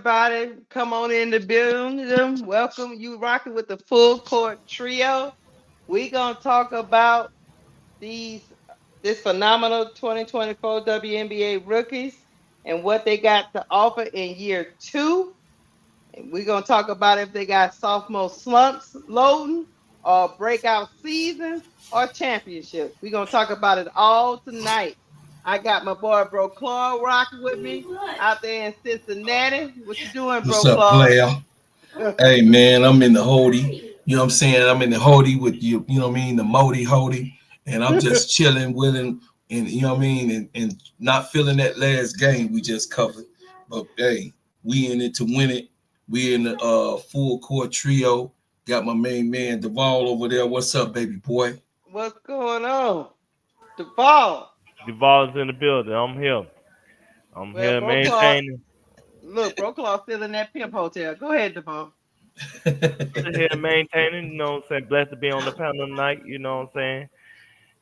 everybody. Come on in the building. Welcome. You rocking with the full court trio. We gonna talk about these this phenomenal 2024 WNBA rookies and what they got to offer in year two. And we're gonna talk about if they got sophomore slumps loading or breakout seasons or championships. We're gonna talk about it all tonight. I got my boy Bro Claude rocking with me out there in Cincinnati. What you doing, Bro What's up, Claude? player? Hey, man, I'm in the hoodie. You know what I'm saying? I'm in the hoodie with you know what I mean? The Modi hoodie. And I'm just chilling, willing, and you know what I mean? And not feeling that last game we just covered. But hey, we in it to win it. We in the full court trio. Got my main man Duval over there. What's up, baby boy? What's going on? The ball. Duval's in the building. I'm here. I'm Well, here Bro Claude, maintaining. look, Bro Claude still in that pimp hotel. Go ahead, Devon. Here maintaining. You know what I'm saying? Blessed to be on the panel tonight. You know what I'm saying?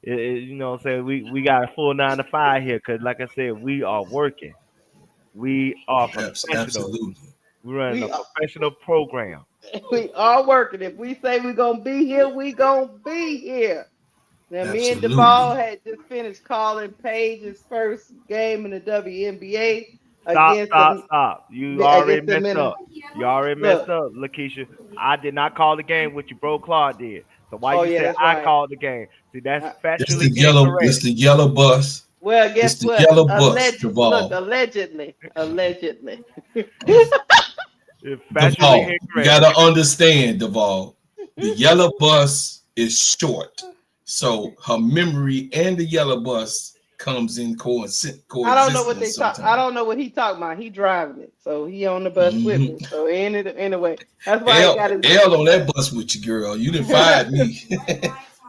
You know what I'm saying? We got a full 9 to 5 here because, like I said, we are working. We are professionals. Absolutely. We're running a We professional program. we are working. If we say we're gonna be here, we gonna be here. Now, me and Duvall Absolutely. had just finished calling Paige's first game in the WNBA Stop, against stop, the stop. You already against the messed men. up. You already messed Look, up, Lakeisha. I did not call the game with you, bro. Claude did. So why oh you yeah, say that's I right. called the game? See, that's Uh, It's factually the yellow, incorrect. it's the yellow bus. well, It's guess the what? yellow bus, Alleged. Look, Duval. allegedly. It's factually Duvall, you incorrect. gotta understand, Duvall. The yellow bus is short, so her memory and the yellow bus comes in I don't know what coexistence they talk. I sometimes. don't know what he talking about. He driving it, so he on the bus with Hmm me. So anyway, that's why he L got his. L on that bus with you, girl. You didn't fired me.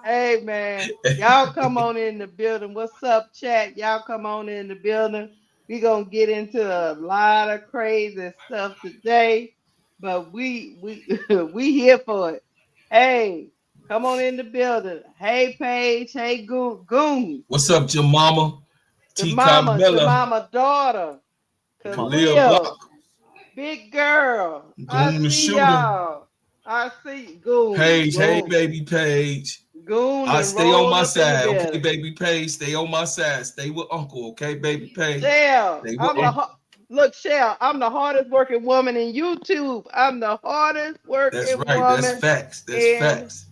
Hey man, y'all come on in the building. What's up, chat? Y'all come on in the building. We gonna get into a lot of crazy stuff today, but we we here for it. Hey, come on in the building. Hey Paige. Hey Goon. What's up, Jamama? T. Carmella, Jemima daughter. Khalil Khalil, Block, big girl. I Goon the see shooter, y'all. I see Goon, Paige. Hey, baby Paige. Goon, I and stay on roll my up in the side, okay, building. baby Paige. Stay on my side. Stay with Uncle, okay, baby Paige. Shell, Stay with Uncle. look, Shell. I'm the hardest working woman in YouTube. I'm the hardest That's working right. That's woman facts. That's in facts.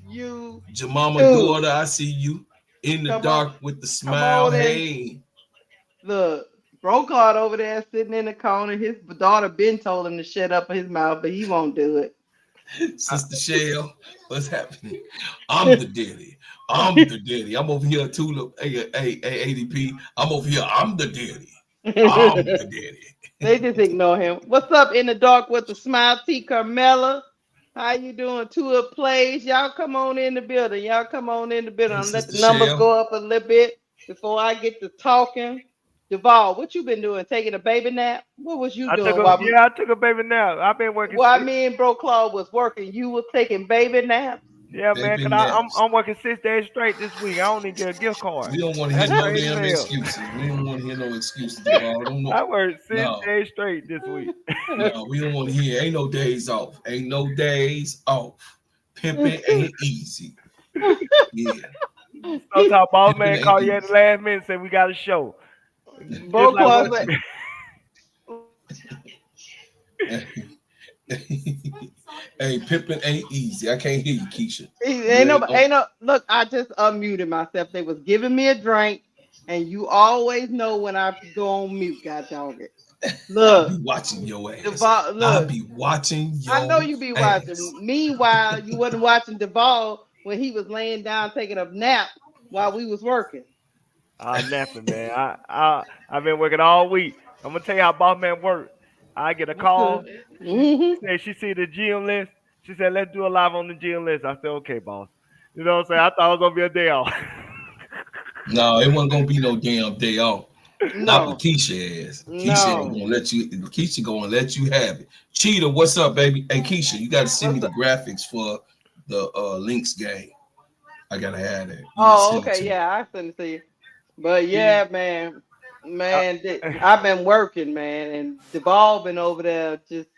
Jamama YouTube. daughter, I see you in the Come on, dark with the come smile. on in. Hey, Look, Brocard over there sitting in the corner. His daughter been told him to shut up his mouth, but he won't do it. Sister Shell, what's happening? I'm the daddy. I'm the daddy. I'm over here too. Look, hey, ADP. I'm over here. I'm the daddy. I'm the They daddy. just ignore him. What's up in the dark with the smile, T. Carmella? How you doing? Tour plays. Y'all come on in the building. Y'all come on in the building. Hey, And let Sister the numbers Shell. go up a little bit before I get to talking. Duval, what you been doing? Taking a baby nap? What was you doing I took a baby nap. I've been working. while me and Bro Claude was working? You was taking baby naps? Yeah, man, Baby cause naps. I'm working 6 days straight this week. I don't even get a gift card. We don't want to hear That's no crazy as damn hell. excuses. We don't want to hear no excuses, Duval. Don't know. I worked six No. days straight this week. No, we don't want to hear. Ain't no days off. Ain't no days off. Pimping ain't easy. Yeah, Sometimes boss pimping man ain't call you at the easy. last minute and say we got a show. Just Bro like Claude what said, Hey, pimping ain't easy. I can't hear you, Keisha. You ain't ready? no, ain't no. Look, I just unmuted myself. They was giving me a drink, and you always know when I go on mute. God dog it. I'll Look, be watching your ass. Deval, I'll look. be watching I know your you be ass. watching. Meanwhile, you wasn't watching Deval when he was laying down taking a nap while we was working. napping, man. I've been working all week. I'm gonna tell you how boss man work. I get a call. She Hmm. said she see the GM list. She said let's do a live on the GM list. I said okay, boss. You know what I'm saying? I thought it was gonna be a day off. No, it wasn't gonna be no damn day off. Not with No, Keisha ass. Keisha ain't no. gonna let you. Keisha gonna let you have it. Cheetah, what's up, baby? Hey, Keisha, you gotta send me What's the up? graphics for the Lynx game. I gotta have that. You need to Oh, send it okay, to me. yeah, I sent it to you. But See, yeah, man, I, I've been working, man, and Deval been over there just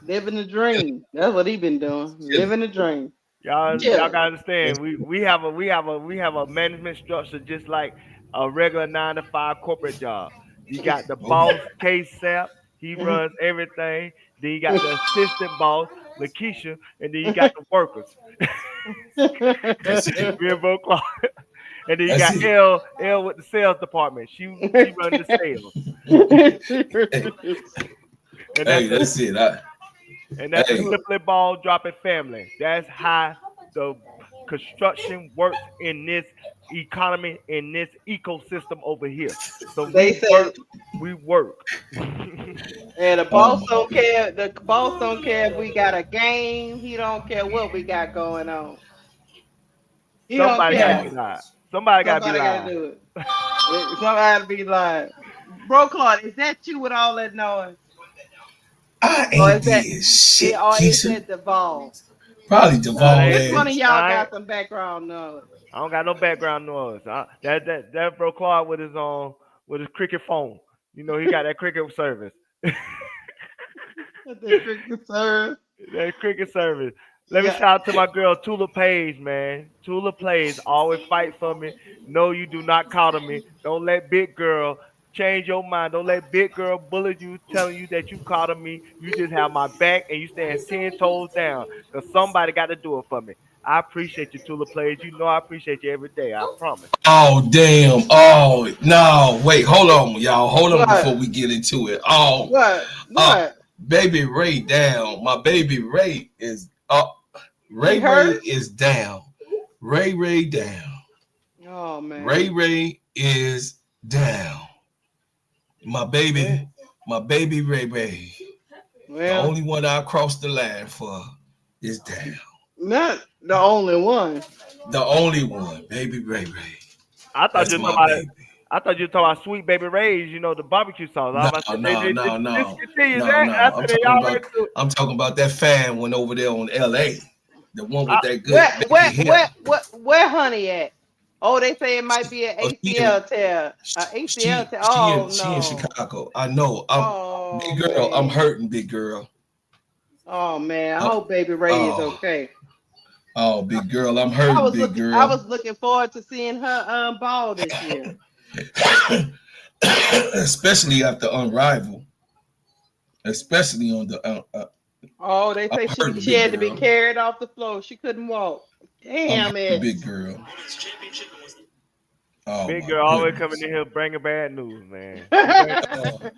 Living the dream. That's what he been doing. Chilling. Living the dream. Y'all Chilling. gotta That's understand. We have a management structure just like a regular 9 to 5 corporate job. You got the oh boss, K Sap, he runs everything. Then you got the assistant boss, Lakeisha, and then you got the workers. that's it. Me and Bro Clark. And then you That's got it. L with the sales department. She runs the sales. And that's Hey, the that's it. Hey, simply ball dropping family. That's how the construction works in this economy, in this ecosystem over here. So They say, we work. and the oh boss my don't God. care. The boss don't care if we got a game. He don't care what we got going on. He don't Somebody gotta care. be live. Somebody gotta be Somebody got to live. do it. Somebody be like, Bro, Claude, is that you with all that noise, I or ain't is that did shit, or is Keisha. that Duvall? Probably Nah, Duvall Which one ass. of y'all I got some background noise? don't got no background noise. That bro Clark with his cricket phone. You know he got that cricket service. The cricket sir. That cricket service. Let me Yeah. shout out to my girl Tula Page, man. Tula Page always fight for me. No, you do not coddle me. Don't let big girl change your mind. Don't let big girl bully you, telling you that you coddle me. You just have my back and you stand 10 toes down. Cause somebody got to do it for me. I appreciate you, Tula Page. You know I appreciate you every day. I promise. Oh damn. Oh no. Wait, hold on, y'all. Hold on before What? we get into it. Oh, What? uh, What? baby Ray down. My baby Ray is up. He Ray hurt? is down. Ray down. Oh Ray man. Ray is down. My Well, baby, my baby Ray. The well, only one I crossed the line for is down. not the only one. The only one, baby Ray. I thought That's you were my talking about baby. I thought you were talking about Sweet Baby Ray's, the barbecue sauce. I No, was about to say no, they no, no, discontinued no, that. I no. said they already do. I'm talking about that fan one over there on LA. The one I, with that good Where, baby where, hair. where, where Honey at? Oh, they say it might be an Oh, she ACL tear. ACL tear. she Oh she in no. Chicago. I know. I'm Oh big girl. I'm man. hurting, big girl. Oh man. I Uh, hope Baby Ray is oh, okay. oh, big girl. I'm hurting, big I girl. was looking forward to seeing her ball this year. Especially after Unrival. Especially on the. Oh, they I'm say hurting, she big had to be girl. carried off the floor. She couldn't walk. I'm Damn hurting, it. big girl. Oh big my girl always coming goodness. in here bringing bad news, man.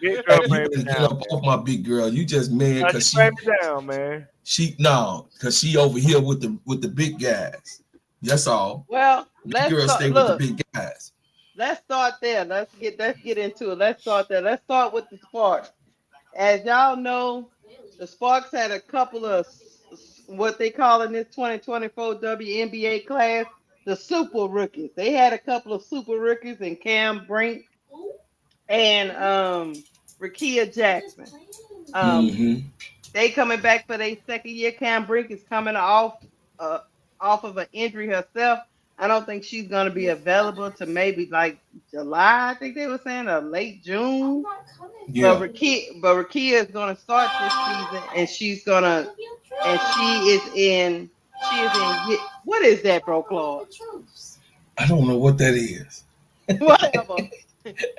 Big Hey, girl you bring me better get down, up man. off my big girl. You just mad Now she because bring me down, man. she no, because she over here with the big guys. That's all. Well, Big let's girl stay start. with the Look, big guys. let's start there. Let's get into it. Let's start there. Let's start with the Sparks. As y'all know, the Sparks had a couple of what they call in this 2024 WNBA class the super rookies. They had a couple of super rookies in Cam Brink and Rakia Jackson. Um, Mm-hmm. they coming back for their second year. Cam Brink is coming uh, off of an injury herself. I don't think she's gonna be available to maybe like July. I think they were saying or late June. Yeah. But Rakia is gonna start this season, and she is in what is that, bro, Claude? I don't know what that is. Whatever.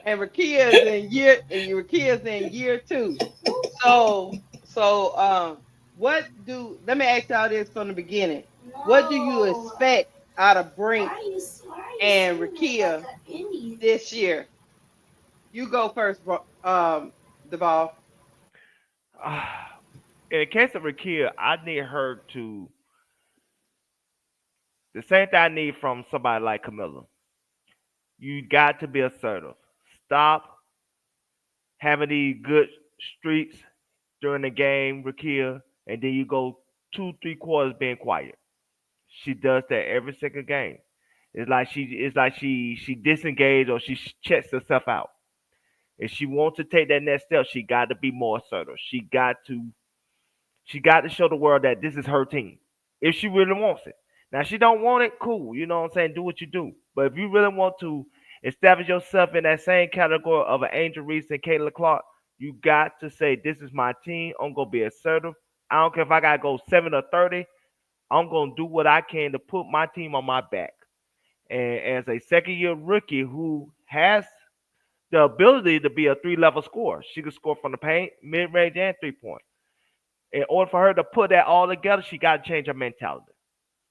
And Rakia is in year two. So what do let me ask y'all this from the beginning. What do you expect out of Brink and Rakia this year? You go first, bro. Deval. In the case of Rakia, I need her to the same thing I need from somebody like Camilla. You got to be assertive. Stop having these good streaks during the game, Rakia, and then you go 2, 3 quarters being quiet. She does that every single game. It's like she disengaged or she checks herself out. If she wants to take that next step, she got to be more assertive. She got to show the world that this is her team. If she really wants it. Now she don't want it, cool. You know what I'm saying? Do what you do. But if you really want to establish yourself in that same category of an Angel Reese and Caitlin Clark, you got to say, this is my team. I'm gonna be assertive. I don't care if I gotta go 7 or 30. I'm gonna do what I can to put my team on my back. And as a second year rookie who has the ability to be a three-level scorer, she can score from the paint, mid range, and 3 point. In order for her to put that all together, she got to change her mentality.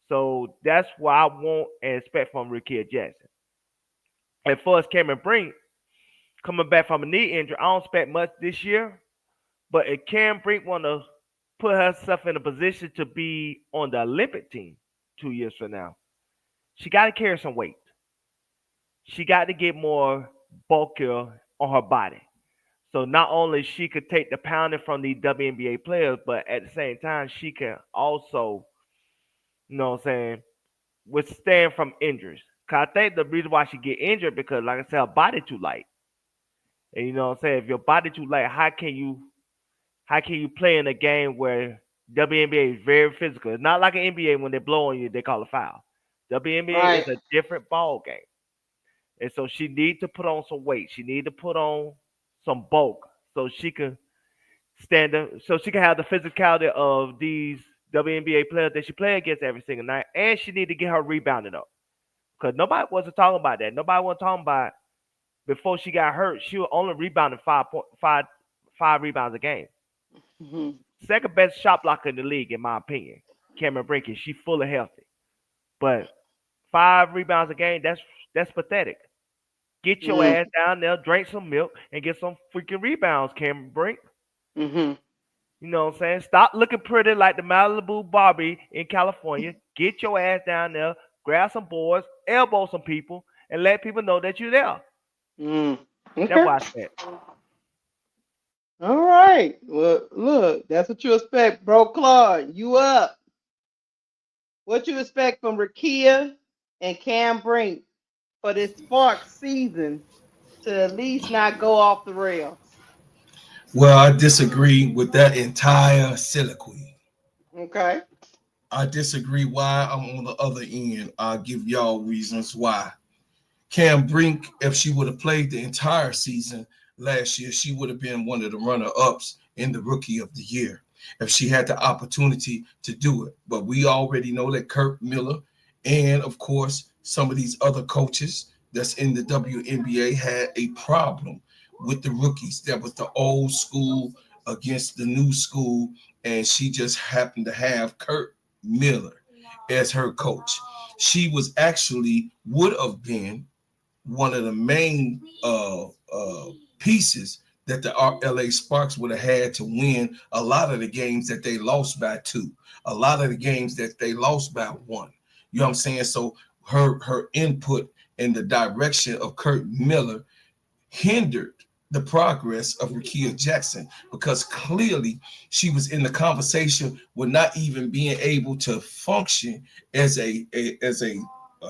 So that's what I want and expect from Rickea Jackson. And for us, Cameron Brink coming back from a knee injury, I don't expect much this year. But if Cameron Brink want to put herself in a position to be on the Olympic team 2 years from now, she got to carry some weight. She got to get more bulkier on her body. So not only she could take the pounding from the WNBA players, but at the same time she can also, what I'm saying, withstand from injuries. Cause I think the reason why she get injured because, like I said, her body too light. And what I'm saying, if your body too light, how can you play in a game where WNBA is very physical? It's not like an NBA when they blow on you, they call a foul. WNBA is Right. a different ball game. And so she need to put on some weight. She need to put on some bulk so she can stand up, so she can have the physicality of these WNBA players that she play against every single night. And she need to get her rebounding up. Because nobody wasn't talking about that. Nobody was talking about before she got hurt, she was only rebounding 5 rebounds a game. Mhm. Second best shot blocker in the league, in my opinion. Cameron Brink, she fully healthy. But 5 rebounds a game, that's pathetic. Get your Mhm. ass down there, drink some milk, and get some freaking rebounds, Cameron Brink. Mhm. You know what I'm saying? Stop looking pretty like the Malibu Barbie in California. Get your ass down there, grab some boards, elbow some people, and let people know that you're there. Mm. That's Okay. what I said. All right. Well, look, that's what you expect, bro. Claude, you up? What you expect from Rakia and Cam Brink for this Spark season to at least not go off the rails? Well, I disagree with that entire soliloquy. Okay. I disagree why I'm on the other end. I'll give y'all reasons why. Cam Brink, if she would have played the entire season last year, she would have been one of the runner-ups in the Rookie of the Year if she had the opportunity to do it. But we already know that Kurt Miller and, of course, some of these other coaches that's in the WNBA had a problem with the rookies. That was the old school against the new school, and she just happened to have Kurt Miller as her coach. She was actually would have been one of the main pieces that the LA Sparks would have had to win a lot of the games that they lost by 2, a lot of the games that they lost by 1. You know what I'm saying? So her input in the direction of Kurt Miller hindered the progress of Rakia Jackson because clearly she was in the conversation with not even being able to function as a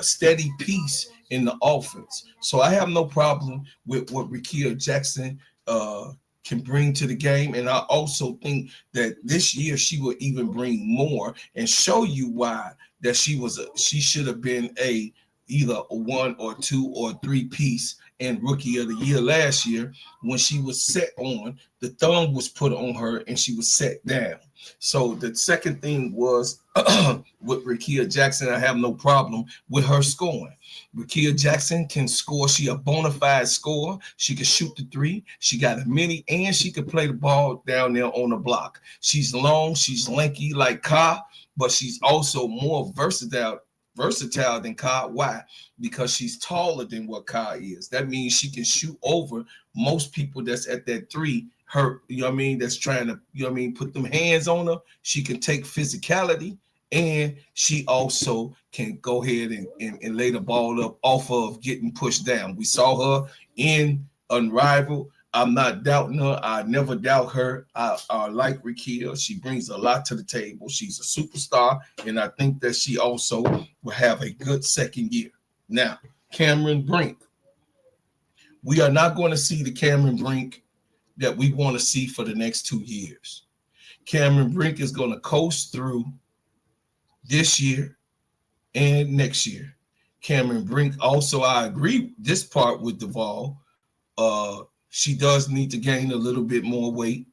steady piece in the offense. So I have no problem with what Rakia Jackson can bring to the game, and I also think that this year she will even bring more and show you why that she should have been a either a 1 or 2 or 3 piece and Rookie of the Year last year when she was set on, the thumb was put on her and she was set down. So the second thing was with Rakia Jackson, I have no problem with her scoring. Rakia Jackson can score. She a bona fide scorer. She can shoot the 3. She got a mini and she can play the ball down there on the block. She's long. She's lanky like Ka, but she's also more versatile than Ka. Why? Because she's taller than what Ka is. That means she can shoot over most people that's at that 3. Her, you know what I mean, that's trying to, you know what I mean, put them hands on her. She can take physicality and she also can go ahead and lay the ball up off of getting pushed down. We saw her in Unrivaled. I'm not doubting her. I never doubt her. I like Rakia. She brings a lot to the table. She's a superstar, and I think that she also will have a good second year. Now, Cameron Brink. We are not going to see the Cameron Brink that we want to see for the next 2 years. Cameron Brink is going to coast through this year and next year. Cameron Brink also, I agree this part with Duvall. She does need to gain a little bit more weight.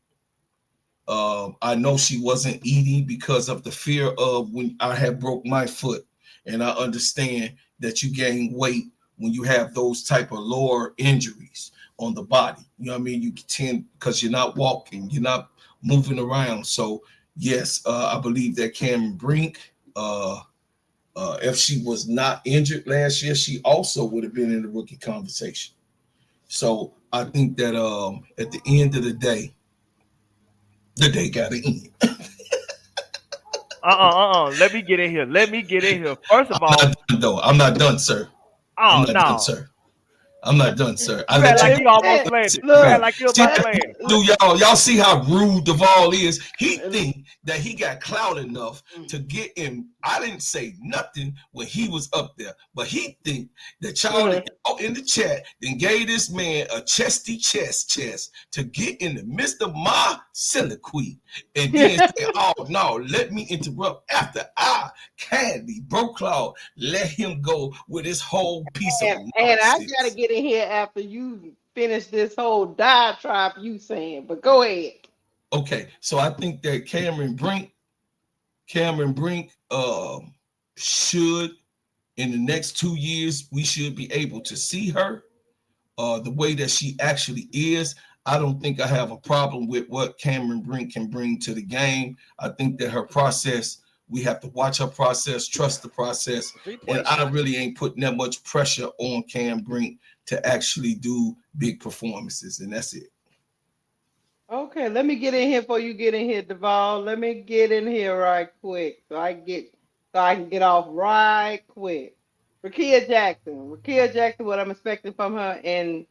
I know she wasn't eating because of the fear of when I had broke my foot, and I understand that you gain weight when you have those type of lower injuries on the body. You know what I mean? You tend because you're not walking, you're not moving around. So yes, I believe that Cameron Brink. If she was not injured last year, she also would have been in the rookie conversation. So I think that at the end of the day got to end. Let me get in here. Let me get in here. First of I'm not all, done though. I'm not done, sir. I'm oh not done, no. sir. I'm not done, sir. I You act let you like go. you almost Listen, landed. You act look, like you See about to let, how land. do let, y'all see how rude Duvall is? He think that he got clout enough to get in. I didn't say nothing when he was up there, but he think that y'all mhm. in the chat then gave this man a chesty chest to get in the midst of my soliloquy and then say, "Oh no, let me interrupt." After I kindly, bro, Claude, let him go with his whole piece of and I gotta nonsense. get in here after you finish this whole diatribe you saying, but go ahead. Okay, so I think that Cameron Brink should in the next 2 years we should be able to see her the way that she actually is. I don't think I have a problem with what Cameron Brink can bring to the game. I think that her process, we have to watch her process, trust the process, Three and point I shot. really ain't putting that much pressure on Cam Brink to actually do big performances, and that's it. Okay, let me get in here before you get in here, Duval. Let me get in here right quick so I can get off right quick. Rakia Jackson, what I'm expecting from her in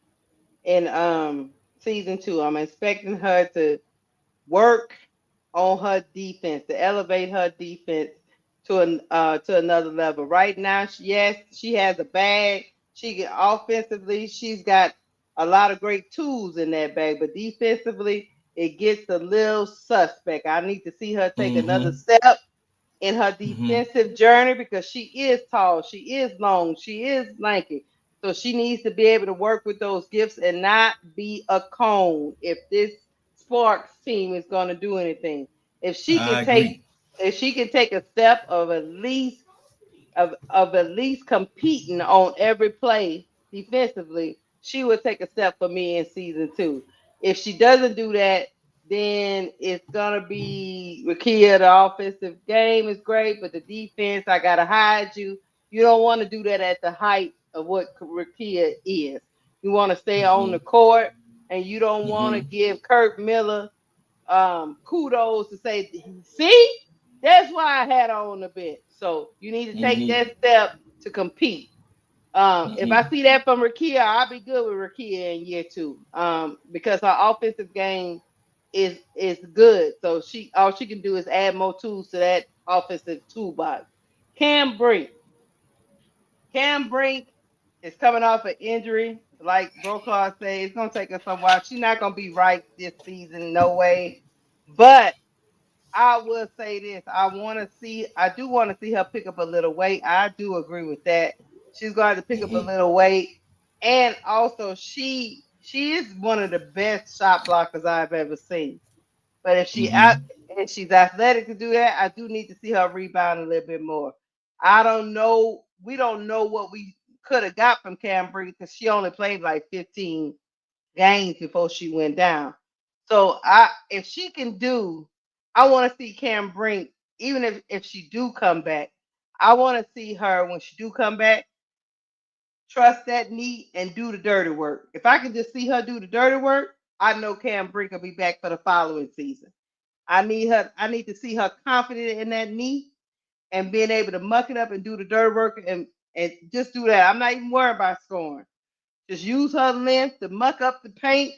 season two. I'm expecting her to work on her defense, to elevate her defense to another level. Right now, yes, she has a bag. She can offensively, she's got a lot of great tools in that bag, but defensively, it gets a little suspect. I need to see her take another Mm-hmm. step in her Mm-hmm. defensive journey because she is tall, she is long, she is lanky. So she needs to be able to work with those gifts and not be a cone if this Sparks team is going to do anything. If she can I take agree. if she can take a step of at least competing on every play defensively, she would take a step for me in season two. If she doesn't do that, then it's gonna be Rakia. The offensive game is great, but the defense, I gotta hide you. You don't want to do that at the height of what Rakia is. You want to stay on Mm-hmm. the court, and you don't want to Mm-hmm. give Kurt Miller kudos to say, see, that's why I had her on the bench. So you need to take Mm-hmm. that step to compete. If I Mm-hmm. see that from Rakia, I'll be good with Rakia in year two. Because her offensive game is good. So she all she can do is add more tools to that offensive toolbox. Cam Brink. Cam Brink is coming off an injury. Like Brokaw said, it's gonna take her some while. She's not gonna be right this season, no way. But I will say this: I do want to see her pick up a little weight. I do agree with that. She's going to pick up a Mm-hmm. little weight, and also she is one of the best shot blockers I've ever seen. But Mm-hmm. if she's athletic to do that, I do need to see her rebound a little bit more. I don't know. We don't know what we could have got from Cam Brink because she only played like 15 games before she went down. So if she can do, I want to see Cam Brink, even if she do come back, I want to see her when she do come back, trust that knee and do the dirty work. If I can just see her do the dirty work, I know Cam Brink will be back for the following season. I need to see her confident in that knee and being able to muck it up and do the dirty work and just do that. I'm not even worried about scoring. Just use her length to muck up the paint,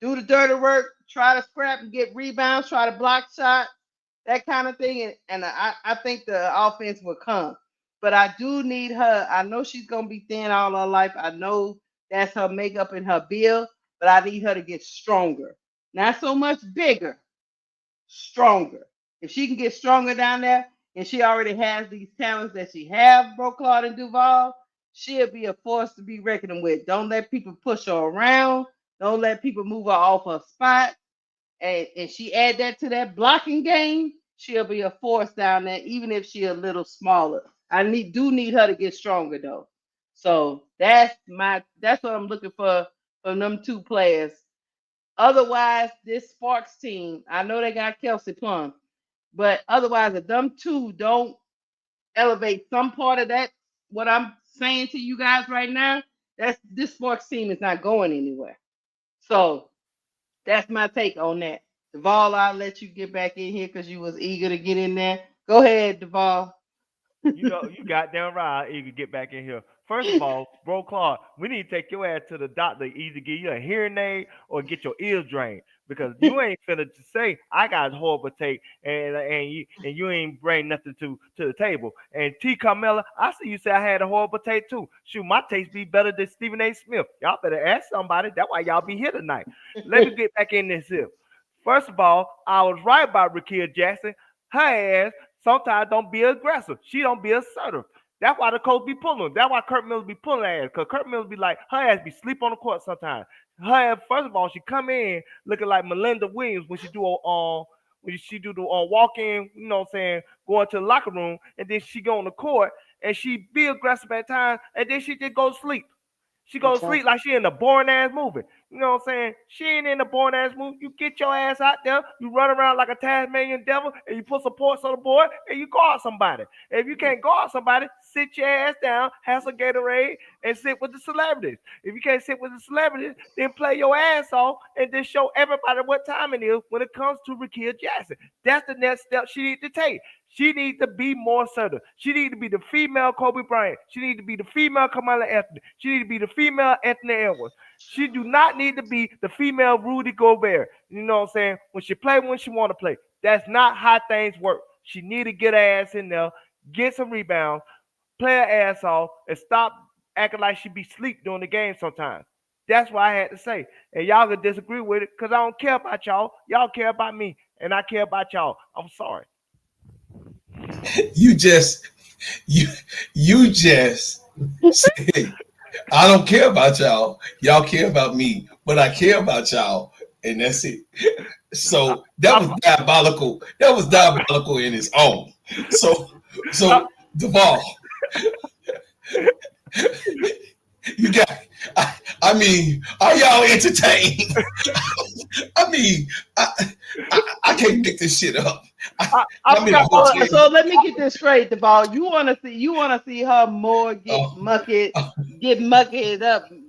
do the dirty work, try to scrap and get rebounds, try to block shots, that kind of thing. And I think the offense will come. But I do need her. I know she's going to be thin all her life. I know that's her makeup and her build, but I need her to get stronger. Not so much bigger, stronger. If she can get stronger down there, and she already has these talents that she have, Bro Claude and Duval, she'll be a force to be reckoned with. Don't let people push her around. Don't let people move her off her spot. and she add that to that blocking game, she'll be a force down there, even if she a little smaller. I need her to get stronger though. So that's what I'm looking for from them two players. Otherwise, this Sparks team, I know they got Kelsey Plum, but otherwise, if them two don't elevate some part of that, what I'm saying to you guys right now, that's this Sparks team is not going anywhere. So that's my take on that. Duvall, I'll let you get back in here because you was eager to get in there. Go ahead, Duvall. You know, you goddamn right. You can get back in here. First of all, bro, Clark, we need to take your ass to the doctor. Either give you a hearing aid or get your ears drained because you ain't finna to say I got a horrible take and you ain't bring nothing to the table. And T. Carmella, I see you say I had a horrible take too. Shoot, my taste be better than Stephen A. Smith. Y'all better ask somebody. That's why y'all be here tonight. Let me get back in this here. First of all, I was right about Rakia Jackson. Her ass sometimes don't be aggressive. She don't be assertive. That's why the coach be pulling. That's why Kurt Miller be pulling her ass. Cause Kurt Miller be like, her ass be sleep on the court sometimes. Her ass, first of all, she come in looking like Melinda Williams when she do the walk in, you know what I'm saying, going to the locker room, and then she go on the court and she be aggressive at times, and then she just go to sleep. She goes to Okay. sleep like she in a boring ass movie. You know what I'm saying? She ain't in a boring ass movie. You get your ass out there, you run around like a Tasmanian devil, and you put some points on the board, and you guard somebody. And if you can't guard somebody, sit your ass down, have some Gatorade, and sit with the celebrities. If you can't sit with the celebrities, then play your ass off and then show everybody what time it is when it comes to Rakia Jackson. That's the next step she needs to take. She needs to be more assertive. She needs to be the female Kobe Bryant. She needs to be the female Kamala Anthony. She needs to be the female Anthony Edwards. She do not need to be the female Rudy Gobert. You know what I'm saying? When she play when she want to play. That's not how things work. She need to get her ass in there, get some rebounds, play her ass off, and stop acting like she be sleep during the game sometimes. That's what I had to say. And y'all can disagree with it because I don't care about y'all. Y'all care about me, and I care about y'all. I'm sorry. You just you you just say I don't care about y'all. Y'all care about me, but I care about y'all, and that's it. So that was I'm, diabolical. That was diabolical in its own. So I'm, so Duvall, you got. I mean, are y'all entertained? I mean, I, I can't make this shit up. I, I I'm in a forgot So, hotel. so let me get this straight, Duvall. You wanna see her more Oh, oh, get mucket up, be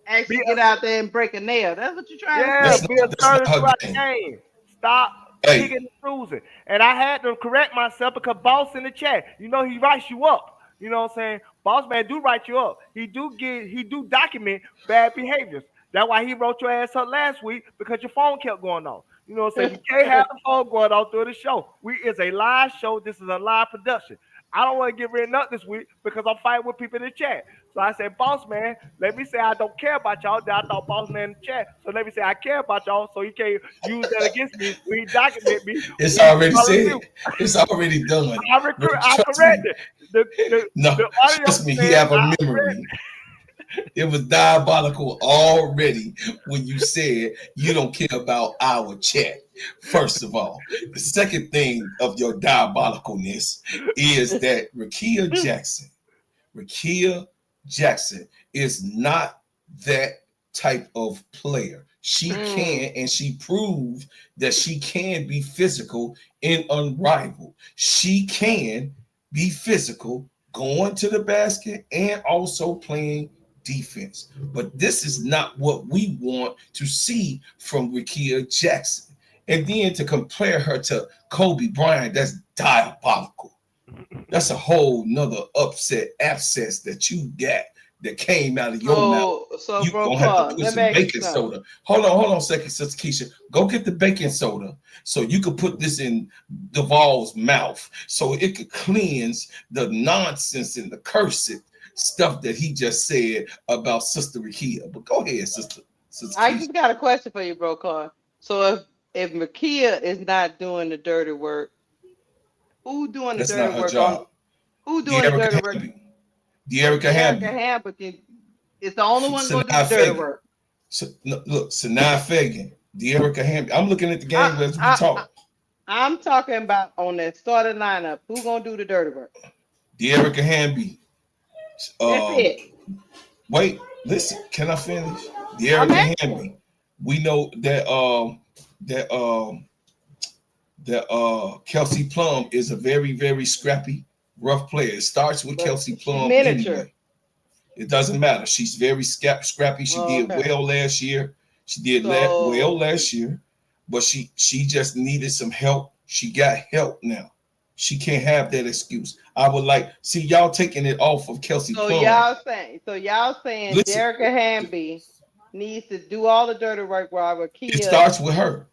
actually get out there and break a nail. That's what you're trying to Yeah, that's say. be not assertive her throughout the game. game. Stop Hey, picking and choosing. And I had to correct myself because Boss in the chat, you know, he writes you up. You know what I'm saying? Boss man do write you up. He do document bad behaviors. That's why he wrote your ass up last week because your phone kept going off. You know what I'm saying? We can't have the phone going off through the show. We is a live show. This is a live production. I don't want to get written up this week because I'm fighting with people in the chat. So I said, boss man, let me say I don't care about y'all. Then I thought boss man in the chat. So let me say I care about y'all so you can't use that against me when you document me it's when you already follow you. said. It's already done. But I trust me, corrected. The, the, no, the audio trust me, he said have a I corrected. memory. It was diabolical already when you said you don't care about our chat. First of all, the second thing of your diabolicalness is that Rakia Jackson is not that type of player. She Mm. can, and she proved that she can be physical and unrivaled. She can be physical, going to the basket, and also playing defense. But this is not what we want to see from Rakia Jackson. And then to compare her to Kobe Bryant, that's diabolical. That's a whole nother upset abscess that you got that came out of your mouth. So You bro, gonna have to Claude, put let me some ask you baking something. soda. Hold on a second, Sister Keisha. Go get the baking soda so you could put this in Duvall's mouth so it could cleanse the nonsense and the cursed stuff that he just said about Sister Rakia. But go ahead, Sister I Keisha. just got a question for you, bro, Claude. So if Makia is not doing the dirty work, who doing the That's dirty not her work on job. who doing the dirty De'Erica work? Hamby. So De'Erica De'Erica Hamby. Hamilton is the only one gonna do Sanaa the dirty Fagan. work. So, look, Sanaa Fagan De'Erica Hamby. I'm looking at the I, game as we I, I, talk. I'm talking about on that starting lineup. Who gonna do the dirty work? De'Erica Hamby. That's Um, it. Wait, listen. Can I finish? I'm De'Erica asking. Hamby. We know that Kelsey Plum is a very, very scrappy, rough player. It starts with But Kelsey she's Plum miniature. anyway. It doesn't matter. She's very scrappy. She Oh, did okay. well last year. She did well So last year, but she just needed some help. She got help now. She can't have that excuse. I would like see y'all taking it off of Kelsey Plum. y'all saying Listen, Derica Hamby needs to do all the dirty work it starts with her.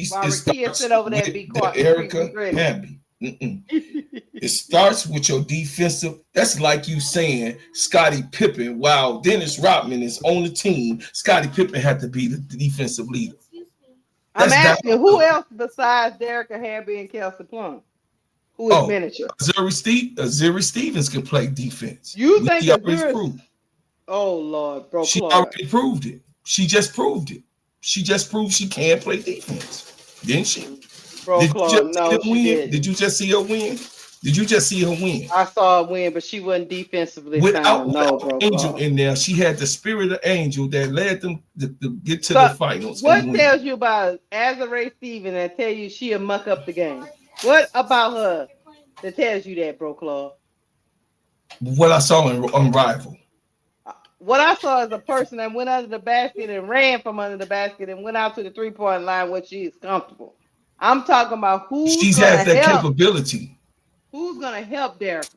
While It Rakia sit starts over there with and be the quiet, be Erica gritty. Hamby. It starts with your defensive. That's like you saying Scottie Pippen. While Dennis Rodman is on the team, Scottie Pippen had to be the defensive leader. I'm That's down. asking who else besides Derica Hamby and Kelsey Plum, who is Oh, miniature. Azuri Stevens can play defense. You think She already Azura's? proved. Oh Lord, bro, She Claude. already proved it. She just proved it. She just proved she can play defense, didn't she? Bro, Did you Claude. just see No, her she win? Did didn't. you just see her win? Did you just see her win? I saw her win, but she wasn't defensively Without sound. No, without bro, Angel Claude. in there, she had the spirit of Angel that led them to get to the So, finals and what win. tells you about Azure Stevens and tell you she'll muck up the game? What about her that tells you that, bro, Claude? What I saw in Unrivaled. What I saw is a person that went under the basket and ran from under the basket and went out to the 3-point line where she is comfortable. I'm talking about She has that capability. who's gonna help Derek.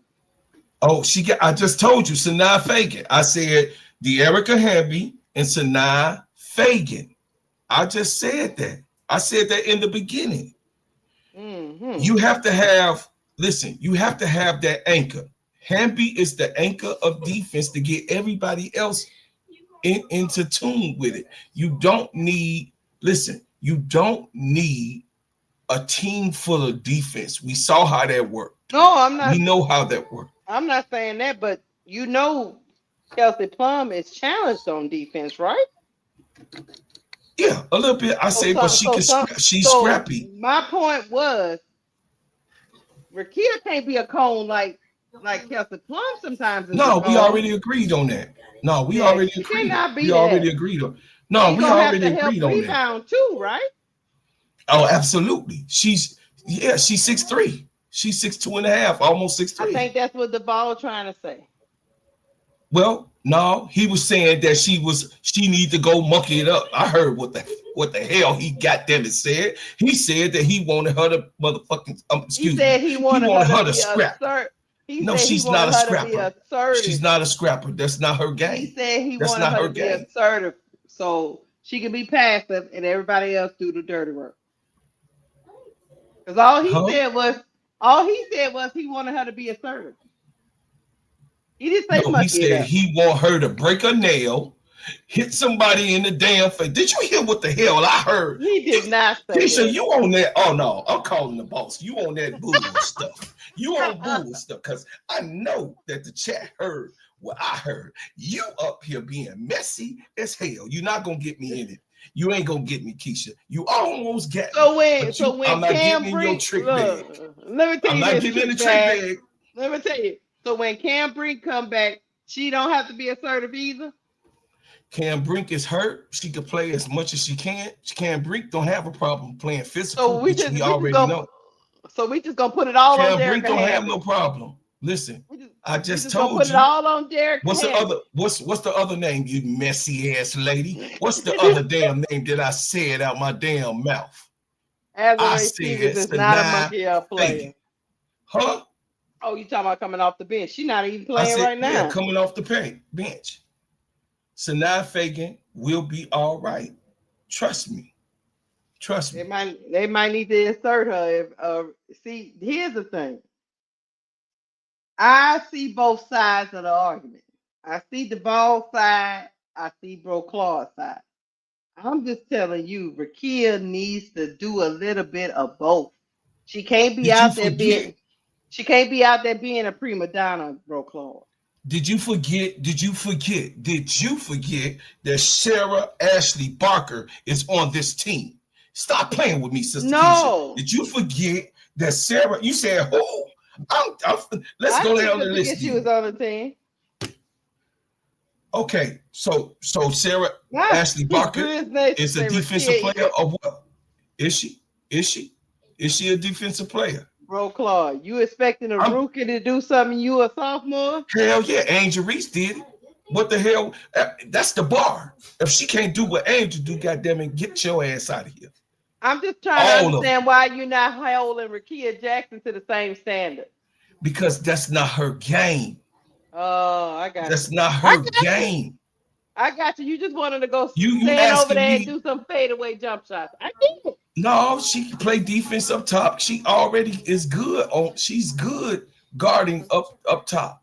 Oh, she got. I just told you, Sanaa Fagan. I said De'Erica Hamby and Sanaa Fagan. I just said that. I said that in the beginning. Mm-hmm. You have to have. Listen, you have to have that anchor. Hamby is the anchor of defense to get everybody else into tune with it. You don't need. Listen, you don't need a team full of defense. We saw how that worked. No, We know how that worked. I'm not saying that, but Kelsey Plum is challenged on defense, right? Yeah, a little bit. I So, say, but so, she so, can. some, She's so scrappy. my point was, Rakia can't be a cone like Kelsey Plum sometimes is a No, we cone. already agreed on that. No, we Yeah, already she agreed. cannot be We already that. agreed on. No, She's we gonna have already to help agreed on that. rebound too, right? Oh, absolutely. She's 6'3". She's 6'2.5", almost six I three. think that's what the ball trying to say. Well, no, he was saying that she need to go monkey it up. I heard what the hell he got them and said. He said that he wanted her to motherfucking He excuse me. said he He wanted her wanted to her to be scrap. assert. He No, said he she's not wanted a her to be scrapper. She's assertive. not a scrapper. That's not her He game. said he That's wanted not her her to be game. assertive so she can be passive and everybody else do the dirty work. Because Huh? all he said was he wanted her to be assertive. He didn't say No, he muck it said up. he want her to break a nail, hit somebody in the damn face. Did you hear what the hell I heard? He did not say Keisha, that. you on that? Oh no, I'm calling the boss. You on that bull stuff? You on bull stuff? Cause I know that the chat heard what I heard. You up here being messy as hell. You're not gonna get me in it. You ain't gonna get me, Keisha. You almost got me, but So when I'm not getting Cam in your Brink trick bag. look, let me tell I'm you not this getting in the trick trick bag. bag. Let me tell you. So when Cam Brink come back, she don't have to be assertive either. Cam Brink is hurt. She could play as much as she can. Cam Brink don't have a problem playing physical, So which we already know. we just gonna put it all on Cam Brink Derica don't have no Hamby. problem. Listen, I We just just gonna told put it you. all on Derica Hamby. What's the other name, you messy ass lady? What's the other damn name that I said out my damn mouth? I Azure said Stevens is not a Sanaa monkey up Fagan. player. Huh? Oh, you talking about coming off the bench? She's not even I playing said, right yeah, now. coming off the bench. Sanaa Fagan will be all right. Trust me. Trust me. They might need to insert her. See, here's the thing. I see both sides of the argument. I see the ball side. I see Bro Claw's side. I'm just telling you, Rakia needs to do a little bit of both. She can't be Did you out there being forget? she can't be out there being a prima donna, Bro Claw. Did you forget? Did you forget? Did you forget that Sarah Ashley Barker is on this team? Stop playing with me, Sister Keisha. No, Did you forget that Sarah? You said who? Let's I go didn't down the list forget she was then. on the team. Okay, so Sarah Nah, Ashley Barker Chris Nation is a say defensive Rakia, player or what? Is she? Is she? Is she a defensive player? bro, Claude. You expecting a I'm rookie to do something? You a sophomore? hell yeah. Angel Reese did it. What the hell? That's the bar. If she can't do what Angel do, goddamn it, get your ass out of here. I'm just trying to All of them, understand why you're not holding Rakia Jackson to the same standard. because that's not her game. Oh, I got That's you. not I her got you. game. I got you. You just wanted to go You stand over asking there and me? do some fadeaway jump shots. I get it. No, she can play defense up top. She already is good on. She's good guarding up top.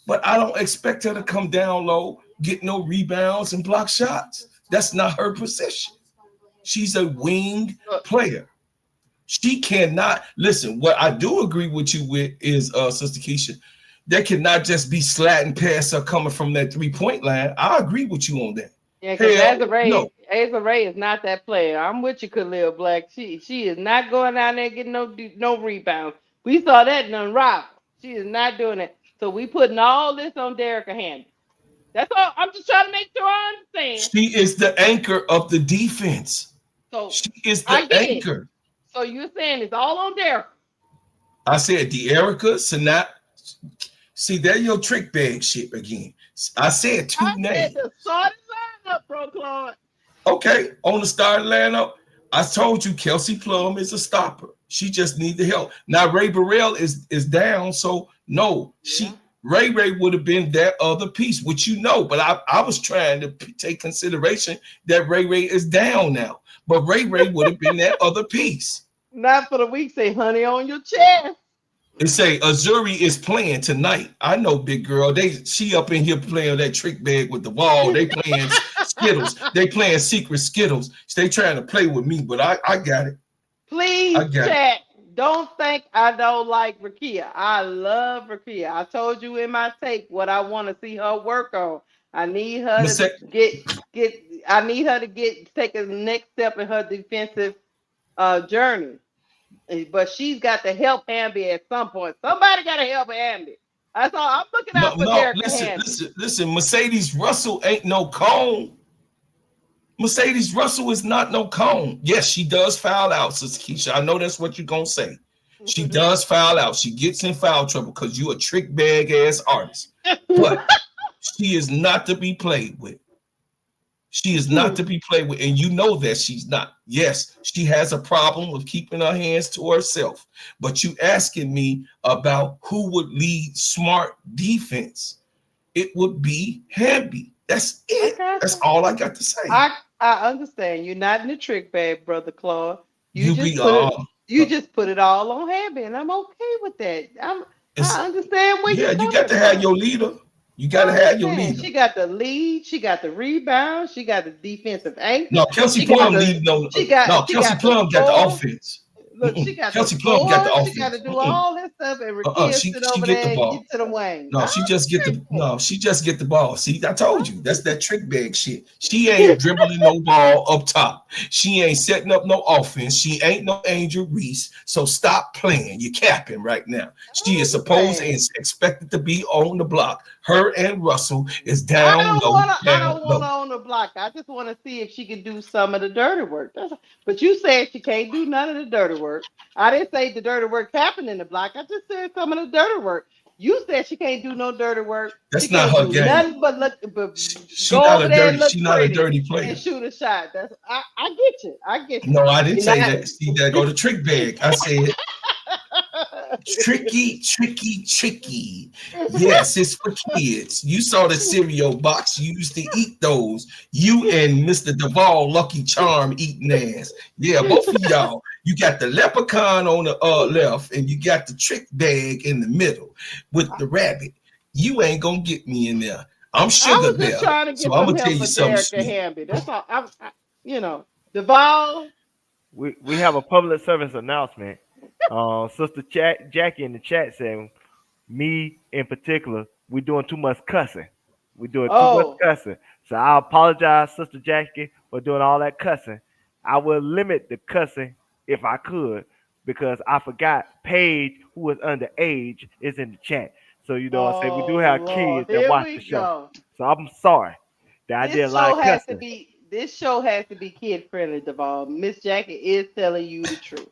But I don't expect her to come down low, get no rebounds and block shots. That's not her position. She's a winged Look, player. She cannot listen. What I do agree with you with is Sister Keisha. There cannot just be slatting past her coming from that 3-point line. I agree with you on that. yeah, because Hell no. Asa Ray is not that player. I'm with you, Khalil Black. She is not going down there getting no rebounds. We saw that in Unrivaled. She is not doing it. So we putting all this on Derrick Handy. That's all. I'm just trying to make sure I understand. She is the anchor of the defense. So She is I the get it. anchor. So you're saying it's all on Derrick. I said the Erica Sinat. See, there your trick bag shit again. I said two I said names. the starting lineup, bro, Claude. Okay, on the starting lineup, I told you Kelsey Plum is a stopper. She just need the help. Now Ray Burrell is down, so no, Yeah. Ray would have been that other piece, which you know. But I was trying to take consideration that Ray is down now. But Ray would have been that other piece. Not for the week. Say, honey, on your chest. It say Azuri is playing tonight. I know, big girl. She up in here playing that trick bag with the wall. They playing Skittles. They playing secret Skittles. They trying to play with me, but I got it. I Please, got it. chat. Don't think I don't like Rakia. I love Rakia. I told you in my tape what I want to see her work on. I need her to Mase- get. I need her to take a next step in her defensive journey. But she's got to help Hamby at some point. Somebody got to help Hamby. That's all. I'm looking No, out for no, Derek listen, Hamby. listen, listen. Mercedes Russell ain't no cone. Mercedes Russell is not no cone. Yes, she does foul out, Sister Keisha. I know that's what you're gonna say. She does foul out. She gets in foul trouble because you a trick bag ass artist. But she is not to be played with. She is not to be played with, and you know that she's not. Yes, she has a problem with keeping her hands to herself. But you asking me about who would lead smart defense? It would be Hamby. That's it. Okay. That's all I got to say. I understand. You're not in the trick bag, brother Claude. You You just be put it you just put it all on Hamby, and I'm okay with that. it's, I understand where yeah, you're you got coming to have from. your leader. You got to I have your understand. leader. She got the lead, she got the rebound, she got the defensive anchor, No, Kelsey she got Plum the leading on. she got No, she Kelsey got the Plum got the score. offense. Look, she got the Kelsey Plum got the score. She got to offense. do all this stuff, and Rakia She sit over get the there and ball. get to the wing. No, I understand. she just get the ball. See, I told you that's that trick bag shit. She ain't dribbling no ball up top. She ain't setting up no offense. She ain't no Angel Reese. So stop playing. You're capping right now. I She is supposed and understand. is expected to be on the block. Her and Russell is I down don't low, want to. I down don't want low. to own the block. I just want to see if she can do some of the dirty work. That's all. But you said she can't do none of the dirty work. I didn't say the dirty work happened in the block. I just said some of the dirty work. You said she can't do no dirty work. She That's not can't her do game. nothing but look, but She go not over a there and dirty. look She not a pretty dirty and player. shoot a shot. I get you. I get you. No, I didn't You're say not. that. See, that go to trick bag. I said tricky, tricky, tricky. Yes, it's for kids. You saw the cereal box. You used to eat those. You and Mr. Duvall, Lucky Charm eating ass. Yeah, both of y'all. You got the leprechaun on the left, and you got the trick bag in the middle with the rabbit. You ain't gonna get me in there. I'm I Sugar was just Bear. trying to So get I'm some gonna tell help you for something Derek and sweet. Hamby. That's all. Duval. We have a public service announcement. Sister Jackie in the chat said, me in particular we're doing too much cussing. We're doing too much Oh, cussing. So I apologize, Sister Jackie, for doing all that cussing. I will limit the cussing if I could because I forgot Paige, who was underage, is in the chat. So you know what I'm saying? We do oh have Lord, kids that here watch the we show. go. So I'm sorry that I did a This lot show of has to cussing. be. This show has to be kid friendly, Deval. Miss Jackie is telling you the truth.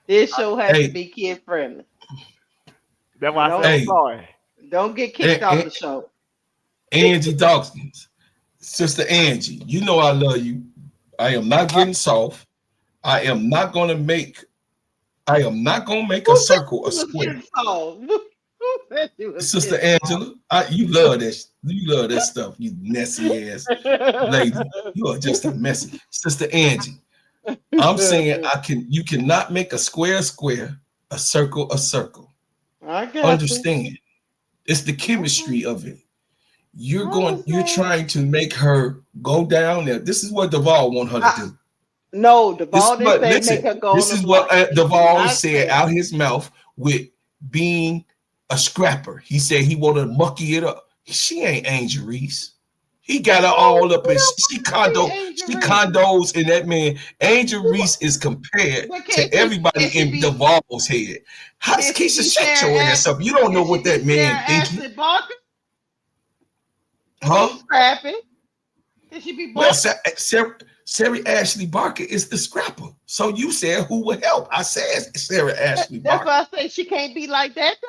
This show has to Hey, be kid friendly. That's And why I said I'm hey, sorry. don't get kicked A- off the A- show. Angie Dawkins, Sister Angie, you know I love you. I am not Uh, getting soft. I am not gonna make. I am not gonna make a who said circle a you was square. getting soft? Who said you was Sister getting Angela, you love that. You love that stuff. You messy ass lady. You are just a messy. Sister Angie, I'm saying soft? I can. You cannot make a square a square, a circle a circle. I got you. Understand? It's the Okay. chemistry of it. You're I going. You're understand. trying to make her go down there. This is what Duvall want her to I, do. no, This is Duvall didn't what. say make Listen. her go on This the is what block. He did Duvall not said say out his mouth with being a scrapper. He said he wanted to mucky it up. She ain't Angel Reese. He got her no, all up we and don't she want her to be condo. Angel She Reese. condos in that man. Angel We want, Reese is compared but to everybody can she in be Duvall's head. How can she Keisha, be shut Sarah your ass up. You don't know can she what be that Sarah man thinking, Ashley Barker? huh? She's scrappy. Can she be Well, both? Sarah Ashley Barker is the scrapper. So you said who would help? I said Sarah Ashley That's Barker. why I say she can't be like that though.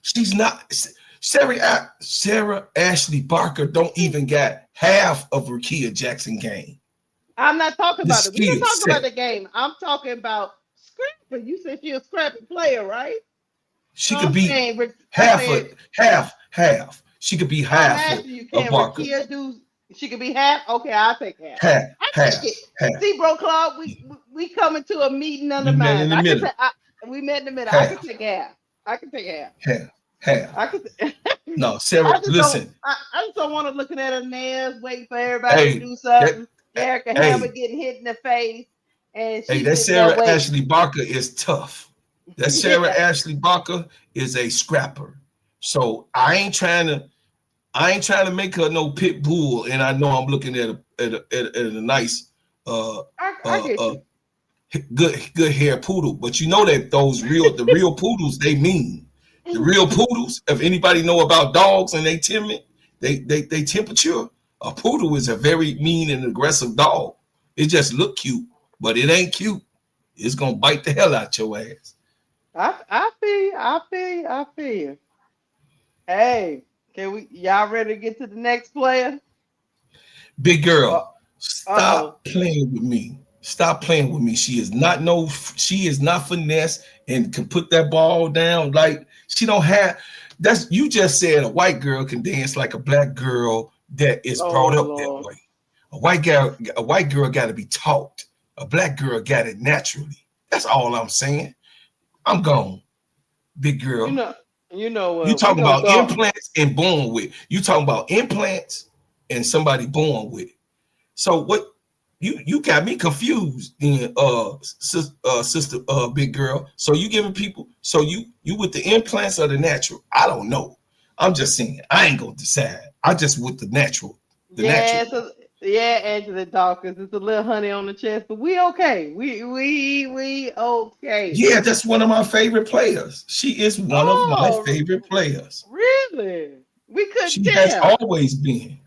She's not. Sarah Ashley Barker don't She even got half of Rakia Jackson game. I'm not talking The about it. We don't skill talk about set. the game. I'm talking about scrappy. You said she a scrappy player, right? So She could I'm be saying I'm half saying of half. She could be I'm half asking you, of can Barker. Rakia do? She could be half. Okay, I'll take half. Half, I take it. half, half. See, bro, Claude, we coming to a meeting of the We met in minds. the I can middle. take. We met in the middle. I can Half, take half. I can take half. half, half. I can. No, Sarah, I just don't. listen. I just don't want to looking at her nails, waiting for everybody to Hey, do that, something. Erica Hammer hey, getting hit in the face, and hey, she's that sitting there Sarah waiting. Ashley Barker is tough. That Sarah Yeah, Ashley Barker is a scrapper. So I ain't trying to make her no pit bull, and I know I'm looking at a nice uh I get uh you. good hair poodle, but you know that the real poodles they mean. The real poodles, if anybody know about dogs and they timid, they temperature, a poodle is a very mean and aggressive dog. It just look cute, but it ain't cute. It's gonna bite the hell out your ass. I feel you. I feel you. I feel you. Hey, can we? Y'all ready to get to the next player? Big Uh girl, oh. stop playing with me. Stop playing with me. She is not no. She is not finesse and can put that ball down. Like she don't have. That's you just said a white girl can dance like a black girl that is Oh brought up that Lord. way. A white girl got to be taught. A black girl got it naturally. That's all I'm saying. I'm gone, big You girl. know. You know You what? We talking gonna about go. implants and born with. You talking about implants and somebody born with. So what you got me confused then sister big girl. So you giving people so you with the implants or the natural? I don't know. I'm just saying I ain't gonna decide. I just with the natural. The natural. Yeah, so, yeah, Angela Dawkins. It's a little honey on the chest, but we okay. We okay. Yeah, that's one of my favorite players. She is one of my Oh, favorite players. really? We couldn't She has tell. always been.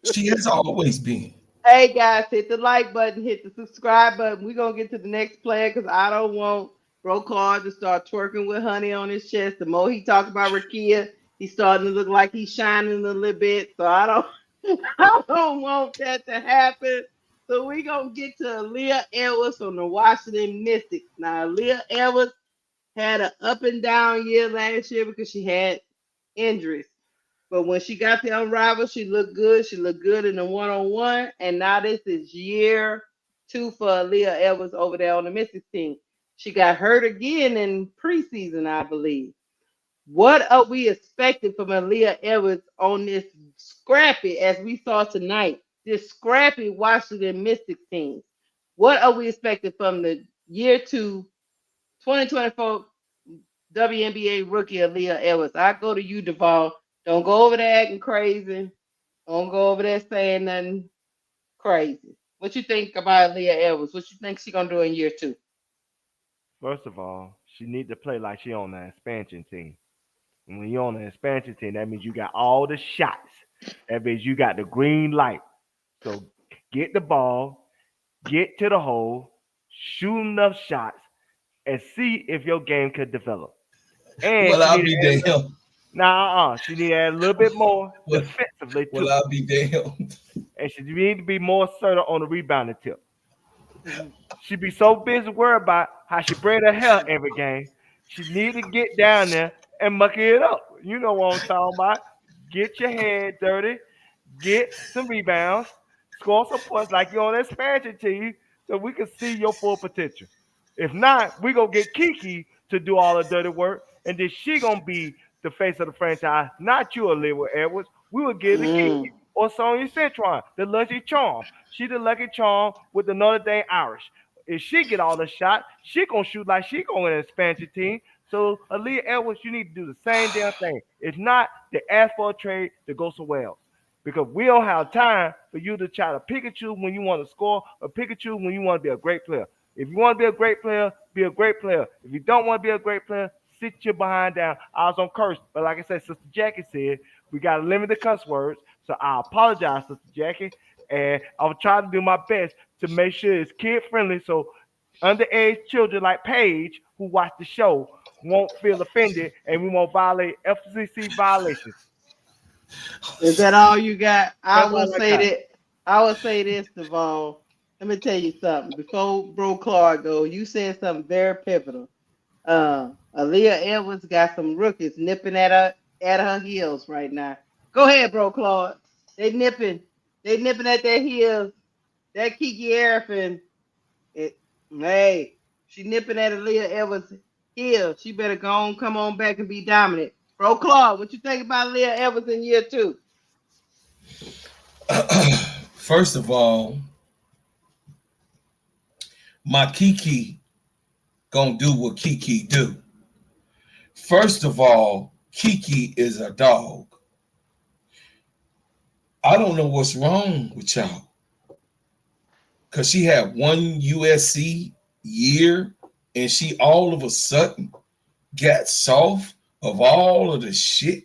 She has always been. Hey guys, hit the like button, hit the subscribe button. We're gonna get to the next player because I don't want Brocard to start twerking with honey on his chest. The more he talk about Rakia, he's starting to look like he's shining a little bit. So I don't I don't want that to happen. So we're gonna get to Aaliyah Edwards from the Washington Mystics. Now Aaliyah Edwards had an up and down year last year because she had injuries. But when she got the unravel, she looked good. She looked good in the one on one. And now this is year two for Leah Edwards over there on the Mystics team. She got hurt again in preseason, I believe. What are we expecting from Aaliyah Edwards on this scrappy, as we saw tonight, this scrappy Washington Mystics team? What are we expecting from the year two, 2024 WNBA rookie Aaliyah Edwards. I go to you, Duvall. Don't go over there acting crazy. Don't go over there saying nothing crazy. What you think about Aaliyah Edwards? What you think she gonna do in year two? First of all, she need to play like she on the expansion team. And when you're on the expansion team, that means you got all the shots. That means you got the green light. So get the ball, get to the hole, shoot enough shots, and see if your game could develop. And Well, she I'll need to be add a little, damned. nah, she need to add a little bit more Well, defensively well, too. I'll be damned. And she need to be more assertive on the rebounding tip. She be so busy worried about how she braid her hair every game. She need to get down there and muck it up. You know what I'm talking about. Get your head dirty, get some rebounds, score some points like you're on an expansion team so we can see your full potential. If not, we gonna get Kiki to do all the dirty work, and then she gonna be the face of the franchise, not you, Olivia Edwards. We will give it to Mm. Kiki or Sonya Citron, the lucky charm. She the lucky charm with the Notre Dame Irish. If she get all the shot, she gonna shoot like she going an expansion team. So Aaliyah Edwards, you need to do the same damn thing. If not, they ask for a trade to go somewhere else. Because we don't have time for you to try to pick and choose when you want to score or pick and choose when you want to be a great player. If you want to be a great player, be a great player. If you don't want to be a great player, sit your behind down. I was on curse, but like I said, Sister Jackie said, we got to limit the cuss words. So I apologize, Sister Jackie. And I'll try to do my best to make sure it's kid friendly so underage children like Paige who watch the show won't feel offended and we won't violate FCC violations. Is that all you got? I That's will all I say got. that. I will say this, Devon. Let me tell you something. Before Bro Clark go, you said something very pivotal. Aaliyah Edwards got some rookies nipping at her heels right now. Go ahead, Bro Clark. They nipping. They nipping at their heels. That Kiki Arifin. It, hey, she nipping at Aaliyah Edwards' heel. She better go on, come on back and be dominant. Bro Clark, what you think about Aaliyah Edwards in year two? First of all, my Kiki gonna do what Kiki do. First of all, Kiki is a dog. I don't know what's wrong with y'all. Cause she had one USC year and she all of a sudden got soft of all of the shit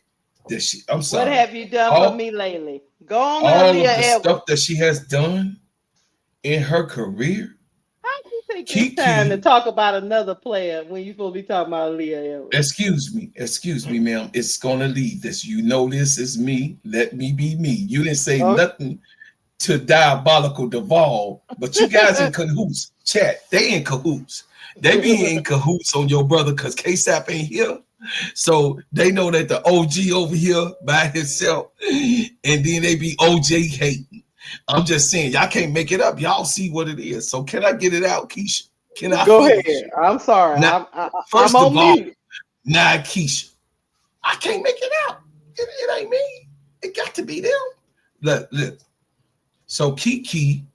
that she I'm What sorry. have you done for All me lately? Go on to all of Aaliyah the Edwards. stuff that she has done in her career, How do you take this time to Kiki, talk about another player when you supposed to be talking about Aaliyah Edwards? excuse me, ma'am. It's gonna leave this. You know this is me. Let me be me. You didn't say Okay. nothing to diabolical Deval, but you guys in cahoots. Chat, they in cahoots. They be in cahoots on your brother because KSAP ain't here. So they know that the OG over here by himself, and then they be OJ hating. I'm just saying, y'all can't make it up. Y'all see what it is. So can I get it out, Keisha? Can I Go finish? ahead. I'm sorry. Now, I'm first of on all, mute. now Keisha, I can't make it out. It ain't me. It got to be them. Look. So Kiki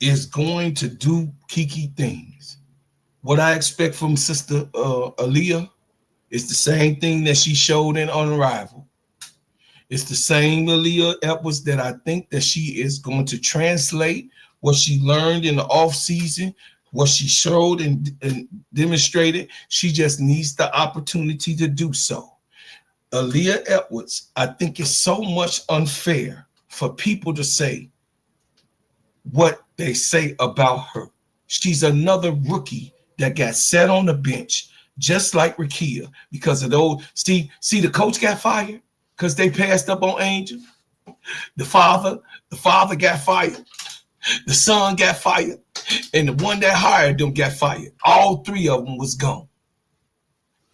is going to do Kiki things. What I expect from Sister Aaliyah is the same thing that she showed in Unrivaled. It's the same Aaliyah Edwards that I think that she is going to translate what she learned in the off season, what she showed and demonstrated. She just needs the opportunity to do so. Aaliyah Edwards, I think it's so much unfair for people to say what they say about her. She's another rookie that got set on the bench, just like Rakia, because of those. See, the coach got fired because they passed up on Angel. The father, the father got fired. The son got fired, and the one that hired them got fired. All three of them was gone.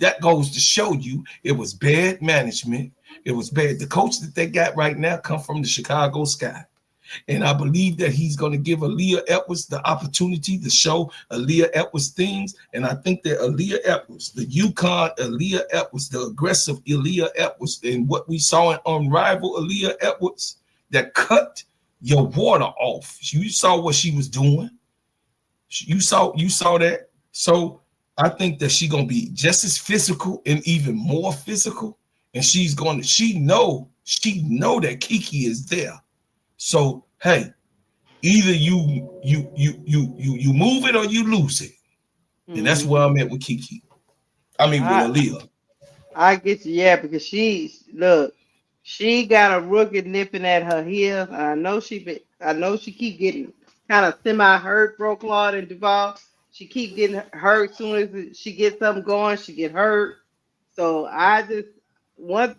That goes to show you it was bad management. It was bad. The coach that they got right now come from the Chicago Sky. And I believe that he's going to give Aaliyah Edwards the opportunity to show Aaliyah Edwards things. And I think that Aaliyah Edwards, the UConn Aaliyah Edwards, the aggressive Aaliyah Edwards, and what we saw in Unrivaled Aaliyah Edwards, that cut your water off. You saw what she was doing. You saw that. So I think that she's gonna be just as physical and even more physical. And she know that Kiki is there. So hey, either you move it or you lose it. And that's where Hmm. I'm at with Kiki. I mean with I Aaliyah. I get you, yeah, because she got a rookie nipping at her heels. And I know she keep getting kind of semi hurt, bro. Claude and Duval. She keep getting hurt. As soon as she gets something going, she get hurt. So I just one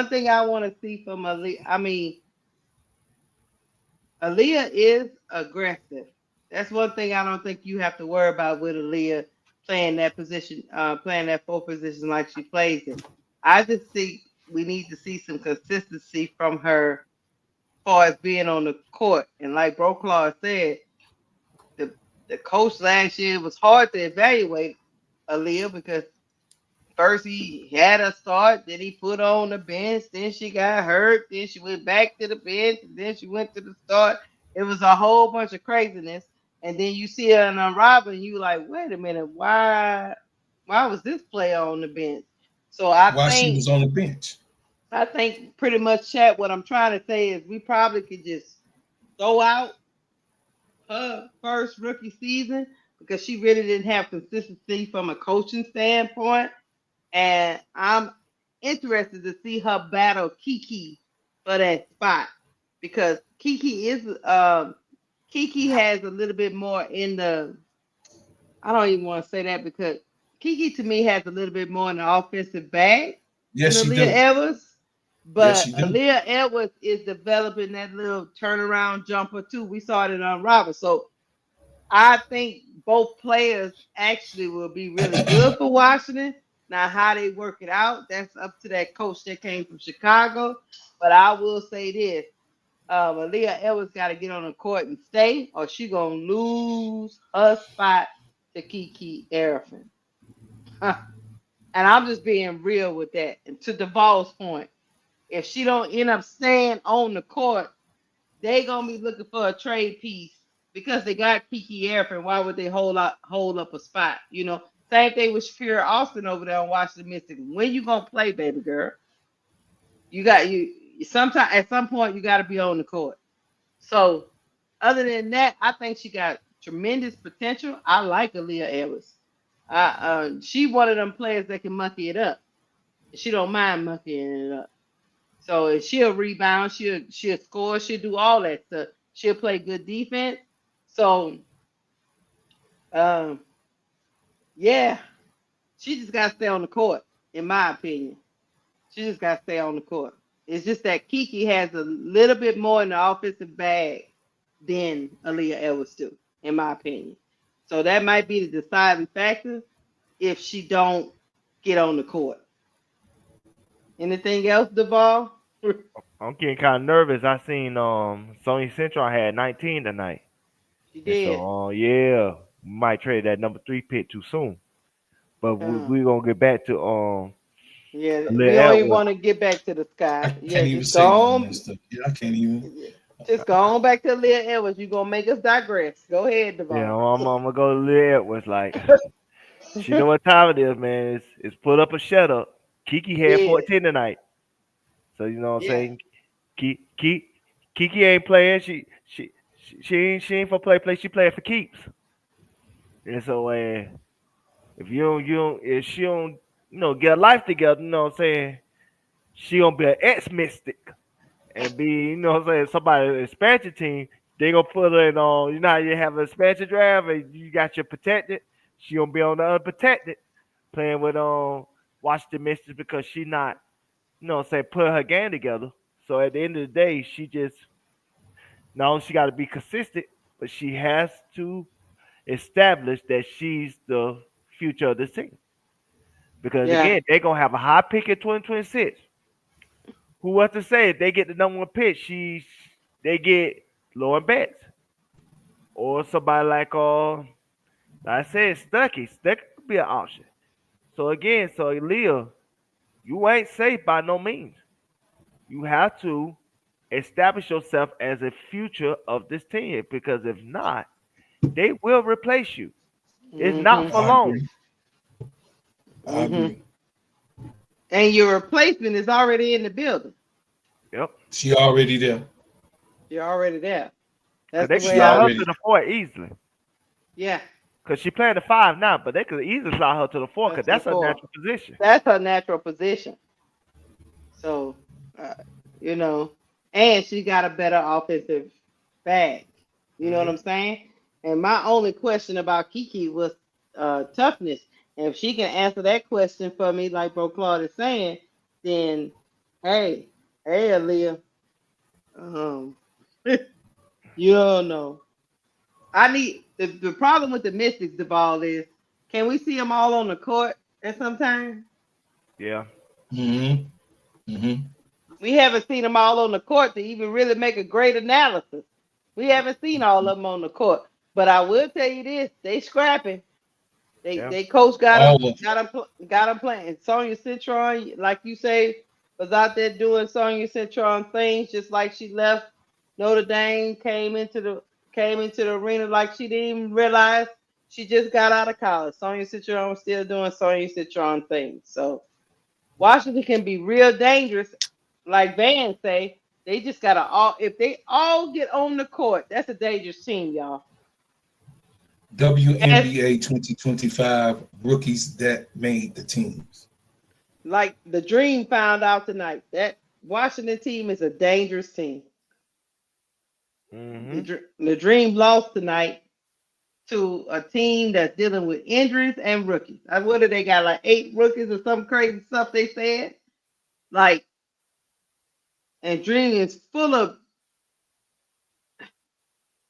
thing I want to see from Ali. I mean, Aaliyah is aggressive. That's one thing I don't think you have to worry about with Aaliyah playing that position, playing that fourth position like she plays it. I just think we need to see some consistency from her as far as being on the court. And like Bro Claw said, the the coach last year was hard to evaluate Aaliyah because first he had her start, then he put her on the bench, then she got hurt, then she went back to the bench, and then she went to the start. It was a whole bunch of craziness. And then you see her in Unrivaled, and you like, wait a minute, why was this player on the bench? So While she was on the bench. I think pretty much chat what I'm trying to say is we probably could just throw out her first rookie season because she really didn't have consistency from a coaching standpoint, and I'm interested to see her battle Kiki for that spot because Kiki has a little bit more in the. I don't even want to say that because Kiki to me has a little bit more in the offensive bag than Yes, she Aaliyah do. Edwards, Yes, but she do. Aaliyah Edwards is developing that little turnaround jumper too. We saw it in Unrivaled, so I think both players actually will be really good for Washington. Now, how they work it out, that's up to that coach that came from Chicago. But I will say this: Aaliyah Edwards got to get on the court and stay, or she gonna lose her spot to Kiki Arifin. Huh. And I'm just being real with that. And to Duval's point, if she don't end up staying on the court, they gonna be looking for a trade piece because they got Kiki Airford. Why would they hold up a spot? You know, same thing with Shafir Austin over there on Washington Mystics. When you gonna play, baby girl? You got you. Sometime at some point you got to be on the court. So other than that, I think she got tremendous potential. I like Aaliyah Ellis. She one of them players that can monkey it up. She don't mind monkeying it up. So if she'll rebound, she'll score, she'll do all that stuff. She'll play good defense. So um, yeah, she just gotta stay on the court, in my opinion. She just gotta stay on the court. It's just that Kiki has a little bit more in the offensive bag than Aaliyah Edwards do, in my opinion. So that might be the deciding factor if she don't get on the court. Anything else, Duvall? I'm getting kind of nervous. I seen Sony Central had 19 tonight, She and so did. yeah, we might trade that number 3 pick too soon. But Uh, we gonna get back to Yeah, we Lil don't even Edwards. want to get back to the I sky. can't Yeah, even just go say none of that on. stuff. Yeah, I can't even. Just go on back to Leah Edwards. You're gonna make us digress. Go ahead, Yeah, Devon. I'm gonna go to Lil Edwards. Like she know what time it is, man. It's put up or shut up. Kiki had Yeah, 14 tonight, so you know what I'm yeah, saying. Kiki ain't playing. She ain't for play. She playing for keeps. And so if if she don't get her life together, you know what I'm saying, she gonna be an ex mystic and be what I'm saying, somebody expansion team. They gonna put her in on, how you have an expansion draft and you got your protected. She gonna be on the unprotected playing with Washington Mystics because she not, what I'm saying, put her game together. So at the end of the day, she just, no, she got to be consistent, but she has to establish that she's the future of this team. Because yeah, again, they're gonna have a high pick in 2026. Who was to say if they get the number one pick, they get Lauren Betts or somebody like I said, Stuckey. Stuckey could be an option. So again, so Leah, you ain't safe by no means. You have to establish yourself as a future of this team because if not, they will replace you. It's not hmm for I long. agree. I Mm-hmm. agree. And your replacement is already in the building. Yep. She already there. You're already there. Cause That's they the could way She I. slide her to already. the four easily. Yeah, Cause she playing the five now, but they could easily slide her to the four. Cause that's the that's her four. natural position. That's her natural position. So, uh, you know, and she got a better offensive bag. You know what Hmm. I'm saying? And my only question about Kiki was toughness. And if she can answer that question for me, like Bro Claude is saying, then hey, hey, Aaliyah, um, you don't know. I need the problem with the Mystics, Duvall, is can we see them all on the court at some time? Yeah. Mm-hmm. Mm-hmm. We haven't seen them all on the court to even really make a great analysis. We haven't seen all of them on the court. But I will tell you this: they scrapping. Yeah. They coach got them All of them. got them playing. Sonya Citron, like you say, was out there doing Sonya Citron things, just like she left Notre Dame, came into the arena like she didn't even realize she just got out of college. Sonya Citron was still doing Sonya Citron things. So Washington can be real dangerous, like Van say. They just gotta all if they all get on the court, that's a dangerous team, y'all. And WNBA 2025 rookies that made the teams. like the Dream found out tonight, that Washington team is a dangerous team. Hmm. The Dream lost tonight to a team that's dealing with injuries and rookies. What do they got? Like 8 rookies or some crazy stuff they said. Like, and Dream is full of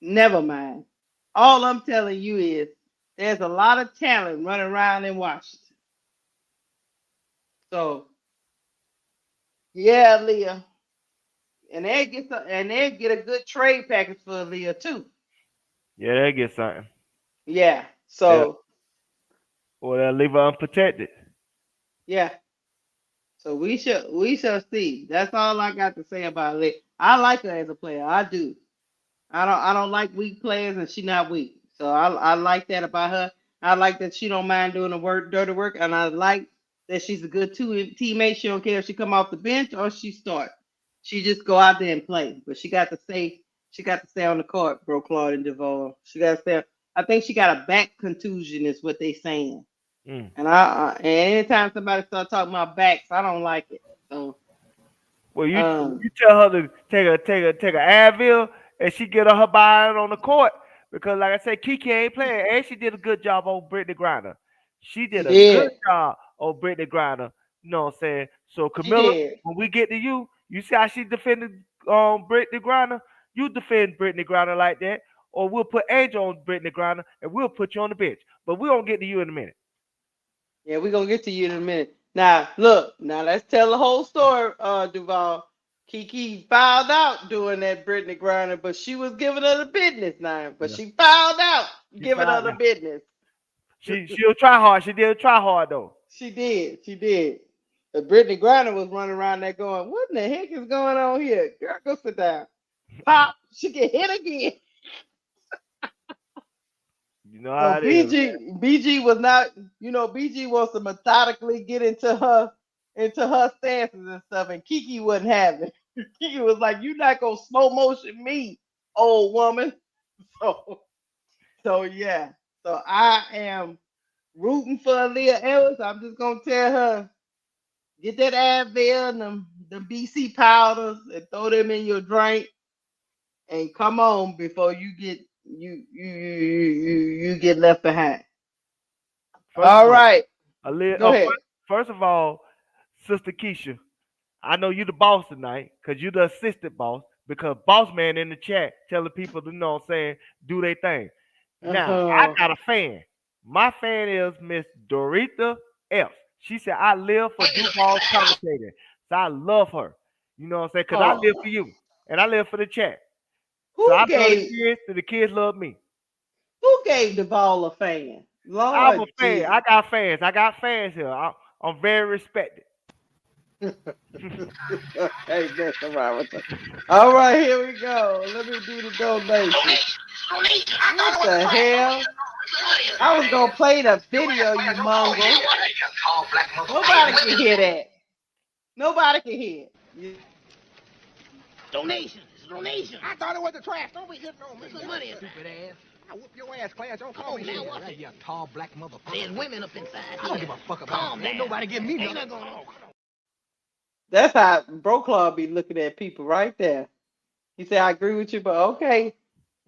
never mind. All I'm telling you is there's a lot of talent running around in Washington. So yeah, Leah, and they get a good trade package for Leah too. Yeah, they get something. Yeah. Yeah. So Or they'll leave her unprotected. yeah. So we shall see. That's all I got to say about Leah. I like her as a player. I do. I don't like weak players, and she not weak. So I like that about her. I like that she don't mind doing the work, dirty work, and I like that she's a good teammate. She don't care if she come off the bench or she start. She just go out there and play. But she got to stay on the court, bro. Claude and Duvall. She got to stay. I think she got a back contusion, is what they saying. Mm. And anytime somebody start talking about backs, I don't like it. So Well, um, you tell her to take a Advil, and she get her behind on the court because, like I said, Kiki ain't playing, and she did a good job on Brittany Griner. She she did a good did. job on Brittany Griner. You know what I'm saying? So She Camilla, did. when we get to you, you see how she defended Brittany Griner. You defend Brittany Griner like that, or we'll put Angel on Brittany Griner, and we'll put you on the bench. But we gonna get to you in a minute. Yeah, we're gonna get to you in a minute. Now, look, now let's tell the whole story, Duval. Kiki fouled out doing that Brittany Griner, but she was giving her the business now. But Yeah, she fouled out she giving her fouled the out. business. She'll try hard. She did try hard though. She did. She did. But Brittany Griner was running around there going, "What in the heck is going on here? Girl, go sit down." Pop. She get hit again. You know So how it is. BG was not, BG wants to methodically get into her stances and stuff, and Kiki wasn't having it. Kiki was like, "You not gonna slow motion me, old woman." So yeah. So I am rooting for Aaliyah Ellis. I'm just gonna tell her, get that Advil and them BC powders and throw them in your drink and come on before you get left behind. First of All all, right. Go ahead. first of all, Sister Keisha, I know you the boss tonight because you the assistant boss because boss man in the chat telling people to know what I'm saying do their thing. Now I Uh-huh. got a fan. My fan is Miss Dorita Epps. She said I live for Duval's commentating. So I love her. You know what I'm saying? Because I live Oh, for you and I live for the chat. So who I love the gave kids and the kids love me. who gave the ball a fan? I'm a Lord fan. Jesus. I got fans here. I'm very respected. Hey, Mr. Robinson. All right, here we go. Let me do the donation. What the hell? I was gonna play the video, you mongrel. Nobody can hear that. Nobody can hear it. Donation. It's a donation. I thought it was the trash. Don't be hitting on me. Put money in. Stupid ass. I whoop your ass, Clarence. Don't call me now. What's it? You tall black motherfucker. There's women up inside. I don't give a fuck about that. Ain't nobody give me nothing. Going on. That's how Bro Club be looking at people right there. He said, I agree with you, but okay.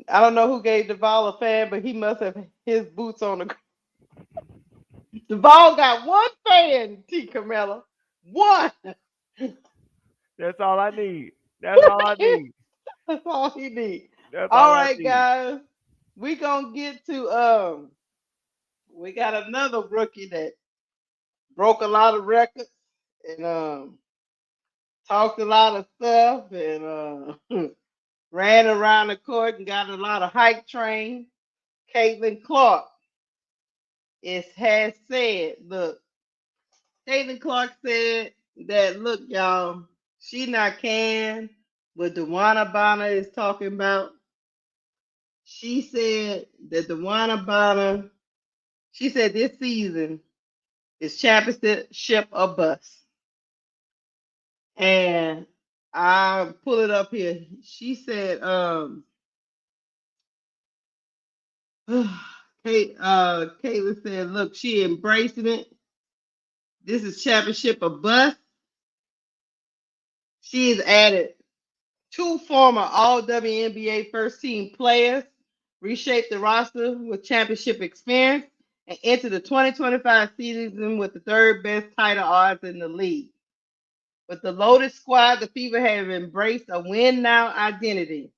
I don't know who gave Duval a fan, but he must have his boots on the ground. Duval got one fan, T. Camilla. One. That's all I need. That's all I need. That's all he need. That's All all I right, need. guys. We gonna get to we got another rookie that broke a lot of records and talked a lot of stuff and ran around the court and got a lot of hype train. Caitlin Clark has said, look, Caitlin Clark said that, look, y'all, she not can what Dewana Bonner is talking about. She said that Dewana Bonner, she said this season is championship or bust. And I pull it up here. She said, Caitlin said, look, she embracing it. This is championship or bust. She has added two former All WNBA first team players, reshaped the roster with championship experience, and entered the 2025 season with the third best title odds in the league. With the loaded squad, the Fever have embraced a win now identity.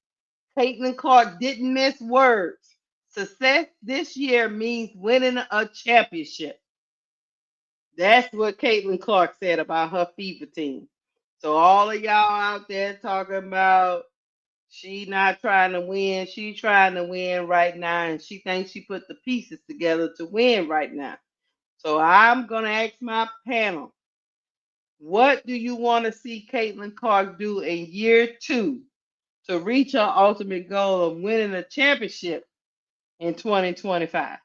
Caitlin Clark didn't miss words. Success this year means winning a championship. That's what Caitlin Clark said about her Fever team. So all of y'all out there talking about she not trying to win, she trying to win right now, and she thinks she put the pieces together to win right now. So I'm gonna ask my panel, what do you want to see Caitlin Clark do in year 2 to reach her ultimate goal of winning a championship in 2025?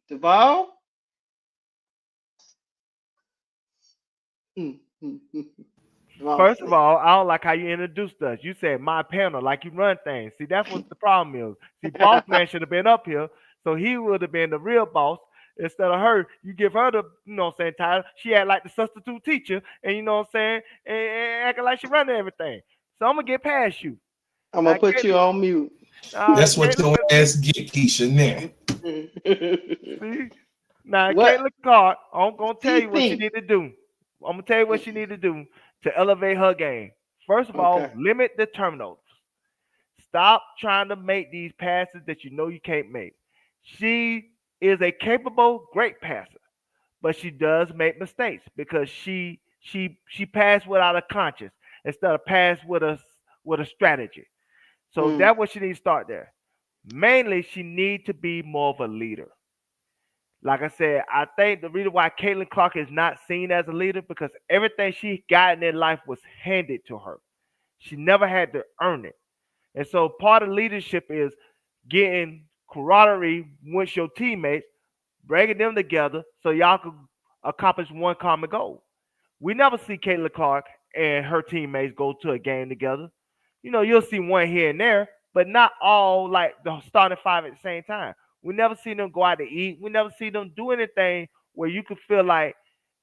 Duval? Duval First of sleep. all, I don't like how you introduced us. You said my panel, like you run things. See, that's what the problem is. See, boss man should have been up here, so he would have been the real boss instead of her. You give her the, title. She act like the substitute teacher, and and acting like she running everything. So I'm gonna get past you. I'm Now, gonna put you Caitlin, on mute. That's what Caitlin, your ass get, Keisha. Now, see, now What? Caitlin Clark, I'm gonna tell you what she CC. need to do. I'm gonna tell you what she need to do to elevate her game. First of all, Okay. limit the turnovers. Stop trying to make these passes that you know you can't make. She is a capable, great passer, but she does make mistakes because she passed without a conscience instead of pass with a strategy. So Mm. that's what she needs to start there. Mainly, she needs to be more of a leader. Like I said, I think the reason why Caitlin Clark is not seen as a leader because everything she got in life was handed to her. She never had to earn it. And so part of leadership is getting camaraderie with your teammates, bringing them together so y'all can accomplish one common goal. We never see Caitlin Clark and her teammates go to a game together. You'll see one here and there, but not all like the starting five at the same time. We never see them go out to eat. We never see them do anything where you could feel like,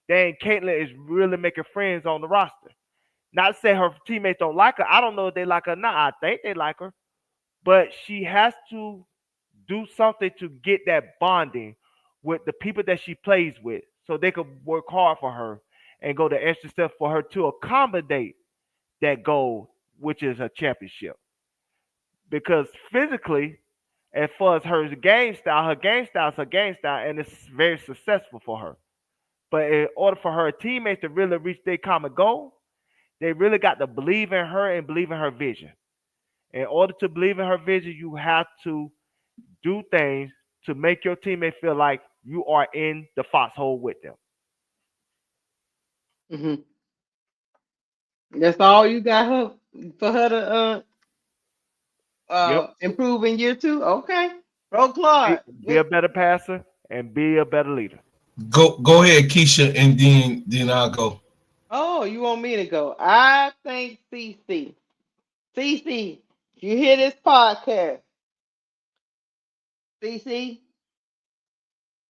dang, Caitlin is really making friends on the roster. Not to say her teammates don't like her. I don't know if they like her or not. I think they like her. But she has to do something to get that bonding with the people that she plays with so they could work hard for her and go the extra step for her to accommodate that goal, which is a championship. Because physically, as far as her game style is her game style, and it's very successful for her. But in order for her teammates to really reach their common goal, they really got to believe in her and believe in her vision. In order to believe in her vision, you have to do things to make your teammate feel like you are in the foxhole with them. Hmm. That's all you got for her to Yep. improve in year 2. Okay. Bro Be, Claude, be a better passer and be a better leader. Go ahead, Keisha, and then I'll go. oh, you want me to go? I think CC. CC, you hear this podcast. CC,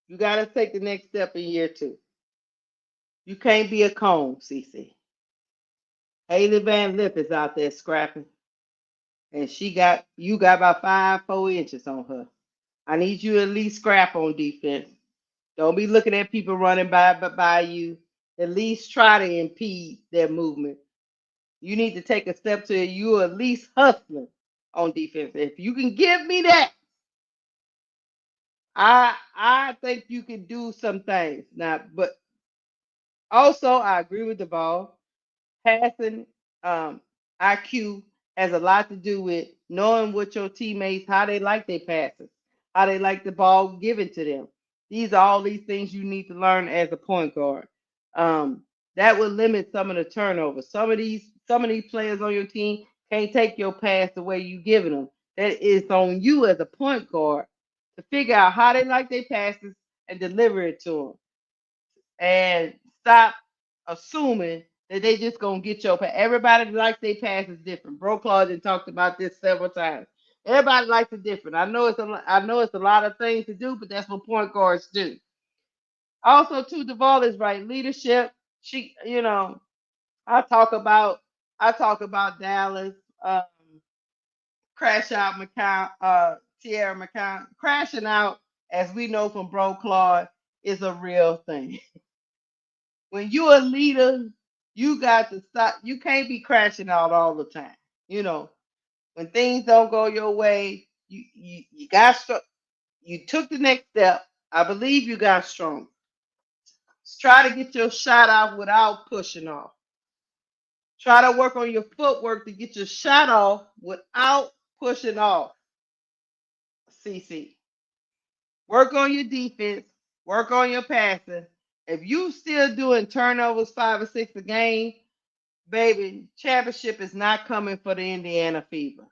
you got to take the next step in year two. You can't be a cone, CC. Haley Van Lip is out there scrapping, and you got about 4 inches on her. I need you to at least scrap on defense. Don't be looking at people running by you. At least try to impede their movement. You need to take a step to you at least hustling on defense. If you can give me that, I think you can do some things. Now, but also I agree with the ball. Passing um, IQ has a lot to do with knowing what your teammates, how they like their passes, how they like the ball given to them. These are all these things you need to learn as a point guard. Um, that will limit some of the turnovers. Some of these players on your team can't take your pass the way you giving them. That is on you as a point guard to figure out how they like their passes and deliver it to them and stop assuming that they just gonna get your pass. Everybody likes their passes different. Bro Claude talked about this several times. Everybody likes it different. I know it's a lot of things to do, but that's what point guards do. Also, too, Duvall is right. Leadership. She, I talk about I talk about Dallas. Crash out McCown, Tierra McCown. Crashing out, as we know from Bro Claude, is a real thing. When you're a leader, you got to stop. You can't be crashing out all the time. You know, when things don't go your way, you got you took the next step. I believe you got strong. Try to get your shot off without pushing off. Try to work on your footwork to get your shot off without pushing off. CC. Work on your defense. Work on your passing. If you still doing turnovers 5 or 6 a game, baby, championship is not coming for the Indiana Fever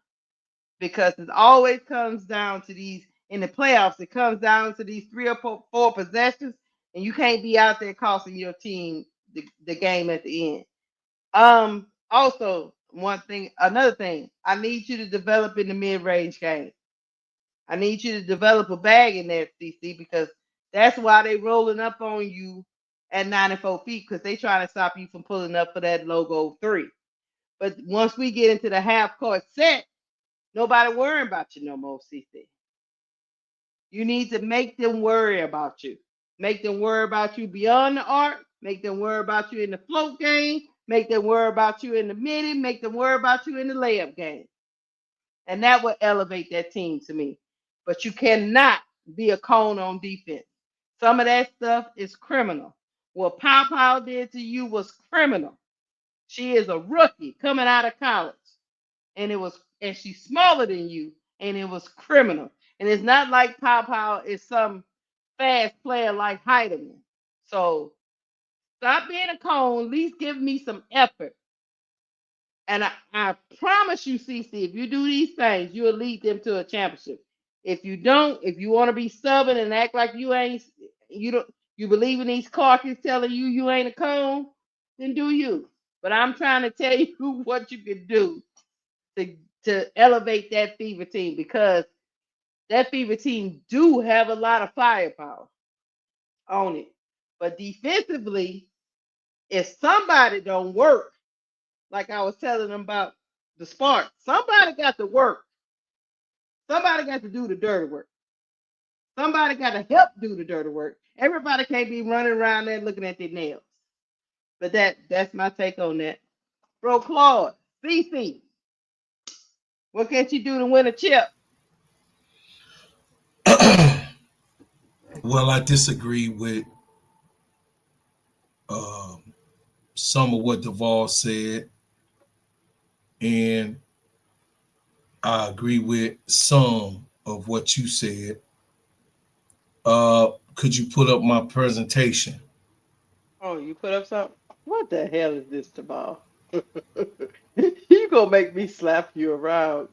because it always comes down to these in the playoffs. It comes down to these 3 or 4 possessions, and you can't be out there costing your team the game at the end. Also, another thing, I need you to develop in the mid-range game. I need you to develop a bag in there, CC, because that's why they rolling up on you at 94 feet because they trying to stop you from pulling up for that logo three. But once we get into the half court set, nobody worrying about you no more, CC. You need to make them worry about you. Make them worry about you beyond the arc. Make them worry about you in the float game. Make them worry about you in the midi. Make them worry about you in the layup game. And that will elevate that team to me. But you cannot be a cone on defense. Some of that stuff is criminal. What Pow Pow did to you was criminal. She is a rookie coming out of college, and she's smaller than you, and it was criminal. And it's not like Pow Pow is some fast player like Heidemann. So stop being a cone. At least give me some effort. And I promise you, CC, if you do these things, you'll lead them to a championship. If you don't, if you want to be stubborn and act like you believe in these caucus telling you ain't a cone, then do you. But I'm trying to tell you what you can do to elevate that Fever team because that Fever team do have a lot of firepower on it. But defensively, if somebody don't work, like I was telling them about the spark. Somebody got to work. Somebody got to do the dirty work. Somebody got to help do the dirty work. Everybody can't be running around there looking at their nails. But that's my take on that. Bro Claude, CC, what can you do to win a chip? Well, I disagree with um, some of what Duvall said, and I agree with some of what you said. Could you put up my presentation? Oh, you put up something? What the hell is this, Jamal? You gonna make me slap you around.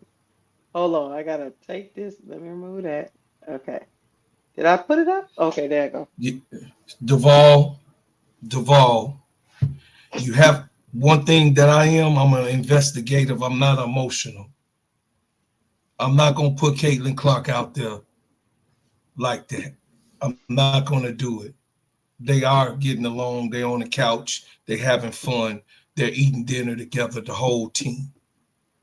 Hold on, I gotta take this. Let me remove that. Okay. Did I put it up? Okay, there you go. Duval, Duval, you have one thing that I am. I'm an investigative. I'm not emotional. I'm not gonna put Caitlin Clark out there like that. I'm not gonna do it. They are getting along. They're on the couch. They're having fun. They're eating dinner together. The whole team.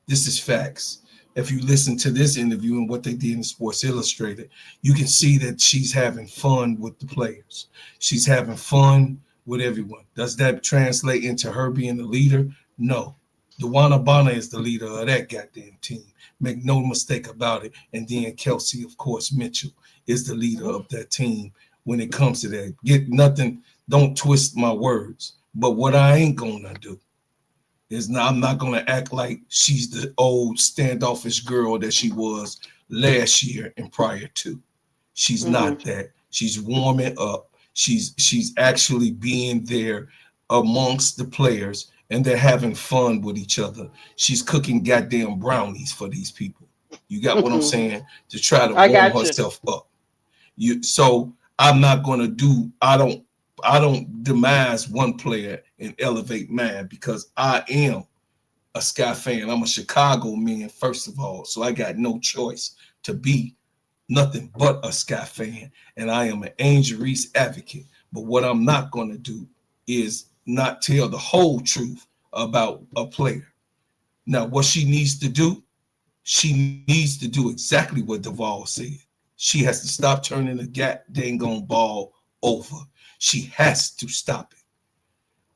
This is facts. If you listen to this interview and what they did in Sports Illustrated, you can see that she's having fun with the players. She's having fun with everyone. Does that translate into her being the leader? No. Dewana Bonner is the leader of that goddamn team. Make no mistake about it. And then Kelsey, of course, Mitchell is the leader of that team when it comes to that. Get nothing, don't twist my words. But what I ain't gonna do is not, I'm not gonna act like she's the old standoffish girl that she was last year and prior to. She's Mm-hmm. not that. She's warming up. She's actually being there amongst the players and they're having fun with each other. She's cooking goddamn brownies for these people. You got what I'm saying? To try to I warm got you. herself up. So I'm not gonna do I don't demise one player and elevate man because I am a Sky fan. I'm a Chicago man, first of all. So I got no choice to be nothing but a Sky fan. And I am an Angel Reese advocate. But what I'm not gonna do is not tell the whole truth about a player. Now, what she needs to do, she needs to do exactly what Duvall said. She has to stop turning the dang on ball over. She has to stop it.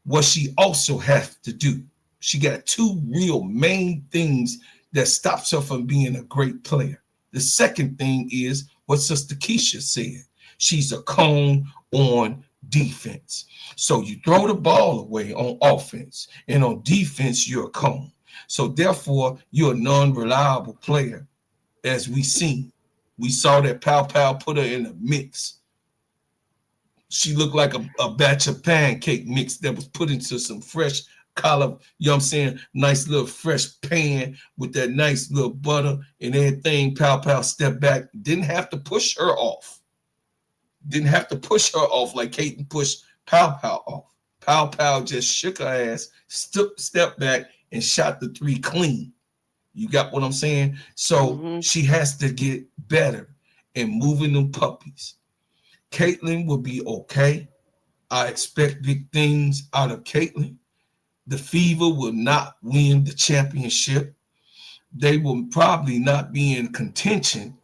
What she also has to do, she got two real main things that stops her from being a great player. The second thing is what Sister Keisha said. She's a cone on defense. So you throw the ball away on offense, and on defense, you're a cone. So therefore, you're a non-reliable player, as we seen. We saw that Pow Pow put her in the mix. She looked like a batch of pancake mix that was put into some fresh collar, you know what I'm saying? Nice little fresh pan with that nice little butter and everything. Pow Pow stepped back. Didn't have to push her off. Didn't have to push her off like Kaiten pushed Pow Pow off. Pow Pow just shook her ass, stepped back, and shot the three clean. You got what I'm saying? So Mm-hmm. she has to get better in moving them puppies. Caitlin will be okay. I expect big things out of Caitlin. The Fever will not win the championship. They will probably not be in contention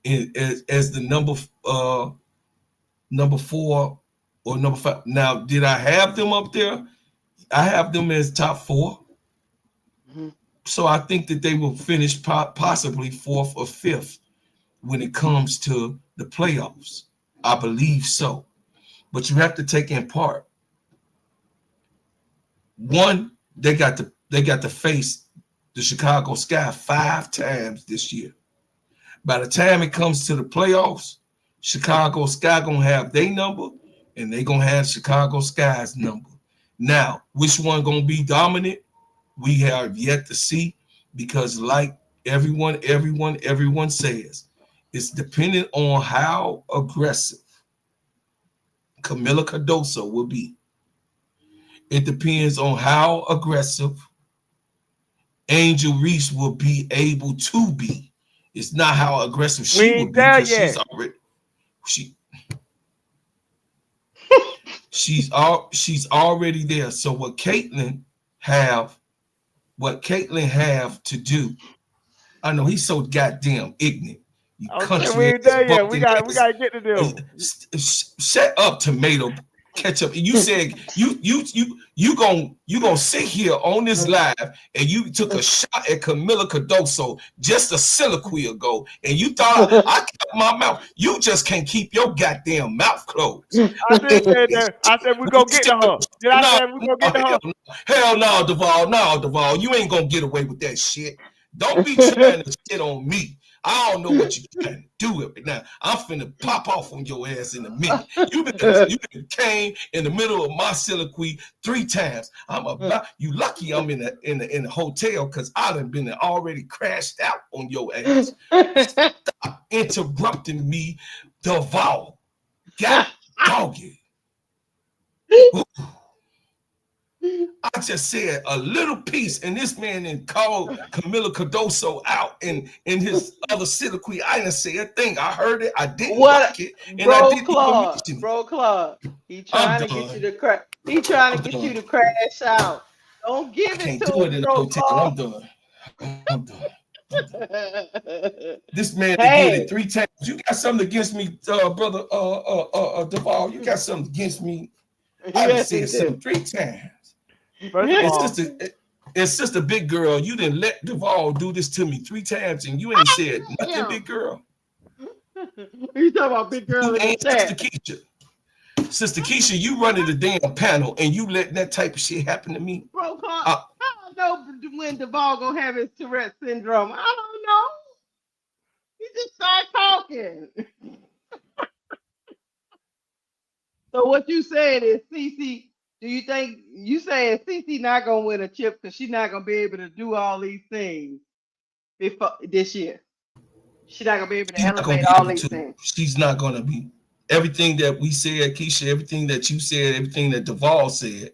as the number 4 or number 5. Now, did I have them up there? I have them as top 4. Mm-hmm. So I think that they will finish possibly 4th or 5th when it comes to the playoffs. I believe so. But you have to take in part. One, they got to face the Chicago Sky 5 times this year. By the time it comes to the playoffs, Chicago Sky gonna have their number, and they gonna have Chicago Sky's number. Now, which one gonna be dominant? We have yet to see, because like everyone says, it's dependent on how aggressive Camila Cardoso will be. It depends on how aggressive Angel Reese will be able to be. It's not how aggressive We she will ain't be there because yet. she she's already there. So have Caitlin have to do. I know he's so goddamn ignorant. You I'm saying we country ain't ass there yet. We bumpkin got we ass. gotta get to them. Shut up, tomato ketchup. And you said you gonna sit here on this live and you took a shot at Camila Cardoso just a soliloquy ago, and you thought I kept my mouth. You just can't keep your goddamn mouth closed. I did say that. I said we go get to her. Then I No, said we go no, get to her. hell no, Duval. No, Duval. You ain't gonna get away with that shit. Don't be trying to shit on me. I don't know what you're trying to do with it now. I'm finna pop off on your ass in a minute. You been came in the middle of my soliloquy 3 times. I'm about you lucky I'm in the hotel because I done been already crashed out on your ass. Stop interrupting me, Duval. God dog it. I just said a little piece, and this man then called Camila Cardoso out in his other soliloquy. I didn't say a thing. I heard it. I didn't What, like it, and I didn't even Claude? mention it. Bro, Claude. He I'm trying to get you done. to crash. He trying I'm to get you done. to crash out. Don't I give it can't to do it him, in a bro, hotel. Claude. I'm done. I'm done. I'm done. This man that did it Hey, 3 times. You got something against me, brother Duval. You got something against me. I done yes, he said do. something 3 times. First of And all, sister, and sister, big girl, you didn't let Duval do this to me 3 times, and you ain't said nothing, Yeah. big girl. You talking about big girl You in the and Sister chat? Keisha. Sister Keisha, you running the damn panel, and you letting that type of shit happen to me. Bro, Claude, Uh, I don't know when Duvall gonna have his Tourette syndrome. I don't know. He just started talking. So what you saying is, Cece? Do you think you saying Cece not gonna win a chip because she's not gonna be able to do all these things before this year? She's not gonna be able to she's not gonna elevate be all able these to. things. She's not gonna be. Everything that we said, Keisha, everything that you said, everything that Duval said,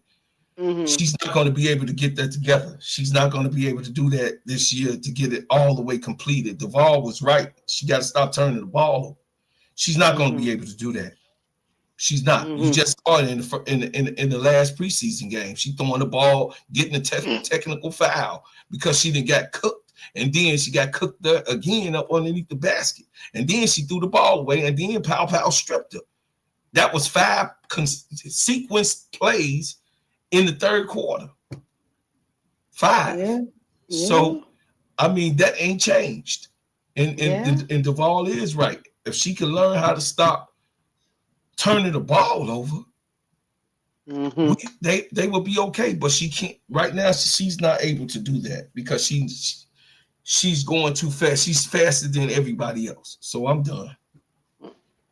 Mm-hmm. she's not going to be able to get that together. She's not going to be able to do that this year to get it all the way completed. Duval was right. She got to stop turning the ball over. She's not going to Mm-hmm. be able to do that. She's not. You Mm-hmm. just saw it in the last preseason game. She throwing the ball, getting a technical foul because she didn't got cooked, and then she got cooked again up underneath the basket, and then she threw the ball away, and then Pow Pow stripped her. That was 5 sequence plays in the third quarter. 5. Yeah. Yeah. So I mean that ain't changed. And and, Yeah. and, and Duvall is right. If she can learn how to stop turning the ball over, Mm-hmm. they will be okay. But she can't right now. She's not able to do that because she's going too fast. She's faster than everybody else. So I'm done.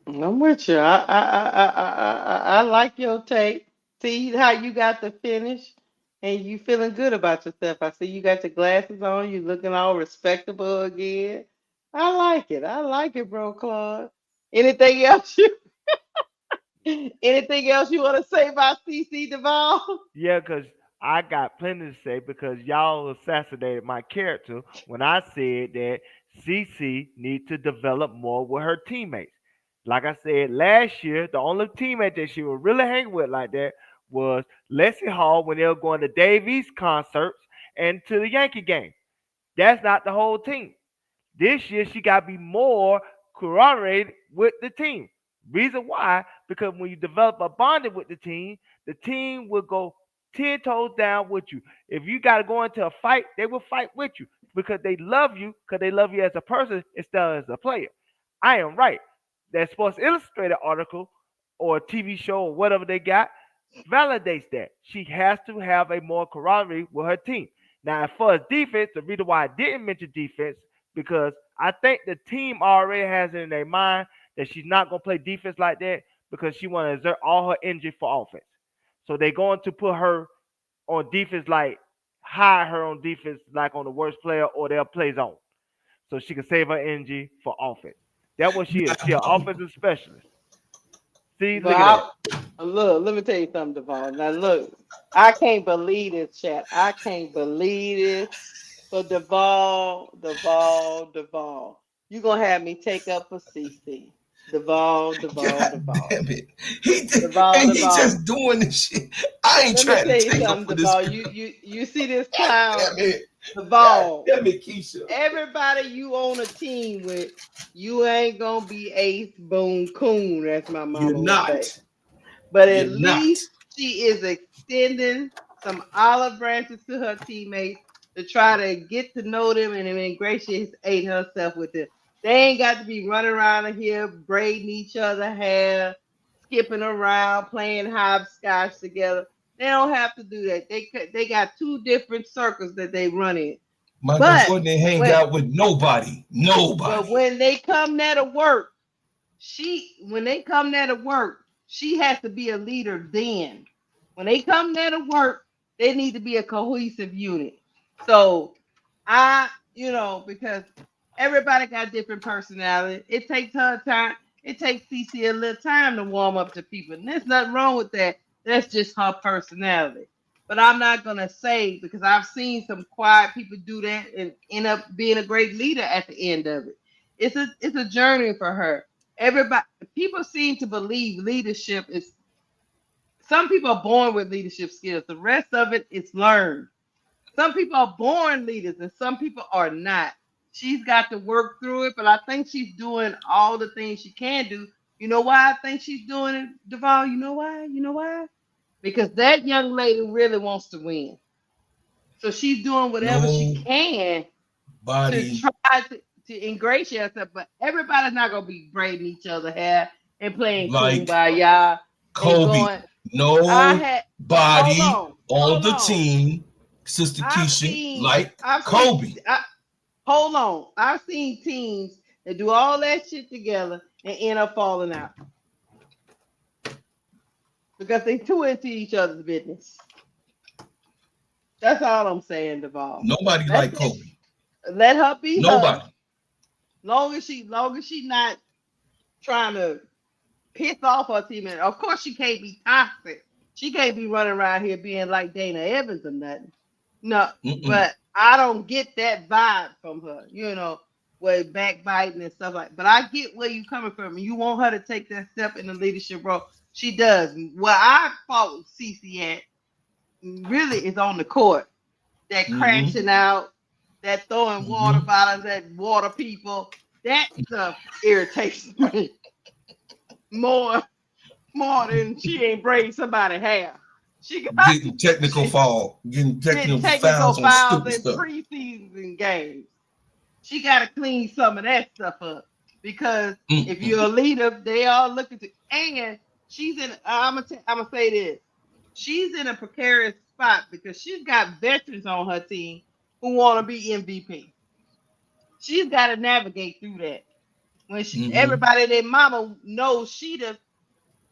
I'm with you. I like your take. See how you got the finish, and you feeling good about yourself. I see you got your glasses on. You looking all respectable again. I like it. I like it, bro, Claude. Anything else you? Anything else you want to say about CC Duval? yeah, because I got plenty to say because y'all assassinated my character when I said that CC needs to develop more with her teammates. Like I said last year, the only teammate that she would really hang with like that was Leslie Hall when they were going to Dave East concerts and to the Yankee game. That's not the whole team. This year she got to be more coordinated with the team. Reason why? Because when you develop a bonding with the team will go 10 toes down with you. If you got to go into a fight, they will fight with you because they love you as a person instead of as a player. I am right. That Sports Illustrated article or TV show or whatever they got validates that. She has to have a more camaraderie with her team. Now, as far as defense, the reason why I didn't mention defense because I think the team already has it in their mind that she's not gonna play defense like that because she want to exert all her energy for offense. So they're going to put her on defense like hire her on defense like on the worst player or they'll play zone so she can save her energy for offense. That's what she is. She an offensive specialist. See, But look at that. look, let me tell you something, Devon. Now look, I can't believe this, chat. I can't believe this. So Deval. You gonna have me take up for CC. God Deval. damn it. He did, Deval, and he Deval. just doing this shit. I ain't Let me trying tell to you take up something, for this Deval. girl. You see this God clown, damn it. God Deval. damn it, Keisha. Everybody you on a team with, you ain't gonna be Ace Boone Coon, as my You're mama would say. not. But at You're not. least she is extending some olive branches to her teammates to try to get to know them and ingratiate herself with them. They ain't got to be running around here braiding each other hair, skipping around, playing hopscotch together. They don't have to do that. They got two different circles that they run in. Michael But Jordan ain't hang when out with nobody. but Nobody. when they come there to work, when they come there to work, she has to be a leader then. When they come there to work, they need to be a cohesive unit. So because Everybody got different personality. It takes her time. It takes CC a little time to warm up to people. And there's nothing wrong with that. That's just her personality. But I'm not gonna say because I've seen some quiet people do that and end up being a great leader at the end of it. It's a journey for her. Everybody people seem to believe leadership is some people are born with leadership skills. The rest of it is learned. Some people are born leaders and some people are not. She's got to work through it, but I think she's doing all the things she can do. You know why I think she's doing it, Duval? You know why? You know why? Because that young lady really wants to win. So she's doing whatever she can to Nobody try to ingratiate herself. But everybody's not going to be braiding each other hair and playing like kumbaya and Kobe. going. I had, hold Nobody on, on hold the on. team, Sister Keisha, like I've seen, Kobe. hold on. I've seen teams that do all that shit together and end up falling out because they too into each other's business. That's all I'm saying, Deval. Nobody That's like it. Kobe. Let her be her. Nobody. Long as she not trying to piss off her teammate. Of course, she can't be toxic. She can't be running around here being like Dana Evans or nothing. No, Mm-mm. but I don't get that vibe from her. You know, with backbiting and stuff like. But I get where you coming from. You want her to take that step in the leadership role. She does. Where I fought with Cece at really is on the court. That Mm-hmm. crashing out, that throwing water Mm-hmm. bottles at water people. That stuff irritates me more than she ain't braid somebody's hair. She got she Getting getting technical technical fouls on fouls stupid in stuff. preseason games. She got to clean some of that stuff up because if Mm-mm. you're a leader, they all looking to. And she's in. I'm gonna say this. She's in a precarious spot because she's got veterans on her team who want to be MVP. She's got to navigate through that. When Mm-hmm. everybody, their mama knows she the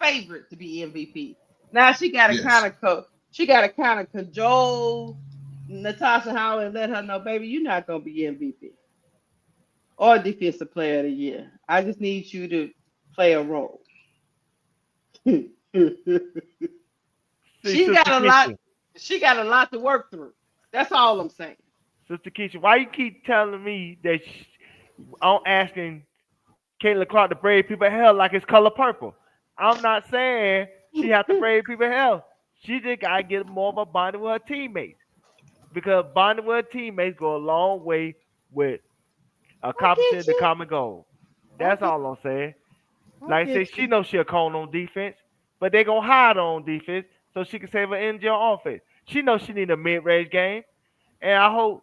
favorite to be MVP. Now Yes. she got to kind of cajole Natasha Howard and let her know, baby, you're not gonna be MVP or defensive player of the year. I just need you to play a role. See, She's got Sister a lot. Keisha, She got a lot to work through. That's all I'm saying. Sister Keisha, why you keep telling me that I'm asking Caitlin Clark to braid people hair like it's color purple? I'm not saying she have to braid people hair. She just gotta get more of a bonding with her teammates because bonding with her teammates go a long way with I accomplishing get the you. common goal. I That's get. all I'm saying. I Like I said, get she you. knows she'll cone on defense, but they gonna hide on defense so she can save her energy on offense. She knows she need a mid-range game, and I hope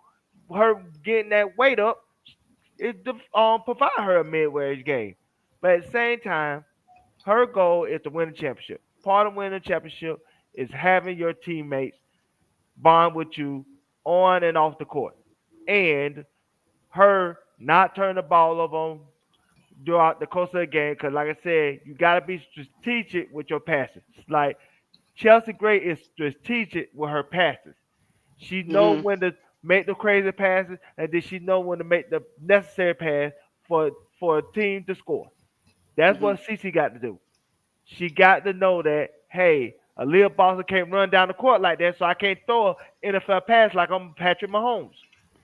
her getting that weight up it provide her a mid-range game. But at the same time, her goal is to win a championship. Part of winning a championship is having your teammates bond with you on and off the court, and her not turn the ball over on throughout the course of the game. Because, like I said, you got to be strategic with your passes. Like Chelsea Gray is strategic with her passes. She know Mhm. when to make the crazy passes, and then she know when to make the necessary pass for a team to score. That's Mhm. what CC got to do. She got to know that hey, a little Boston can't run down the court like that, so I can't throw an NFL pass like I'm Patrick Mahomes.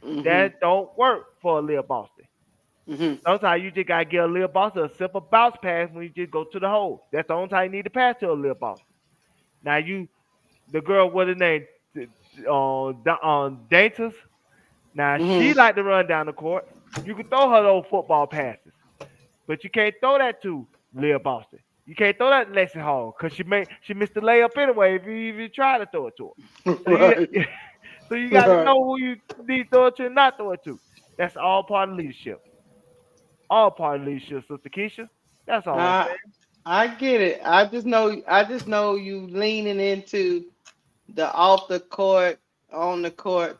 Mhm. That don't work for a little Boston. Mhm. Sometimes you just gotta give a little Boston a simple bounce pass when you just go to the hole. That's the only time you need to pass to a little Boston. Now the girl, what her name, Dantas. Now she Mhm. like to run down the court. You can throw her those football passes, but you can't throw that to Leah Boston. You can't throw that to Lexi Hall because she missed the layup anyway if you try to throw it to her. So you Right. so you got to Right. know who you need to throw it to and not throw it to. That's all part of leadership. All part of leadership, Sister Keisha. That's all I'm I saying. I get it. I just know you leaning into the off the court, on the court.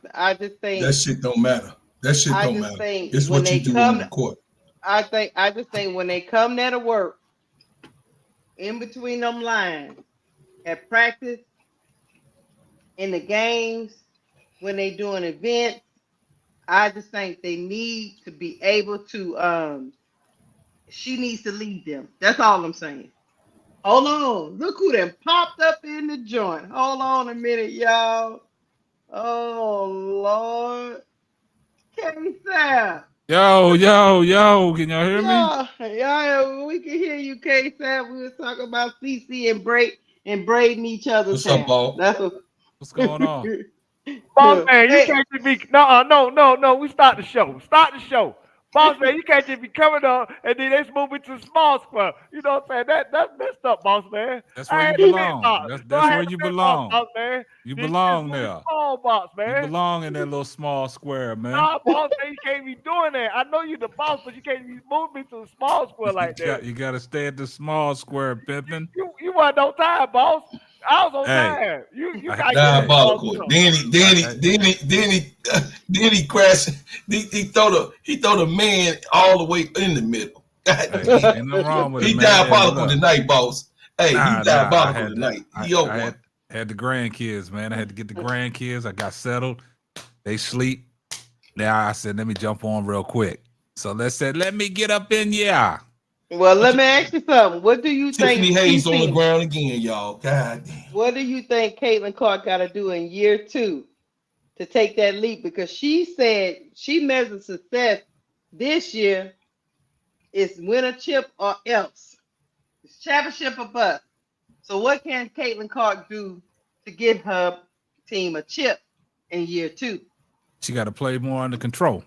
That shit don't matter. That shit I don't just matter. think It's when what they you do on come the court. I just think when they come there to work in between them lines at practice, in the games, when they doing events, I just think they need to be able to. She needs to lead them. That's all I'm saying. Hold on. Look who done popped up in the joint. Hold on a minute, y'all. Oh Lord. K-Sap. Yo, yo, yo, can y'all hear me? Yeah, yeah, we can hear you, K-Sap. We was talking about CC and braiding each other's What's up, hair. Paul? That's what. What's going on? Boss man, you Hey, can't just be no. We start the show. Start the show. Boss man, you can't just be coming up and then they move me to small square. You know what I'm saying? That's messed up, boss man. That's where I you had the big belong. box. That's So that's I where had the you big box, belong. boss man. You Then you just belong move me to there. small box, You man. belong in that little small square, man. Nah, boss man, you can't be doing that. I know you the boss, but you can't be moving me to the small square You like that. got you got to stay at the small square, pimping. You wasn't on time, boss. I was on Hey, time. You I, gotta give me hey, the boss Diabolical. some. I, Then he crashed. He throw the man all the way in the middle. God hey, damn. ain't nothing wrong with it, He man. Hey, diabolical look, tonight, boss. Hey, he nah. diabolical tonight. He owed I one. had the grandkids, man. I had to get the grandkids. I got settled. They sleep. Now I said, let me jump on real quick. So let me get up in yeah. well, let me ask you something. What do you think, Tiffany Hayes on the CC? ground again, y'all. God damn. What do you think Caitlin Clark got to do in year two to take that leap? Because she said she measures success this year is win a chip or else. It's championship or bust. So what can Caitlin Clark do to get her team a chip in year two? She got to play more under control.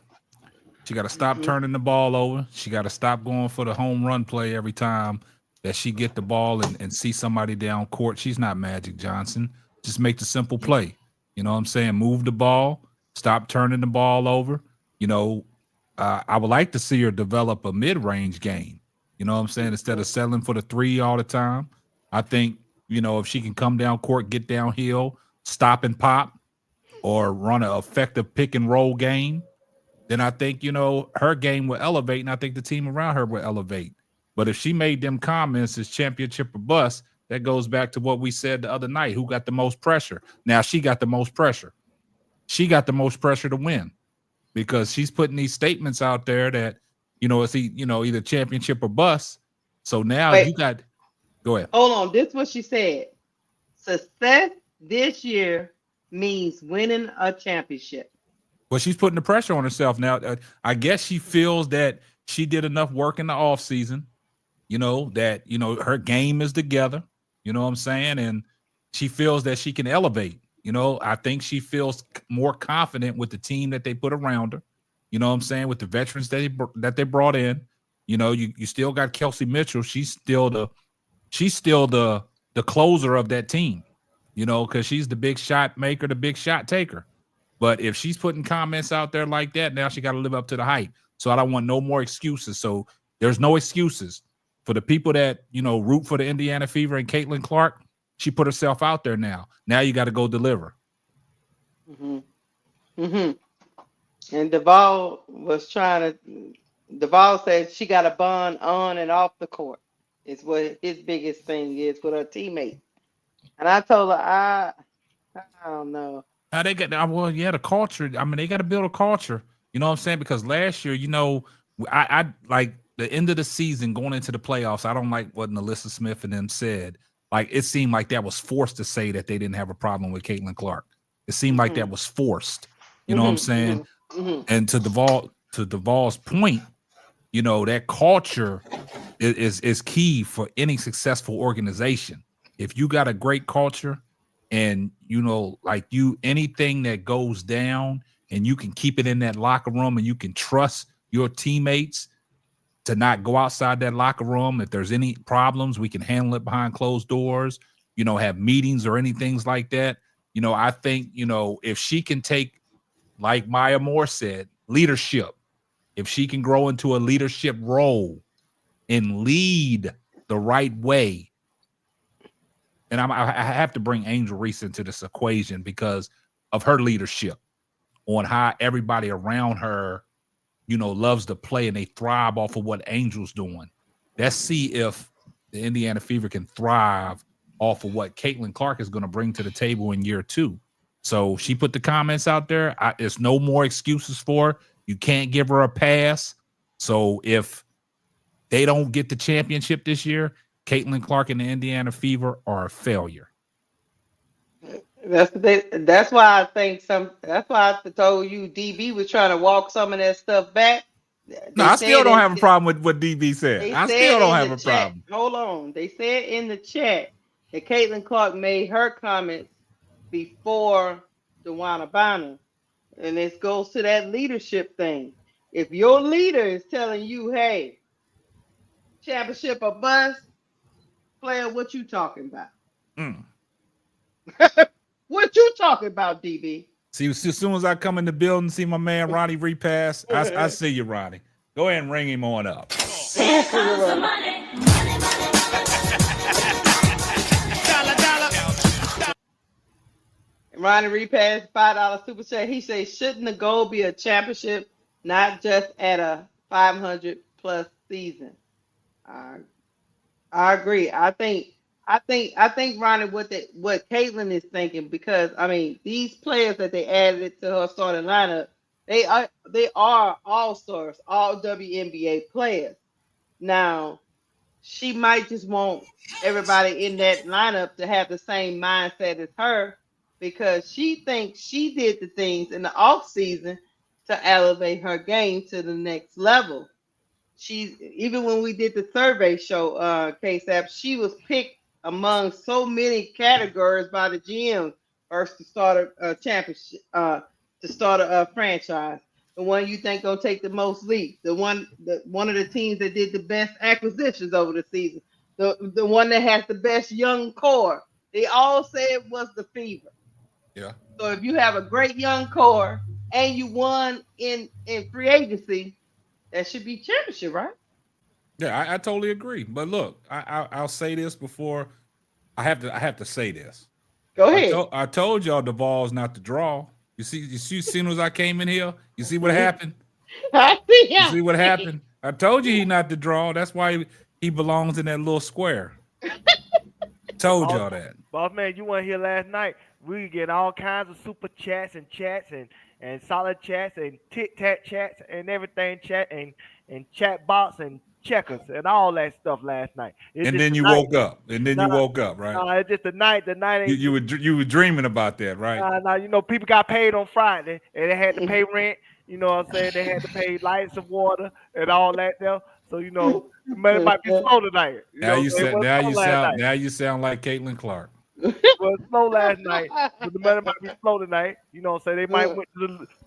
She got to stop Mm-hmm. turning the ball over. She got to stop going for the home run play every time that she get the ball and see somebody down court. She's not Magic Johnson. Just make the simple play. You know what I'm saying? Move the ball. Stop turning the ball over. You know, I would like to see her develop a mid-range game. You know what I'm saying? Instead of settling for the three all the time. I think, you know, if she can come down court, get downhill, stop and pop, or run an effective pick and roll game, then I think, you know, her game will elevate, and I think the team around her will elevate. But if she made them comments as championship or bust, that goes back to what we said the other night. Who got the most pressure? Now she got the most pressure. She got the most pressure to win because she's putting these statements out there that, you know, either championship or bust. So now Wait, you got go ahead. hold on. This is what she said. Success this year means winning a championship. Well, she's putting the pressure on herself now. I guess she feels that she did enough work in the off season, you know, that, you know, her game is together, you know what I'm saying? And she feels that she can elevate. You know, I think she feels more confident with the team that they put around her. You know what I'm saying? With the veterans that they brought in. You know, you still got Kelsey Mitchell. She's still the closer of that team, you know, because she's the big shot maker, the big shot taker. But if she's putting comments out there like that, now she got to live up to the hype. So I don't want no more excuses. So there's no excuses for the people that, you know, root for the Indiana Fever and Caitlin Clark. She put herself out there now. Now you got to go deliver. Mm-hmm. Mm-hmm. And Duvall said she got a bond on and off the court. Is what his biggest thing is with her teammates. And I told her, I don't know. Now they got well, yeah, the culture. I mean, they got to build a culture. You know what I'm saying? Because last year, you know, I like the end of the season going into the playoffs. I don't like what Alyssa Smith and them said. Like it seemed like that was forced to say that they didn't have a problem with Caitlin Clark. It seemed like that Mm-hmm. was forced. You know what I'm Mm-hmm. saying? Mm-hmm. Mm-hmm. And to Duvall's point, you know, that culture is key for any successful organization. If you got a great culture and you know, like you anything that goes down and you can keep it in that locker room and you can trust your teammates to not go outside that locker room. If there's any problems, we can handle it behind closed doors, you know, have meetings or anything like that. You know, I think, you know, if she can take, like Maya Moore said, leadership, if she can grow into a leadership role and lead the right way. And I have to bring Angel Reese into this equation because of her leadership on how everybody around her, you know, loves to play and they thrive off of what Angel's doing. Let's see if the Indiana Fever can thrive off of what Caitlin Clark is going to bring to the table in year two. So she put the comments out there. It's no more excuses for her. You can't give her a pass. So if they don't get the championship this year, Caitlin Clark and the Indiana Fever are a failure. That's why I think that's why I told you DB was trying to walk some of that stuff back. No, I still don't have a problem with what DB said. I still don't have a problem. Hold on. They said in the chat that Caitlin Clark made her comments before DeWanna Bonner. And this goes to that leadership thing. If your leader is telling you, hey, championship or bust, player, what you talking about? What you talking about, DB? See, as soon as I come in the building, see my man Ronnie repass, I see you, Ronnie. Go ahead and ring him on up. Ronnie repass $5 super chat. He says, shouldn't the goal be a championship, not just at a 500 plus season? I agree. I think Ronnie, what Caitlin is thinking, because I mean these players that they added to her starting lineup, they are all stars, all WNBA players. Now she might just want everybody in that lineup to have the same mindset as her, because she thinks she did the things in the off season to elevate her game to the next level. Even when we did the survey show, KSAP, she was picked among so many categories by the GM first to start a championship, to start a franchise. The one you think gonna take the most leaps, one of the teams that did the best acquisitions over the season, the one that has the best young core. They all said was the Fever. Yeah. So if you have a great young core and you won in free agency, that should be championship, right? Yeah, I totally agree. But look, I'll say this before I have to say this. Go ahead. I told y'all Duval's not the draw. You see, as soon as I came in here, you see what happened? You see what happened? I told you he not the draw. That's why he belongs in that little square. Told y'all that. Boss man, you weren't here last night. We get all kinds of super chats and solid chats and tic-tac chats and everything chat and chat box and checkers and all that stuff last night. And then you woke up. And then you woke up, right? No, it's just the night. The night ain't. You were dreaming about that, right? No, you know, people got paid on Friday and they had to pay rent. You know what I'm saying? They had to pay lights and water and all that there. So you know, it might be slow tonight. Now you sound like Caitlin Clark. It was slow last night, but the money might be slow tonight. You know what I'm saying?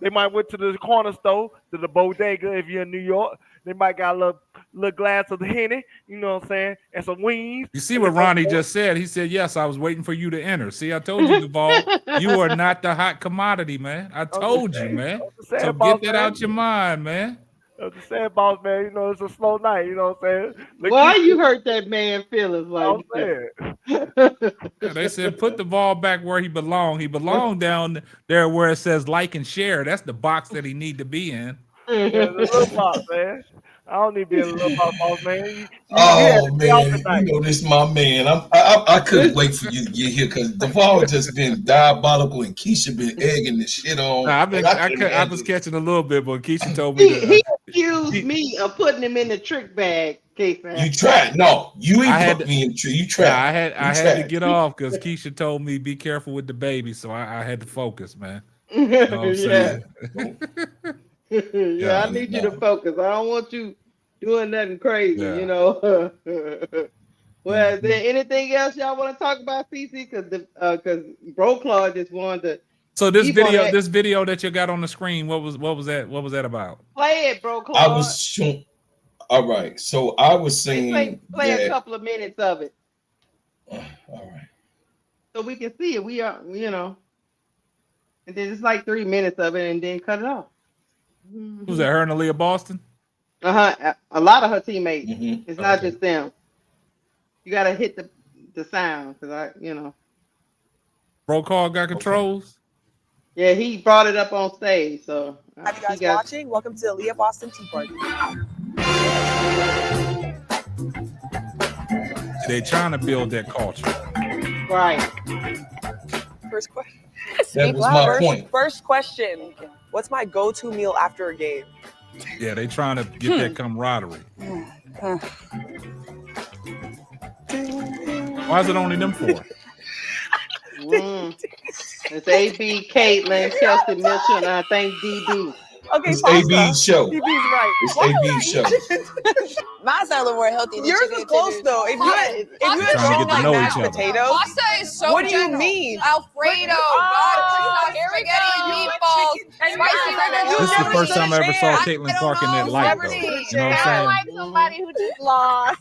They might went to the corner store, to the bodega if you're in New York. They might got a little glass of the Henny, you know what I'm saying, and some wings. You see what Ronnie just said? He said, yes, I was waiting for you to enter. See, I told you, Duval, you are not the hot commodity, man. I told you, man. So get that out your mind, man. I'm just saying, boss man, you know, it's a slow night, you know what I'm saying? Why you hurt that man feelings like that? They said put the ball back where he belonged. He belonged down there where it says like and share. That's the box that he need to be in. Yeah, the little box, man. I don't need to be in a little boss, man. Man, you know this, my man. I couldn't wait for you to get here because Duval just been diabolical and Keisha been egging the shit on. Nah, I was catching a little bit, but Keisha told me he accused me of putting him in the trick bag. You tried. No, you ain't put me in the trick. You tried. I had to get off because Keisha told me be careful with the baby, so I had to focus, man. You know what I'm saying? Yeah, I need you to focus. I don't want you doing nothing crazy, you know. Well, is there anything else y'all want to talk about, CC? Because Bro Claude just wanted to. So this video that you got on the screen, what was that about? Play it, Bro Claude. I was showing. All right, so I was saying play a couple of minutes of it. All right. So we can see it. We are, you know, and then it's like 3 minutes of it, and then cut it off. Who's that? Her and Aaliyah Boston? A lot of her teammates. It's not just them. You gotta hit the sound because you know. Bro Claude got controls. Yeah, he brought it up on stage. So have you guys watching? Welcome to the Aaliyah Boston Tea Party. They're trying to build that culture. Right. First question. That was my point. First question. What's my go-to meal after a game? Yeah, they trying to get that camaraderie. Why is it only them four? It's AB, Caitlin, Kelsey Mitchell, and I think DB. Okay, It's pasta. AB's show. DB's right. It's AB's show. Mine's a little more healthy. Yours is close though. If you had Trying to get to know each other. potatoes, Pasta is so what do you general. mean? Alfredo, spaghetti, meatballs, spicy This is the noodles. first time I ever saw I Caitlin don't Clark in that know, light, though. celebrity. You know what I'm like somebody who just lost.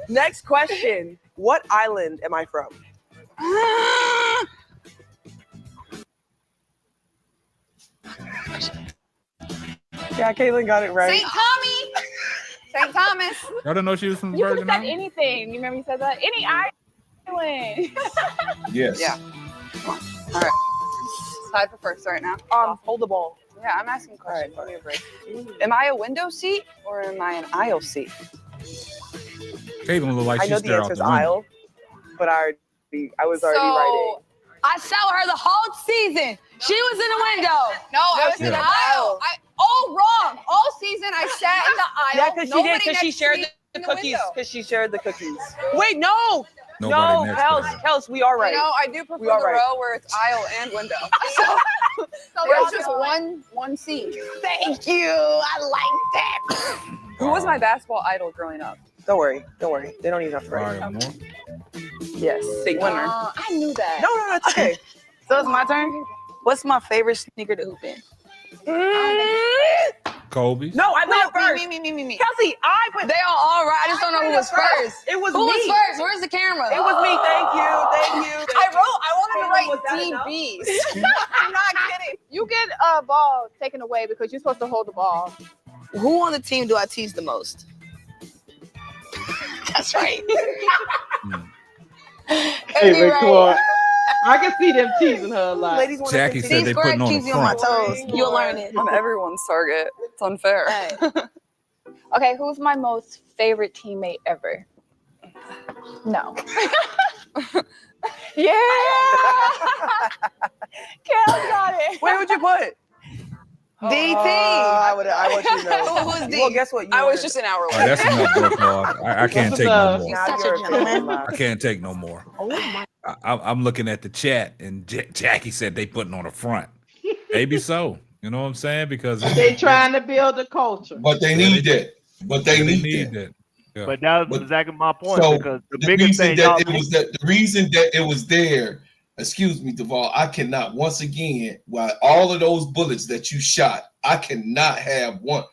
Next question. What island am I from? Yeah, Caitlin got it right. St. Tommy. St. Thomas. saying? Y'all didn't know she was from the You could Virgin have said Islands? anything. You remember you said that? Any island. Yes. Yeah. All right. Tied for first right now. Hold the ball. Yeah, I'm asking questions. All Give me a break. Am I a window seat or am I an aisle seat? Caitlin looked like I she know the stared out answer is the window. aisle, but I was already writing. I saw her the whole season. She was in the window. No, I was in the Yeah. aisle. Wrong. All season I sat in the aisle. Yeah, because she did, Nobody because she next to shared me the in cookies. window. Because she shared the cookies. Wait, no, Nobody next to her. Kels, we are right. You know, I do prefer We are the right. row where it's aisle and window. So there's just one seat. Thank you. I like that. Who was my basketball idol growing up? Don't worry. They don't need enough for it. Ryan Moore. Yes. Big winner. I knew that. No, it's okay. So it's my turn. What's my favorite sneaker to hoop in? Kobe. No, I went first. Me. Kelsey, I went. They all right. I just don't know who was first. It was Who me. was first? Where's the camera? It was me. Thank you. I wanted to Caitlin, write was that DBs. I'm not kidding. You get a ball taken away because you're supposed to hold the ball. Who on the team do I tease the most? That's right. Hey, Victoria. I can see them teasing her a lot. Ladies want Jackie to said they putting on the keeps you on my front. toes. You'll learn it. I'm everyone's target. It's unfair. Okay, who's my most favorite teammate ever? No. Yeah. Kel got it. Where would you put? DT. I want you to know. Who was D? Well, guess what? I was just an hour All right, away. that's enough, Brooke Lord. I can't That's take enough. no more. Now Such a you're gentleman. I can't take no more. Oh my. I'm looking at the chat, and Jackie said they putting on the front. Maybe so. You know what I'm saying? Because They trying to build a culture. But they need that. But they need that. that. Yeah. But that was But- exactly my point So because the the biggest reason thing that y'all it was that the reason that it was there, excuse me, Duval, I cannot once again, while all of those bullets that you shot, I cannot have one.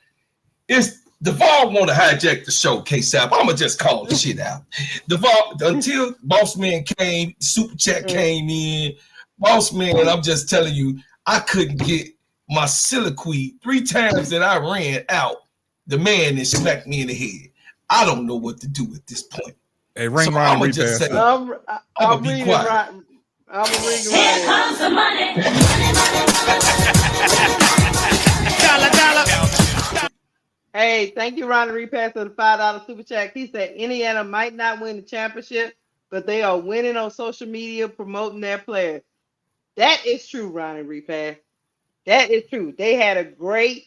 It's Duval want to hijack the show, K-Sap. I'ma just call the shit out. Duval, until Boss Man came, Super Chat came in, Boss Man, I'm just telling you, I couldn't get my soliloquy 3 times that I ran out. The man that smacked me in the head. I don't know what to do at this point. Hey, ring So Ryan I'ma repass. just say- I'm I'ma be reading quiet. right. I'm reading right. Hey, thank you, Ronnie Repass, for the $5 super chat. He said Indiana might not win the championship, but they are winning on social media promoting their players. That is true, Ronnie Repass. That is true. They had a great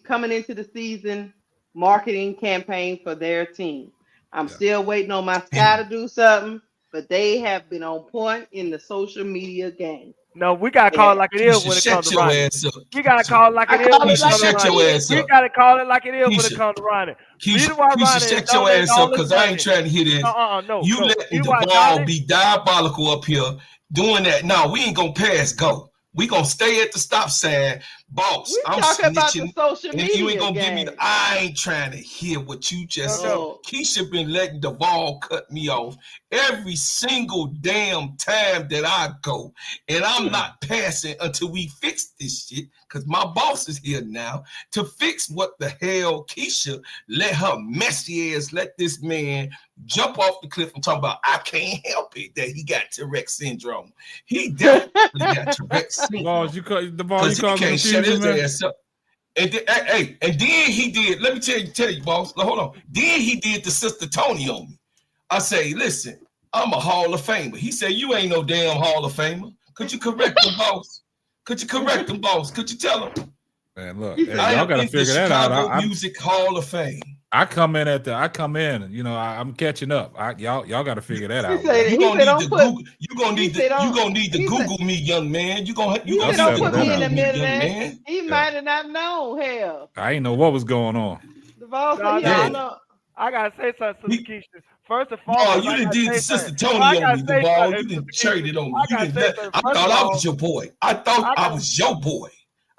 coming into the season marketing campaign for their team. I'm still waiting on my Sky to do something, but they have been on point in the social media game. No, we gotta call it like it is Keisha, when it shut comes to your Ronnie. ass up. We gotta call it like it is call when it it Keisha, comes to shut your Ronnie. ass We up. gotta call it like it is when Keisha. it comes to Ronnie. Keisha, Reason why Ronnie shut is your known ass as up because I ain't Ronnie. trying to hear this. No. You no. letting You the are ball not- be diabolical up here doing that. No, we ain't gonna pass go. We gonna stay at the stop sign. Boss, We're I'm talking about the snitching. social And media you ain't gonna give me game. I ain't trying to hear what you just No. said. Keisha been letting the ball cut me off every single damn time that I go. And I'm not passing until we fix this shit. Cause my boss is here now to fix what the hell Keisha let her messy ass let this man jump off the cliff. I'm talking about I can't help it that he got Tourette's syndrome. He definitely got Tourette's syndrome. Balls, you call the ball. You Because he call can't shut his man. ass up. And then, and then he did. Let me tell you, boss. Hold on. Then he did the Sister Tony on me. I say, listen, I'm a Hall of Famer. He said, you ain't no damn Hall of Famer. Could you correct them, boss? Could you correct them, boss? Could you tell them? Man, look, He hey, said, I y'all am gotta in the figure that out. Chicago Music Hall of Fame. I come in, you know, I'm catching up. Y'all got to figure that out. said, You he gonna said, need don't to put. Google. You gonna He need said, to. You don't. gonna need to He said, Google me, young man. You gonna he need said, don't to put me in Google the me, middle of young that. man. He might have not known. Hell, I ain't know what was going on. Duval said No, he no, don't know. I gotta say something, Sister He- Keisha. First and Oh, foremost, you I done gotta did say the Sister something. Tony I on gotta me, say Duval. something, You done Sister Keisha. traded on me. I You gotta didn't say let. something. I First thought of I all, was your boy. I thought I was your boy.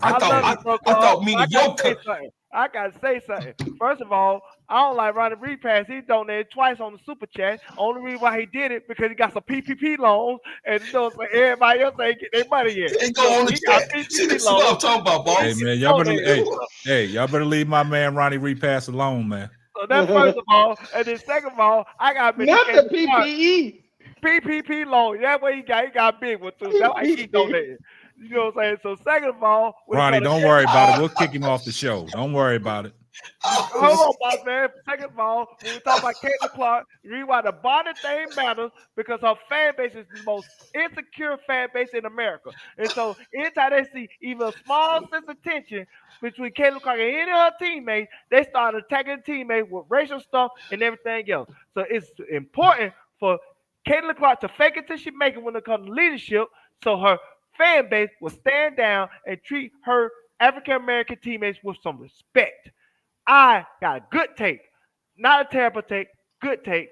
I love you, bro, I Carl, thought me but I and gotta your say something. I gotta say something. First of all, I don't like Ronnie Repass. He donated twice on the super chat. Only reason why he did it because he got some PPP loans, and you know, so everybody else ain't get their money yet. They So go on the he got chat. See, PPP this is what loans. I'm talking about, So he Hey boss. can man, donate. y'all better leave my man Ronnie Repass alone, man. So that's first of all, and then second of all, I gotta admit, Not he the gave me smart. PPE. PPP loan. That way he got a big one too. That's why he keep donating. You know what I'm saying? So second of all, when it Ronnie, comes to don't worry about it. We'll kick him off the show. Don't worry about it. hold on, boss man. Second of all, when we talk about Caitlin Clark, the reason why the bonding thing matters because her fan base is the most insecure fan base in America. And so anytime they see even a small sense of tension between Caitlin Clark and any of her teammates, they start attacking the teammate with racial stuff and everything else. So it's important for Caitlin Clark to fake it till she make it when it comes to leadership, so her fan base will stand down and treat her African American teammates with some respect. I got a good take, not a terrible take, good take.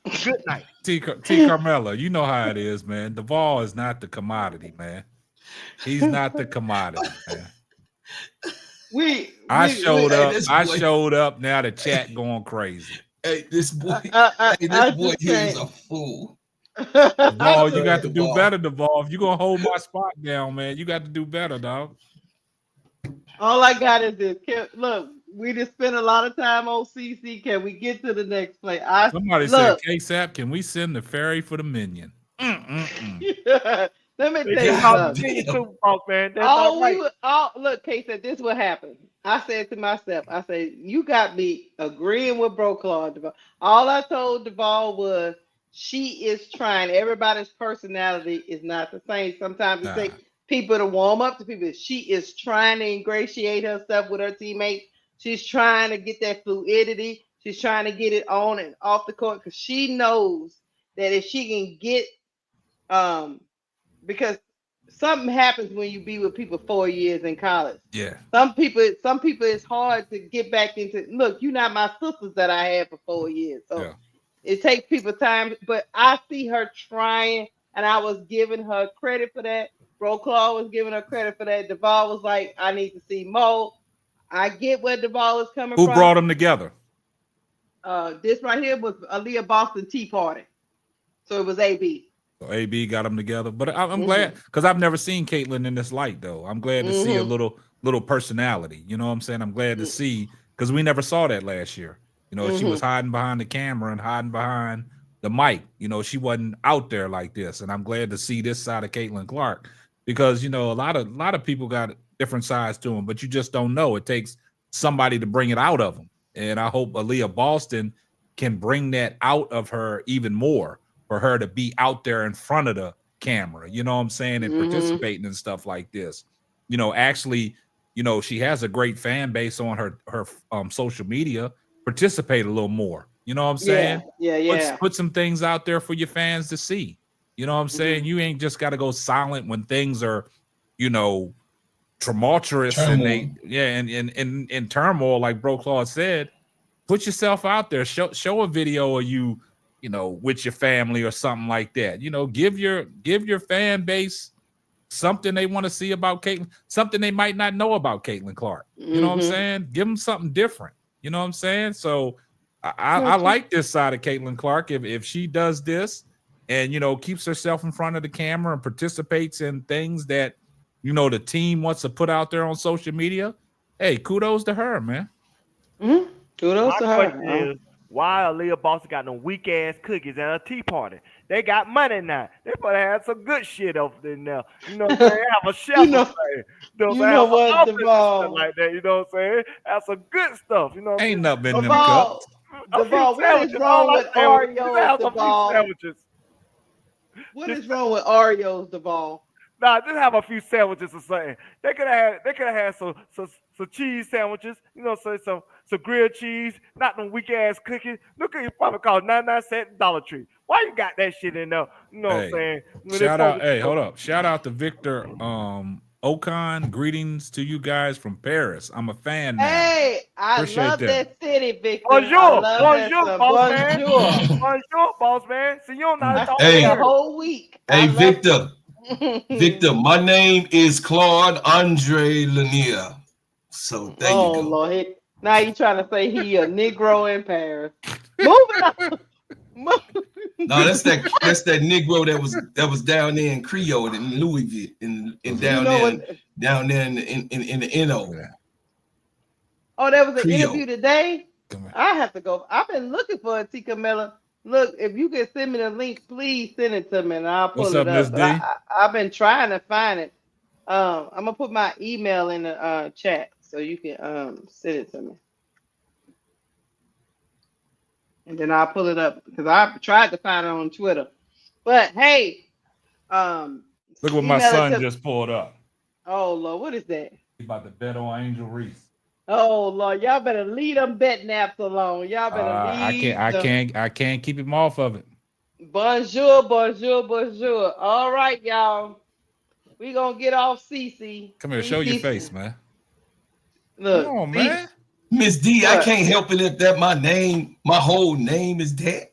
Good night. T Carmella, you know how it is, man. Duvall is not the commodity, man. He's not the commodity, man. I showed up. Now the chat going crazy. Hey, this boy. I This boy just here is can't. a fool. Duvall, you got to do Duvall. better, Duvall. If you're gonna hold my spot down, man, you got to do better, dog. All I got is this. Look, we just spent a lot of time on CC. Can we get to the next play? Somebody said, KSAP, can we send the ferry for the minion? Let me They tell just you called something. the Super Bowl, man. That's not right. Look, Kay said this what happened. I said to myself, I said, you got me agreeing with Bro Claude. All I told Duvall was she is trying. Everybody's personality is not the same. Sometimes it takes people to warm up to people. She is trying to ingratiate herself with her teammates. She's trying to get that fluidity. She's trying to get it on and off the court because she knows that if she can get because something happens when you be with people 4 years in college. Yeah. Some people it's hard to get back into. Look, you're not my sisters that I had for 4 years, so it takes people time. But I see her trying, and I was giving her credit for that. Bro Claw was giving her credit for that. Duvall was like, I need to see Mo. I get where Duvall is coming from. Who brought them together? This right here was Aaliyah Boston Tea Party, so it was AB. So AB got them together, but I'm glad because I've never seen Caitlyn in this light though. I'm glad to see a little personality. You know what I'm saying? I'm glad to see because we never saw that last year. You know, she was hiding behind the camera and hiding behind the mic. You know, she wasn't out there like this, and I'm glad to see this side of Caitlin Clark because you know a lot of people got different sides to them, but you just don't know. It takes somebody to bring it out of them, and I hope Aaliyah Boston can bring that out of her even more. For her to be out there in front of the camera, you know what I'm saying, and participating in stuff like this. You know, actually, you know, she has a great fan base on her social media. Participate a little more. You know what I'm saying? Yeah. Put some things out there for your fans to see. You know what I'm saying? You ain't just got to go silent when things are, you know, tumultuous and in turmoil, like Bro Claude said. Put yourself out there. Show a video of you. You know, with your family or something like that. You know, give your fan base something they want to see about Caitlin, something they might not know about Caitlin Clark. You know what I'm saying? Give them something different. You know what I'm saying? So I like this side of Caitlin Clark. If she does this and, you know, keeps herself in front of the camera and participates in things that, you know, the team wants to put out there on social media, hey, kudos to her, man. Kudos to her. My question is, why Aaliyah Boston got no weak ass cookies at a tea party? They got money now. They probably had some good shit over in there. You know what I'm saying? Have a chef You know what, Duvall? like that. You know what I'm saying? Have some good stuff. You know what I'm saying? Ain't nothing in them cups. Duvall, what is wrong with Oreos, Duvall? What is wrong with Oreos, Duval? Nah, just have a few sandwiches or something. They could have had some cheese sandwiches, some grilled cheese, not them weak ass cookies. Look at you probably cost 99 cents Dollar Tree. Why you got that shit in there? You know what I'm Hey, saying? When they shout out. supposed Hey, to, hold up. Shout out to Victor Ocon. Greetings to you guys from Paris. I'm a fan now. Hey, I Appreciate love that. that city, Victor. I bonjour, love that bonjour, son. boss man, Bonjour. bonjour, boss man. See, you don't know how to I talk stayed a Hey, Paris. whole week. I hey, love Victor. Victor, my name is Claude Andre Lanier. So there you Oh go. Lord. Now you trying to say he a Negro in Paris. Moving on. No, that's that Negro that was down there in Creole in Louisville and You know what? down there in the NO. Yeah. Oh, there was an interview Creole. today. Come here. I have to go. I've been looking for it, T. Camilla. Look, if you can send me the link, please send it to me and I'll What's pull it up, Miss up. But D? I've been trying to find it. I'm gonna put my email in the chat so you can send it to me, and then I'll pull it up because I tried to find it on Twitter. But hey, Look what my email it son to. just pulled up. Oh Lord, what is that? He about to bet on Angel Reese. Oh Lord, y'all better leave them bet naps alone. Y'all better leave them. I can't keep him off of it. Bonjour, bonjour, bonjour. All right, y'all. We gonna get off CC. Come here, show your face, man. Come Look, on, see man. Miss D, I what? can't help it if that my whole name is that.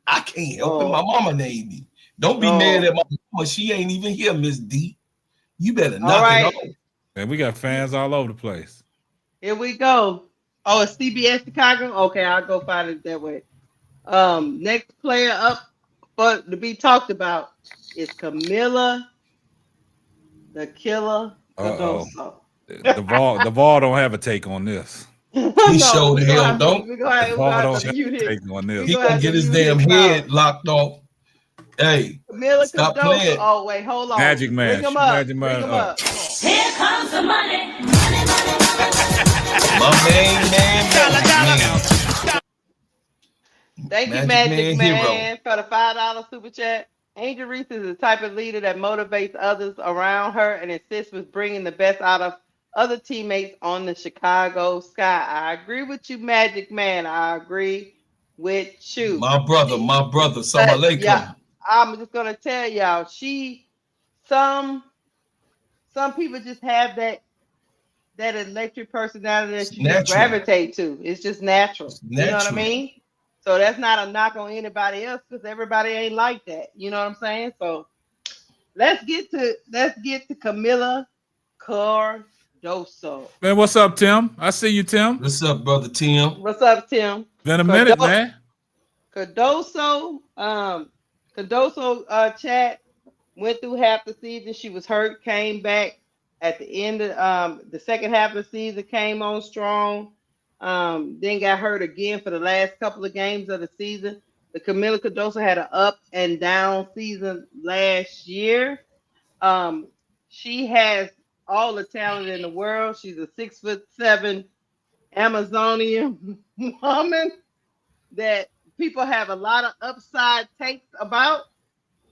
I can't help it. My Oh, mama named me. Don't be mad oh. at my mama. She ain't even here, Miss D. You better All knock it right. off. Man, we got fans all over the place. Here we go. Oh, it's CBS Chicago. Okay, I'll go find it that way. Next player up for to be talked about is Camilla the Killer Uh-oh. Cardoso. The Vol don't have a take on this. He No, sure the hell don't. we're gonna The Vol have don't to have mute a it. take on We're this. He gonna gonna have to get his mute damn his mouth. head locked off. Hey, Camilla stop Cardoso. playing. Oh wait, hold on. Magic Man. Bring him Shoot up. Magic Bring Man him up. up. Here comes the money. My main man, Thank you, Magic Man, for the $5 super chat. Angel Reese is the type of leader that motivates others around her and assists with bringing the best out of other teammates on the Chicago Sky. I agree with you, Magic Man. I agree with you. My brother, Salam But yeah, alaikum. I'm just gonna tell y'all, some people just have that electric personality that It's you just natural. gravitate to. It's just natural. It's You know what I natural. mean? So that's not a knock on anybody else because everybody ain't like that. You know what I'm saying? So let's get to Camilla Cardoso. Man, what's up, Tim? I see you, Tim. What's up, brother Tim? What's up, Tim? Been a minute, man. Cardoso, chat went through half the season. She was hurt, came back at the end of the second half of the season, came on strong. Then got hurt again for the last couple of games of the season. The Camila Cardoso had an up and down season last year. She has all the talent in the world. She's a 6'7" Amazonian woman that people have a lot of upside takes about.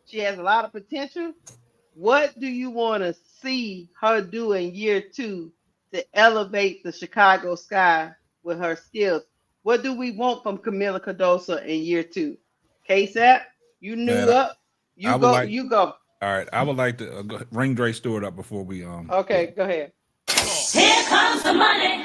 She has a lot of potential. What do you want to see her do in year 2 to elevate the Chicago Sky with her skills? What do we want from Camila Cardoso in year 2? KSAP, you new Man, up. I would like. You go. All right, I would like to ring Dre Stewart up before we Okay, go ahead. Here comes the money.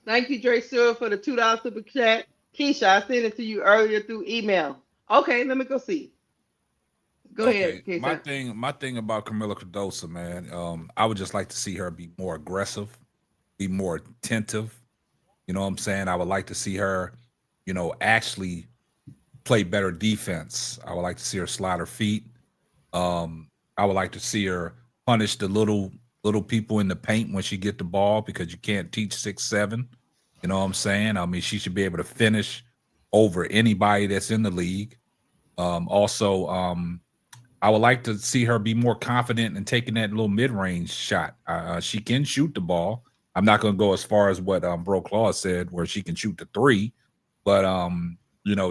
Thank you, Dre Stewart, for the $2 super chat. Keisha, I sent it to you earlier through email. Okay, let me go see. Go ahead, Keisha. My thing about Camila Cardoso, man, I would just like to see her be more aggressive, be more attentive. You know what I'm saying? I would like to see her, actually play better defense. I would like to see her slide her feet. I would like to see her punish the little people in the paint when she get the ball because you can't teach 6'7". You know what I'm saying? I mean, she should be able to finish over anybody that's in the league. Also, I would like to see her be more confident in taking that little mid-range shot. She can shoot the ball. I'm not going to go as far as what Bro Claw said, where she can shoot the three, but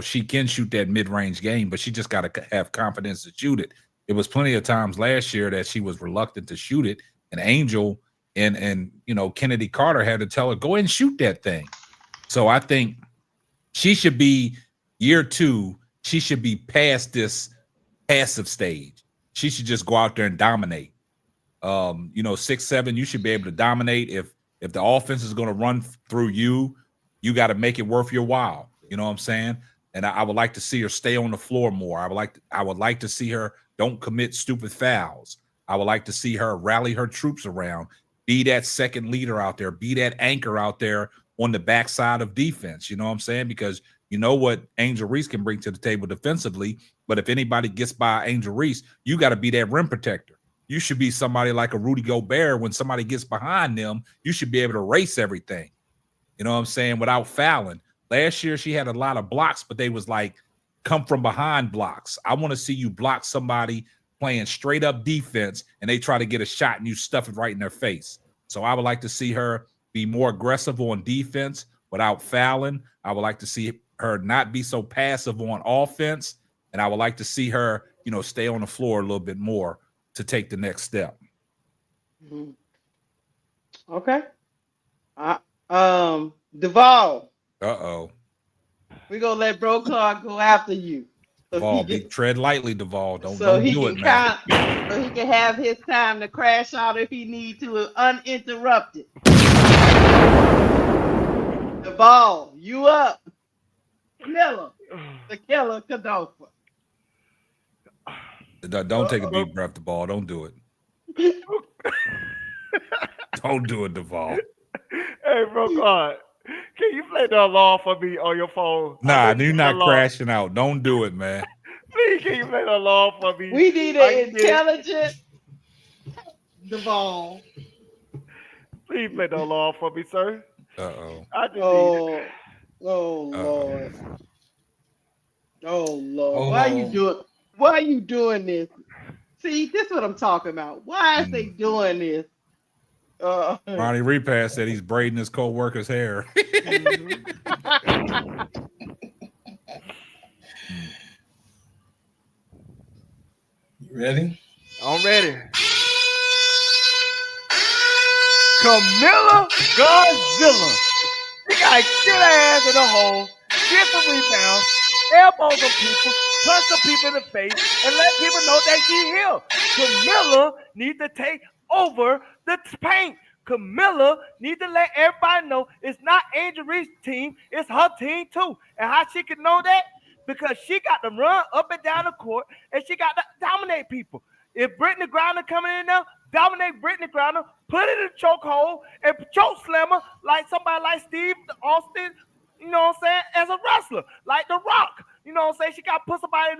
she can shoot that mid-range game, but she just got to have confidence to shoot it. It was plenty of times last year that she was reluctant to shoot it, and Angel and Kennedy Carter had to tell her, go ahead and shoot that thing. So I think she should be year 2. She should be past this passive stage. She should just go out there and dominate. 6'7", you should be able to dominate. If the offense is going to run through you, you got to make it worth your while. You know what I'm saying? And I would like to see her stay on the floor more. I would like to see her don't commit stupid fouls. I would like to see her rally her troops around, be that second leader out there, be that anchor out there on the backside of defense. You know what I'm saying? Because you know what Angel Reese can bring to the table defensively, but if anybody gets by Angel Reese, you got to be that rim protector. You should be somebody like a Rudy Gobert. When somebody gets behind them, you should be able to race everything. You know what I'm saying? Without fouling. Last year, she had a lot of blocks, but they was like come from behind blocks. I want to see you block somebody playing straight up defense and they try to get a shot and you stuff it right in their face. So I would like to see her be more aggressive on defense without fouling. I would like to see her not be so passive on offense. And I would like to see her, stay on the floor a little bit more to take the next step. Mm-hmm. Okay. Duval. Uh-oh. We're going to let Bro Clark go after you. Duval, tread lightly, Duval. Don't do it, man. So he can have his time to crash out if he need to, uninterrupted. Duval, you up. Miller, the killer, Kadofa. Don't take a deep breath, Duval. Don't do it. Don't do it, Duval. Hey, Bro Clark. Can you play the alarm for me on your phone? Nah, you're not crashing out. Don't do it, man. Please, can you play the alarm for me? We need an intelligent Duval. Please play the alarm for me, sir. Uh-oh. I just need it. Oh, Lord. Oh, Lord. Why are you doing this? See, this is what I'm talking about. Why is they doing this? Ronnie Repass said he's braiding his co-worker's hair. You ready? I'm ready. Camilla Godzilla. She got to get her ass in the hole, get some rebounds, elbow some people, punch some people in the face, and let people know that she's here. Camilla needs to take over the paint. Camilla needs to let everybody know it's not Angel Reese's team, it's her team too. And how she can know that? Because she got to run up and down the court and she got to dominate people. If Brittany Griner coming in there, dominate Brittany Griner, put it in a chokehold and choke slammer like somebody like Steve Austin, you know what I'm saying, as a wrestler, like The Rock. You know what I'm saying? She got to put somebody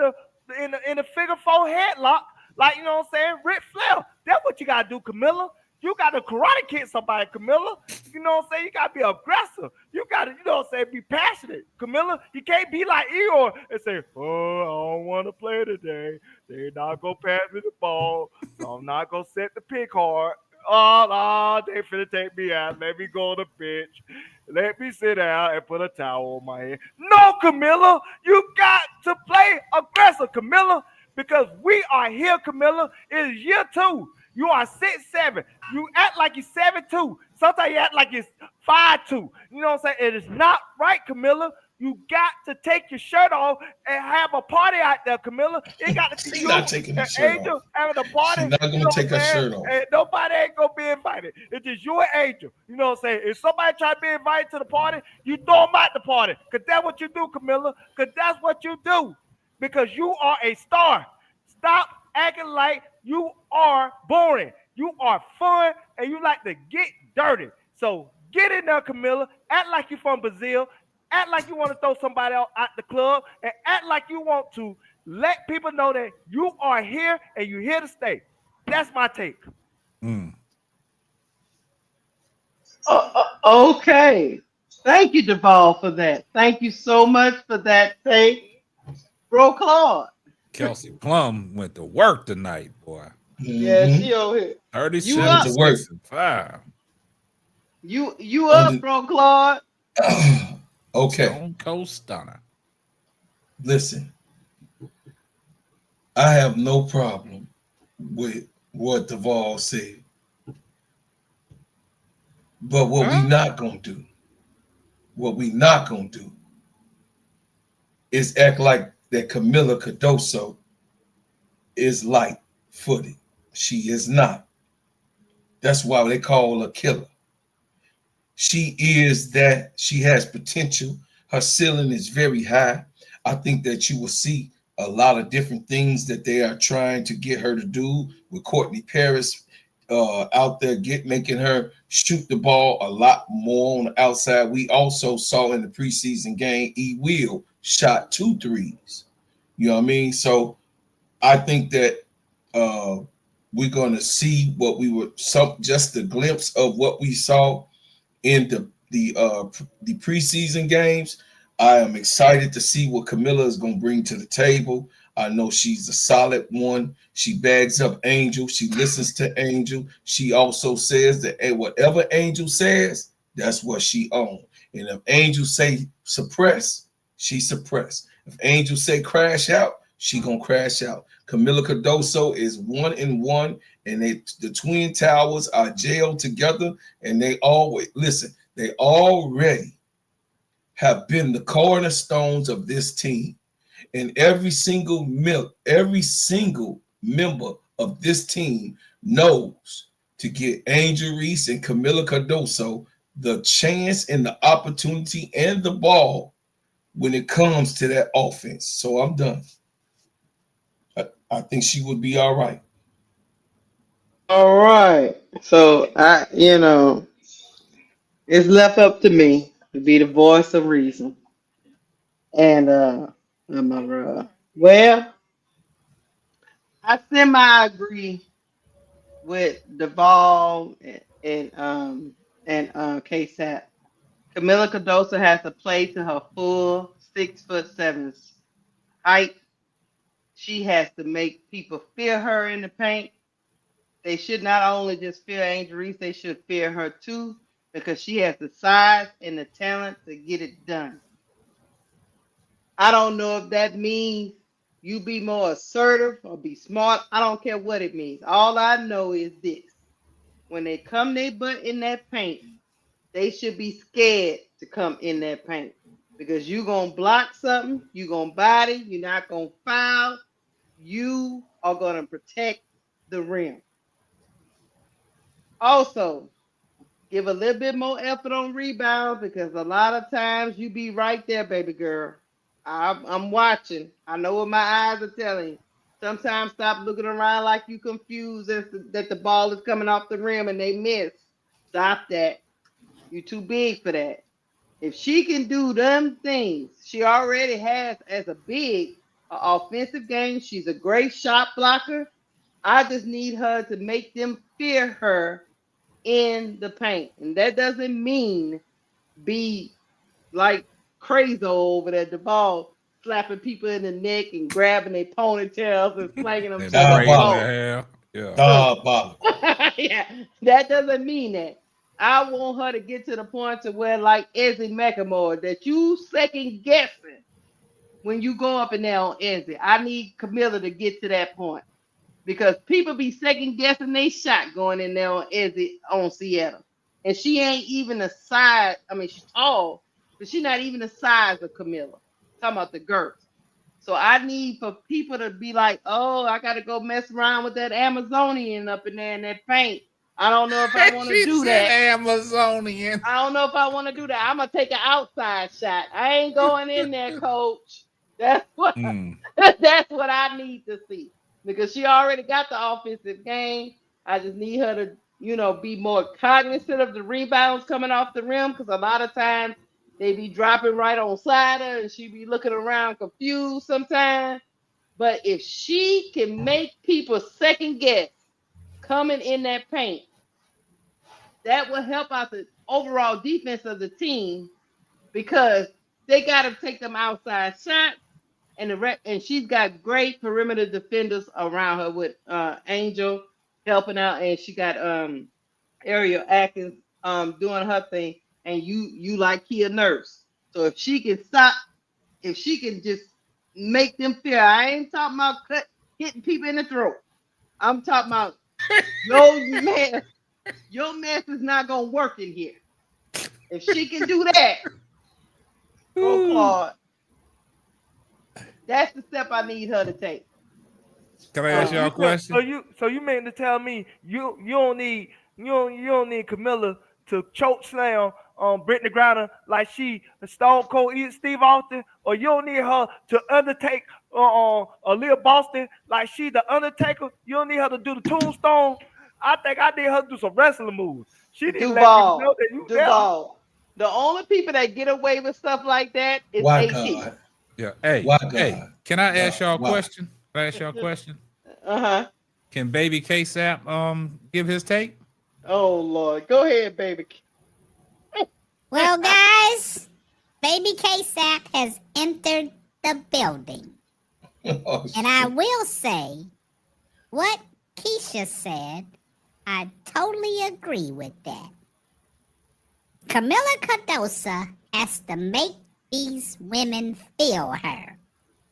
in a figure 4 headlock, like, you know what I'm saying, Ric Flair. That's what you got to do, Camilla. You got to karate kick somebody, Camilla. You know what I'm saying? You got to be aggressive. You got to, you know what I'm saying, be passionate. Camilla, you can't be like Eeyore and say, oh, I don't want to play today. They're not going to pass me the ball. So I'm not going to set the pick hard. Oh, they finna take me out. Let me go on the bench. Let me sit down and put a towel on my head. No, Camilla, you got to play aggressive, Camilla, because we are here, Camilla. It is year 2. You are 6'7". You act like you're 7'2". Sometimes you act like you're 5'2". You know what I'm saying? It is not right, Camilla. You got to take your shirt off and have a party out there, Camilla. It got to be She's not taking her shirt Angel off. having a party. She's not going to take her shirt off. And nobody ain't going to be invited. It's just you and Angel. You know what I'm saying? If somebody try to be invited to the party, you throw them out the party. Because that's what you do, Camilla. Because that's what you do. Because you are a star. Stop acting like you are boring. You are fun and you like to get dirty. So get in there, Camilla. Act like you're from Brazil. Act like you want to throw somebody out the club. And act like you want to let people know that you are here and you're here to stay. That's my take. Okay. Thank you, Duval, for that. Thank you so much for that take. Bro Claude. Kelsey Plum went to work tonight, boy. Yeah, she over here. 37 to 5. You up, Under, bro, Claude? okay, Stone Cold Stunner. listen. I have no problem with what Duvall said, but Huh? what we not gonna do, is act like that Camila Cardoso is light footed. She is not. That's why they call her killer. She is that. She has potential. Her ceiling is very high. I think that you will see a lot of different things that they are trying to get her to do with Courtney Paris out there, making her shoot the ball a lot more on the outside. We also saw in the preseason game, E. Will shot 2 threes. You know what I mean? So I think that uh, we're going to see what we were, just a glimpse of what we saw in the preseason games. I am excited to see what Camilla is going to bring to the table. I know she's a solid one. She bags up Angel. She listens to Angel. She also says that whatever Angel says, that's what she owns. And if Angel say suppress, she suppress. If Angel say crash out, she gonna crash out. Camilla Cardoso is 1-1, and the Twin Towers are jailed together, and they always listen. They already have been the cornerstones of this team, and every single member of this team knows to get Angel Reese and Camilla Cardoso the chance and the opportunity and the ball when it comes to that offense. So I'm done. I think she would be all right. All right. So it's left up to me to be the voice of reason. And well, I semi agree with Duvall and KSAT. Camila Cardoso has to play to her full 6'7" height. She has to make people fear her in the paint. They should not only just fear Angel Reese, they should fear her too, because she has the size and the talent to get it done. I don't know if that means you be more assertive or be smart. I don't care what it means. All I know is this. When they come their butt in that paint, they should be scared to come in that paint. Because you gonna block something, you gonna body, you're not gonna foul, you are gonna protect the rim. Also, give a little bit more effort on rebounds because a lot of times you be right there, baby girl. I'm watching. I know what my eyes are telling you. Sometimes stop looking around like you confused that the ball is coming off the rim and they miss. Stop that. You too big for that. If she can do them things, she already has as a big offensive game. She's a great shot blocker. I just need her to make them fear her in the paint. And that doesn't mean be like crazy over there, the ball slapping people in the neck and grabbing their ponytails and slanging them And to the braiding Diabolical. floor. their hair. Yeah. Look, Diabolical. yeah, that doesn't mean that. I want her to get to the point to where, like Izzy McElmore, that you second guessing when you go up and down on Izzy. I need Camilla to get to that point because people be second guessing they shot going in there on Izzy on Seattle, and she ain't even the size. I mean, she's tall, but she's not even the size of Camilla. Talking about the girth. So I need for people to be like, oh, I gotta go mess around with that Amazonian up in there in that paint. I don't know if I want to She do said that. Amazonian. I don't know if I want to do that. I'm gonna take an outside shot. I ain't going in there, coach. That's what Mm. that's what I need to see. Because she already got the offensive game. I just need her to, be more cognizant of the rebounds coming off the rim. Because a lot of times they be dropping right on side her and she be looking around confused sometimes. But if she can make people second guess coming in that paint, that will help out the overall defense of the team because they got to take them outside shots, and she's got great perimeter defenders around her with Angel helping out, and she got Ariel Atkins doing her thing, and you like Kia Nurse. So if she can stop, if she can just make them feel, I ain't talking about hitting people in the throat. I'm talking about your mess is not gonna work in here. If she can do that, bro, Claude, that's the step I need her to take. Can I ask y'all a question? So you mean to tell me you don't need Camilla to choke slam on Brittany Griner like she Stone Cold Steve Austin, or you don't need her to undertake on Aaliyah Boston like she the Undertaker? You don't need her to do the tombstone. I think I need her to do some wrestling moves. She didn't let people know that you Duval. The only people that get away with stuff like that is Why AT. God? Yeah. Hey, Why God? hey, can I ask y'all a Why? question? Can I ask y'all a question? Uh-huh. Can Baby K-Sap give his take? Oh Lord. Go ahead, baby. Well, guys, Baby K-Sap has entered the building. Oh, And I will say, what Keisha said, I totally agree with that. Camilla Cardosa has to make these women feel her.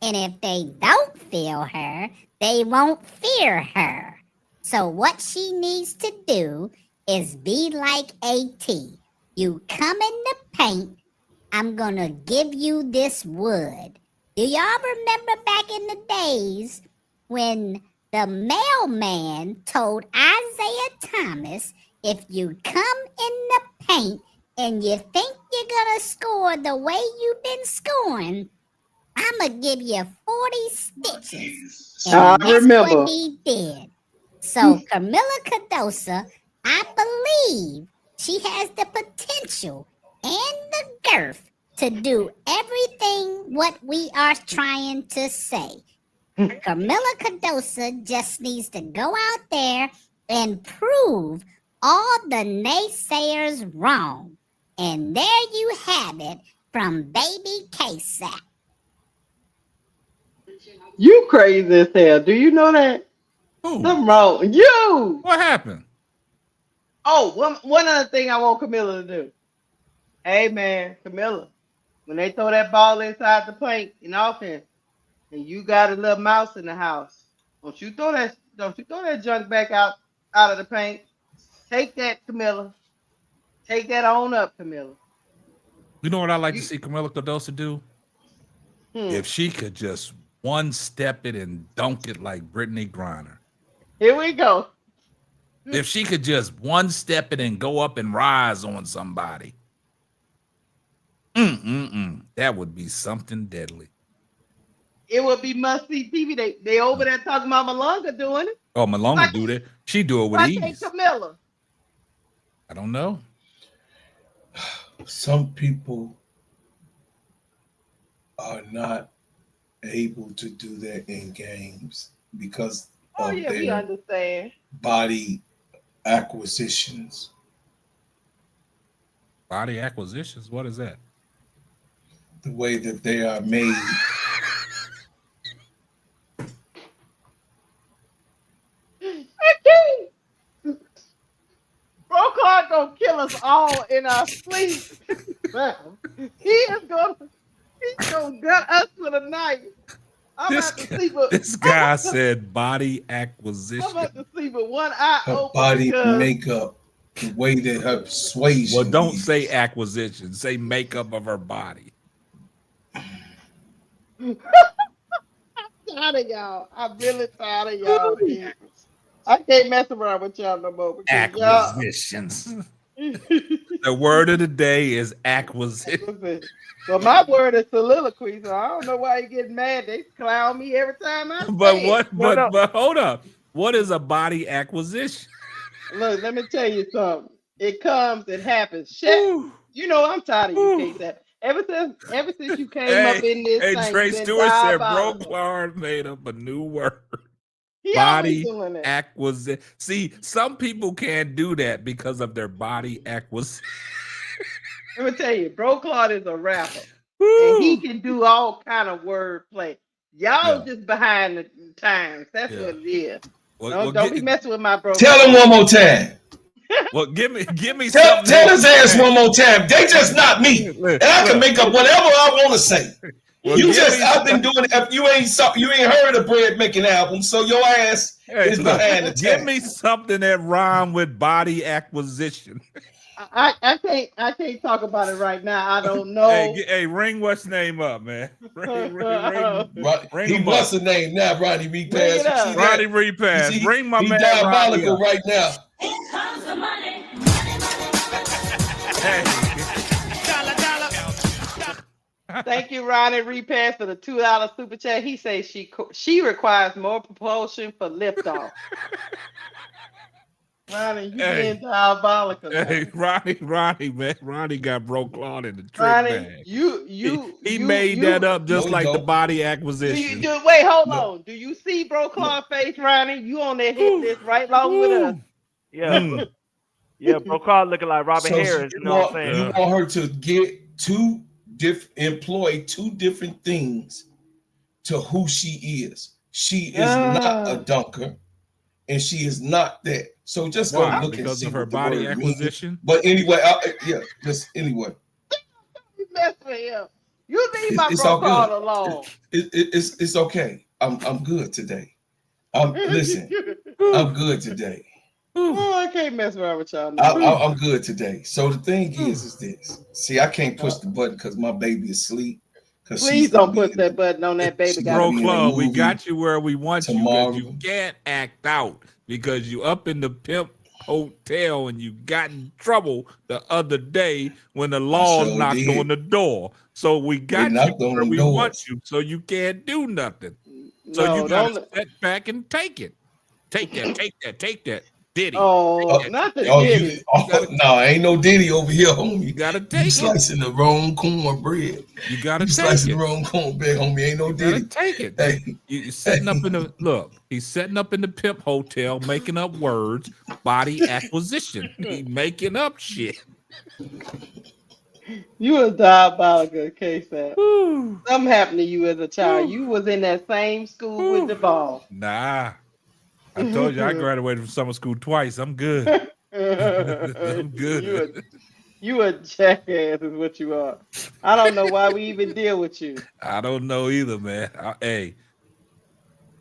And if they don't feel her, they won't fear her. So what she needs to do is be like AT. You come in the paint, I'm gonna give you this wood. Do y'all remember back in the days when the mailman told Isaiah Thomas, if you come in the paint and you think you're gonna score the way you've been scoring, I'm gonna give you 40 stitches. And I that's remember. what he did. So Camilla Cardosa, I believe she has the potential and the girth to do everything what we are trying to say. Camilla Cardosa just needs to go out there and prove all the naysayers wrong. And there you have it from Baby K-Sap. You crazy as hell. Do you know that? Who? Something wrong. You. What happened? Oh, one other thing I want Camilla to do. Hey man, Camilla, when they throw that ball inside the paint in offense, and you got a little mouse in the house, don't you throw that junk back out of the paint. Take that, Camilla. Take that on up, Camilla. You know what I like to see Camilla Cardosa do? If she could just one step it and dunk it like Brittany Griner. Here we go. If she could just one step it and go up and rise on somebody. That would be something deadly. It would be must see TV. They over there talking about Malonga doing it. Oh, Malonga do that. She do it with Why ease. can't Camilla? I don't know. Some people are not able to do that in games because Oh of yeah, we their understand. body acquisitions. Body acquisitions? What is that? The way that they are made. Bro Clark gonna kill us all in our sleep. He's gonna gut us with a knife. This guy said body acquisition. I'm about to sleep with one eye Her open. body makeup, the way that her persuasion. Well, don't say acquisition. Say makeup of her body. I'm tired of y'all. I'm really tired of y'all. I can't mess around with y'all no more. Acquisitions. The word of the day is acquisition. So my word is soliloquy. So I don't know why you getting mad. They clown me every time I say it. But hold up. What is a body acquisition? Look, let me tell you something. It comes, it happens. Shit. You know I'm tired of you, K-Sap. Ever since you came up in this thing, Trey you've been Stewart said, "Bro, diabolical. Clark made up a new word." He Body always doing that. acquisition. See, some people can't do that because of their body acquisition. Let me tell you, Bro Claude is a rapper. And he can do all kind of wordplay. Y'all just behind the times. That's what it is. Well, don't be messing with my bro. Tell him one more time. Well, give me Tell something. his ass one more time. They just not me, and I can make up whatever I want to say. Well, I've been doing it. If you ain't heard of Bread Making album, so your ass is behind the Give time. me something that rhyme with body acquisition. I can't talk about it right now. I don't know. Hey, ring what's name up, man. Ring He him what's up. the name now, Ronnie Repass. Bring it up. Ronnie Repass. Ring my he man diabolical Ronnie right now. Here comes the money. Thank you, Ronnie Repass, for the $2 super chat. He says she requires more propulsion for liftoff. Ronnie, you being diabolical. Hey, Ronnie, man. Ronnie got Bro Claude in the trick Ronnie, bag. he made that up just like the body Do acquisition. wait, hold on. Do you see Bro Claude face, Ronnie? You on that hit list right along with us. Yeah, yeah, Bro Claude looking like Robin Harris. You know what I'm saying? You want her to get employ two different things to who she is. She is not a dunker, and she is not that. So just go look because and see of her what the body word acquisition. means. But anyway, just anyway. You mess with him. You leave my It's Bro all Claude good. alone. It's okay. I'm good today. Listen, I'm good today. Oh, I can't mess around with y'all. I'm good today. So the thing is this. See, I can't push the button because my baby is asleep. Please don't push that button on that baby. Bro Claude, we got you where we want you because you can't act out because you up in the pimp hotel and you got in trouble the other day when the laws knocked on the door. So we got you where we want you, so you can't do nothing. So you gotta sit back and take it. Take that. Diddy. Not the Diddy. No, ain't no Diddy over here, homie. You gotta take you slicing the wrong cornbread. You gotta slicing the wrong cornbread, homie. Ain't no Diddy. Gotta take it. Hey. You setting up in the He's setting up in the pimp hotel, making up words, body acquisition. He making up shit. You a diabolical case. Something happened to you as a child. You was in that same school with the ball. Nah. I told you I graduated from summer school twice. I'm good. I'm good. You a jackass is what you are. I don't know why we even deal with you. I don't know either, man.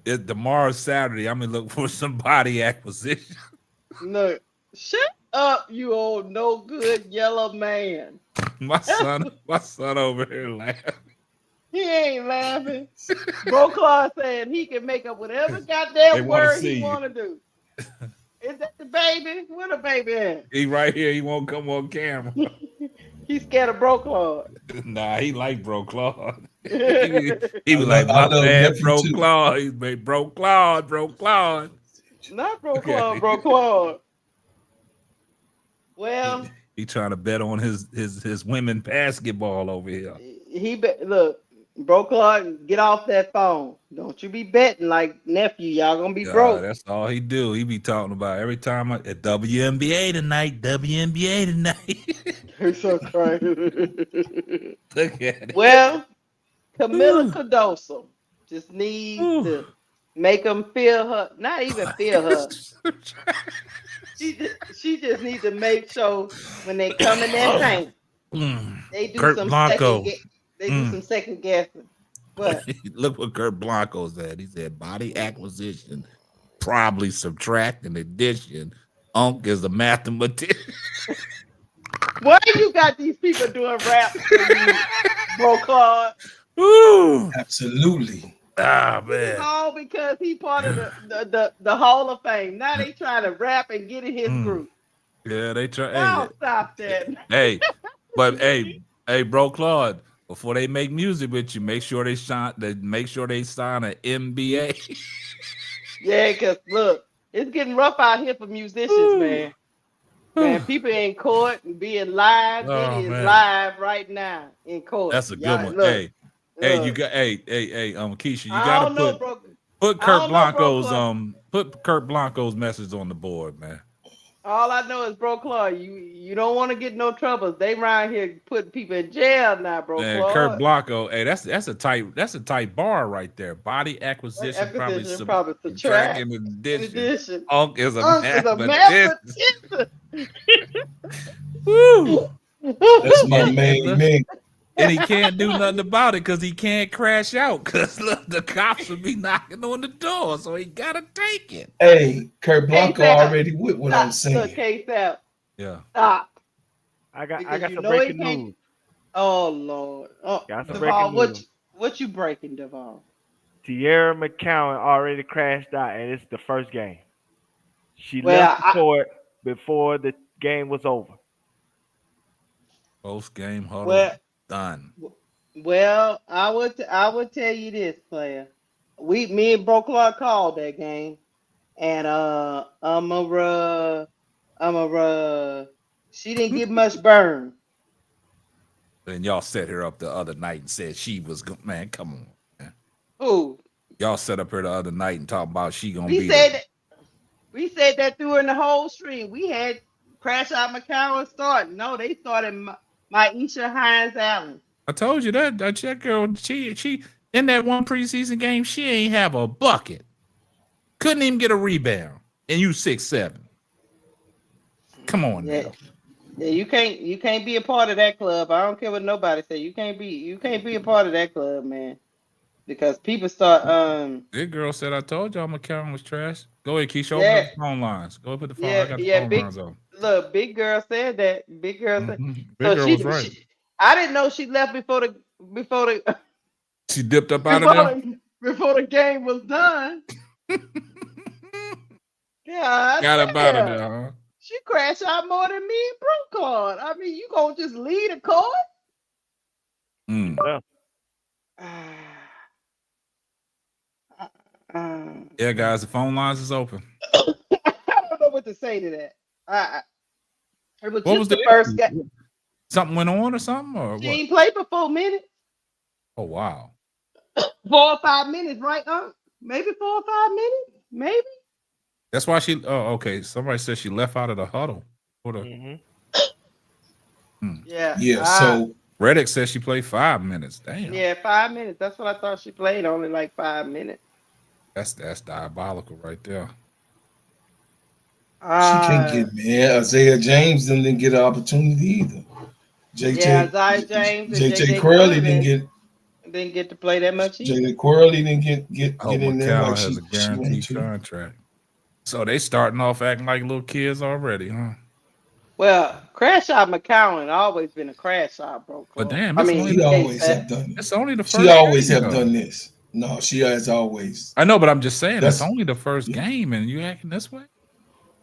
Tomorrow's Saturday. I'm gonna look for some body acquisition. Look, shut up, you old no good yellow man. My son over here laughing. He ain't laughing. Bro Claude saying he can make up whatever goddamn word he want to do. Is that the baby? Where the baby at? He right here. He won't come on camera. He's scared of Bro Claude. Nah, he like Bro Claude. he was like, my bad, Bro Claude. He made Bro Claude. Not Bro Claude, Bro Claude. Well, he trying to bet on his women basketball over here. Look. Bro Claude, get off that phone. Don't you be betting like nephew. Y'all gonna be broke. That's all he do. He be talking about every time at WNBA tonight. He's so crazy. Look at it. Well, Camila Cardoso just needs to make them feel her. Not even feel her. She just needs to make sure when they come in that tank, they do Kurt some Blanco. They do some second guessing. But look what Kurt Blanco said. He said body acquisition, probably subtract and addition. Unc is a mathematician. Why you got these people doing rap for you, Bro Claude? Absolutely. Ah, man. All because he part of the Hall of Fame. Now they trying to rap and get in his group. Yeah, they try. Oh, stop that. Hey, Bro Claude. Before they make music with you, make sure they sign an NBA. Yeah, because look, it's getting rough out here for musicians, man. Man, people in court and being live. It is live right now in court. That's a good one. Look, you got Keisha, you gotta put Kurt Blanco's message on the board, man. All I know is, bro, Claude, you don't want to get no troubles. They around here putting people in jail now, bro, Man, Kurt Claude. Blanco, hey, that's a tight bar right there. Body acquisition, probably subtract. subtracting In addition. addition, Unk is a is a mathematician. mathematician. Woo! That's my And main look, man. and he can't do nothing about it because he can't crash out because the cops will be knocking on the door, so he gotta take it. Hey, Kurt Blanco K-Sap, already with what I'm stop. Look, saying. K-Sap, Yeah. stop. I got Because you some know he breaking can't. news. Oh Lord. Oh, Got some Devon, breaking news. what you breaking, Devon? Tierra McCowan already crashed out, and it's the first game. She Well, left the court before the game was over. Post game huddle well, done. well, I would tell you this, player. Me and Bro Clark called that game, and she didn't get much burn. And y'all set her up the other night and said she was man. Come on, man. Who? Y'all set up her the other night and talk about she gonna We be said the that, we said that through in the whole stream. We had Crash Out McCowan start. No, they started Maisha Hines Allen. I told you that. I checked her. She in that one preseason game, she ain't have a bucket. Couldn't even get a rebound. And you 6'7". Come on Yeah. now. Yeah, you can't be a part of that club. I don't care what nobody say. You can't be a part of that club, man. Because people start This girl said I told y'all McCown was trash. Go ahead, Keisha. Open up yeah, the phone lines. Go put the phone. I got the yeah, phone big lines on. look, big girl said that. Big girl said Big so girl was right. I didn't know she left before the She dipped up out of there. before the game was done. God Got up out of damn. there, huh? She crashed out more than me and Brooklyn. I mean, you gonna just lead a court? Mm. Yeah, guys, the phone lines is open. I don't know what to say to that. It was What just was the the first issue? game. Something went on or something, or She what? ain't played for 4 minutes, Oh wow. 4 or 5 minutes, right? Maybe 4 or 5 minutes, maybe. That's why she. Oh, okay. Somebody said she left out of the huddle. What a. Yeah. Yeah, so Reddick says she played 5 minutes. Damn. Yeah, 5 minutes. That's what I thought she played. Only like 5 minutes. That's diabolical right there. she can't get, man. Isaiah James didn't get an opportunity either. Yeah, Isaiah James and JJ JJ Quirley didn't get to play that much either. JJ Quirley didn't get Hope in there like McCall has she a wanted guaranteed to. contract. So they starting off acting like little kids already, huh? Well, Crash Out McCowan always been a crash out, bro. But damn, I it's mean, only She always have done it. it's only the She first always game, have though. done this. No, she has always. I know, but I'm just saying it's That's only the first game, and you acting this way.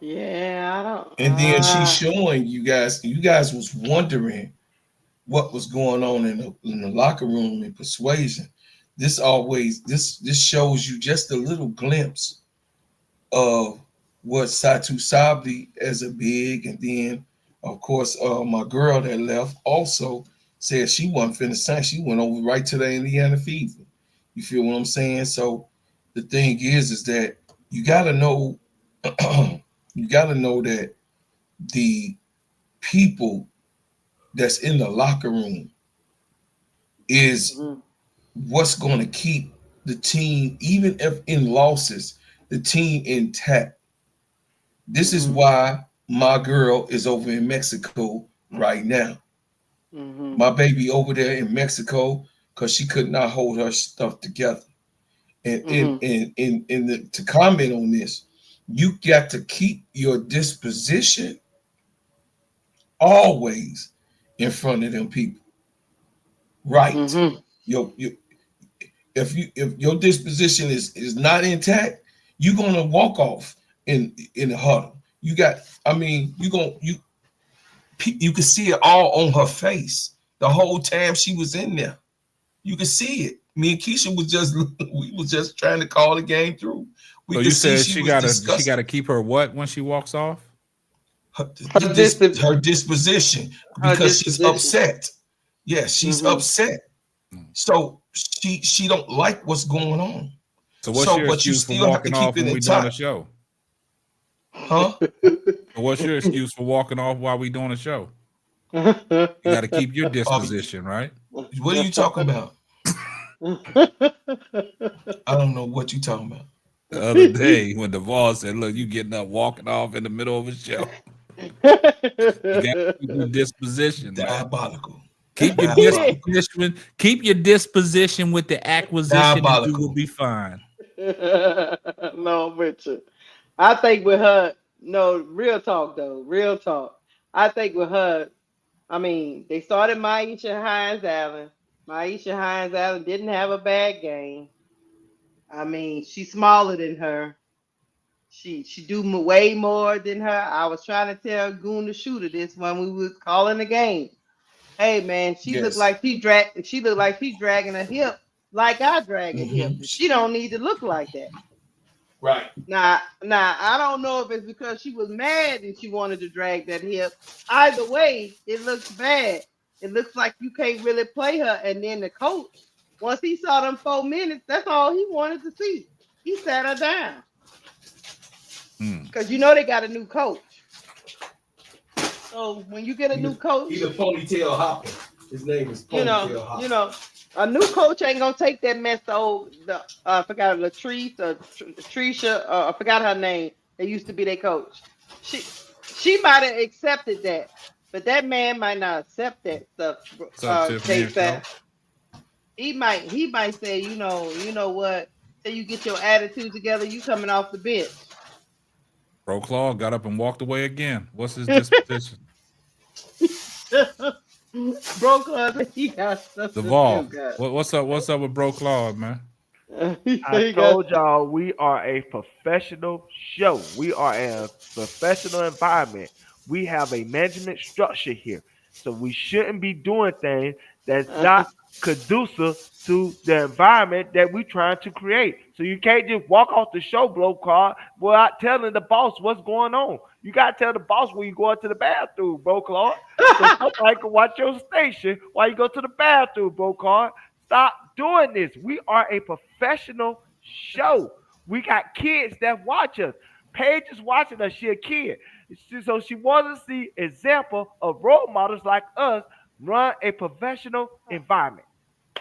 Yeah, I don't. and then she's showing you guys. You guys was wondering what was going on in the locker room in Persuasion. This shows you just a little glimpse of what Satu Sabli as a big, and then of course my girl that left also said she wasn't finna sign. She went over right to the Indiana Fever. You feel what I'm saying? So the thing is that you gotta know, you gotta know that the people that's in the locker room is what's going to keep the team, even if in losses, the team intact. This is why my girl is over in Mexico right now. My baby over there in Mexico because she could not hold her stuff together. And to comment on this, you got to keep your disposition always in front of them people. Right. If your disposition is not intact, you're gonna walk off in the huddle. You can see it all on her face the whole time she was in there. You can see it. Me and Keisha was just trying to call the game through. We So could you see said she she was gotta disgusted. keep her what when she walks off? Her disposition, because she's upset. Yeah, she's upset. So she don't like what's going on. So what's your but you excuse for still have to walking keep off it when in we doing the touch. show? Huh? What's your excuse for walking off while we doing a show? You got to keep your disposition, right? What are you talking about? I don't know what you talking about. The other day when Duvall said, "Look, you getting up, walking off in the middle of a show." You got to keep your disposition, man. Diabolical. Keep your disposition. Keep your disposition with the acquisition, and you will be fine. No, Richard. I think with her, no, real talk though, real talk. I think with her, I mean, they started Maisha Hines Allen. Maisha Hines Allen didn't have a bad game. I mean, she's smaller than her. She do way more than her. I was trying to tell Goon the shooter this when we was calling the game. Hey man, she looked Yes. like she drag. She looked like she's dragging a hip like I drag a hip. Mhm. She don't need to look like that. Right. Now, I don't know if it's because she was mad and she wanted to drag that hip. Either way, it looks bad. It looks like you can't really play her. And then the coach, once he saw them 4 minutes, that's all he wanted to see. He sat her down because you know they got a new coach. So when you get a new coach, He's a ponytail hopper. His name is Ponytail Hopper. A new coach ain't gonna take that mess. I forgot Latrice or Trisha. I forgot her name. They used to be their coach. She might have accepted that, but that man might not accept that stuff. They said he might say, you know what? Say you get your attitude together, you coming off the bench. Bro Claw got up and walked away again. What's his disposition? Bro Claw, he got stuff. Duvall, what's up? What's up with Bro Claw, man? I told y'all we are a professional show. We are a professional environment. We have a management structure here. So we shouldn't be doing things that's not conducive to the environment that we're trying to create. So you can't just walk off the show, blow card, without telling the boss what's going on. You gotta tell the boss when you go into the bathroom, bro, Claude. So somebody can watch your station while you go to the bathroom, bro, card. Stop doing this. We are a professional show. We got kids that watch us. Paige is watching us. She a kid. So she wants to see example of role models like us run a professional environment.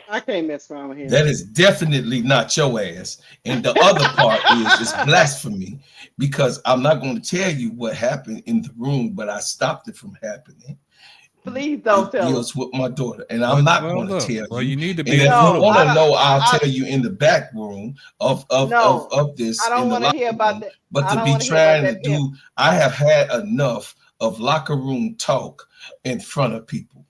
I can't mess around with him. That is definitely not your ass. And the other part is blasphemy, because I'm not going to tell you what happened in the room, but I stopped it from happening. Please don't tell us with my daughter, and I'm not going to tell you. Well, you need to be. And if you want to know, I'll tell you in the back room of this. I don't want to hear about that. But to be trying to do, I have had enough of locker room talk in front of people.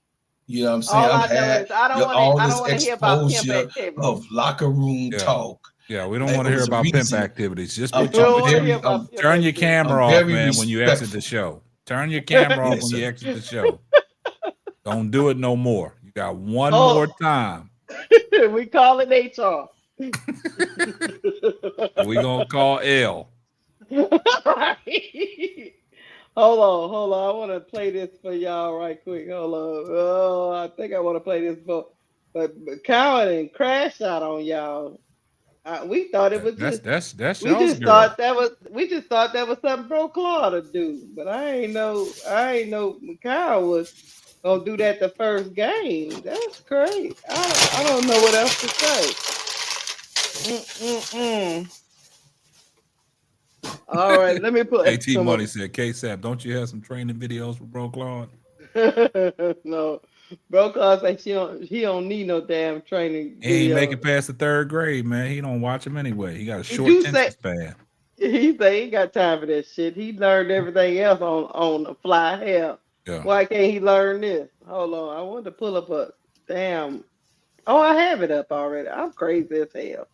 You know what I'm saying? I've had all this exposure of locker room talk. Yeah, we don't want to hear about pimp activities. Just turn your camera off, man, when you exit the show. Turn your camera off when you exit the show. Don't do it no more. You got one more time. We call it HR. We gonna call L. Hold on. I want to play this for y'all right quick. Hold on. Oh, I think I want to play this for, but Cowan and crash out on y'all. We thought it was that's we just thought that was something Bro Claw to do, but I ain't know Kyle was gonna do that the first game. That's great. I don't know what else to say. All right, let me put. AT Money said, "K-Sap, don't you have some training videos for Bro Claude?" No, Bro Claude say he don't need no damn training. He ain't make it past the 3rd grade, man. He don't watch him anyway. He got a short attention span. He say he ain't got time for that shit. He learned everything else on the fly. Hell, why can't he learn this? Hold on, I wanted to pull up a damn. Oh, I have it up already. I'm crazy as hell.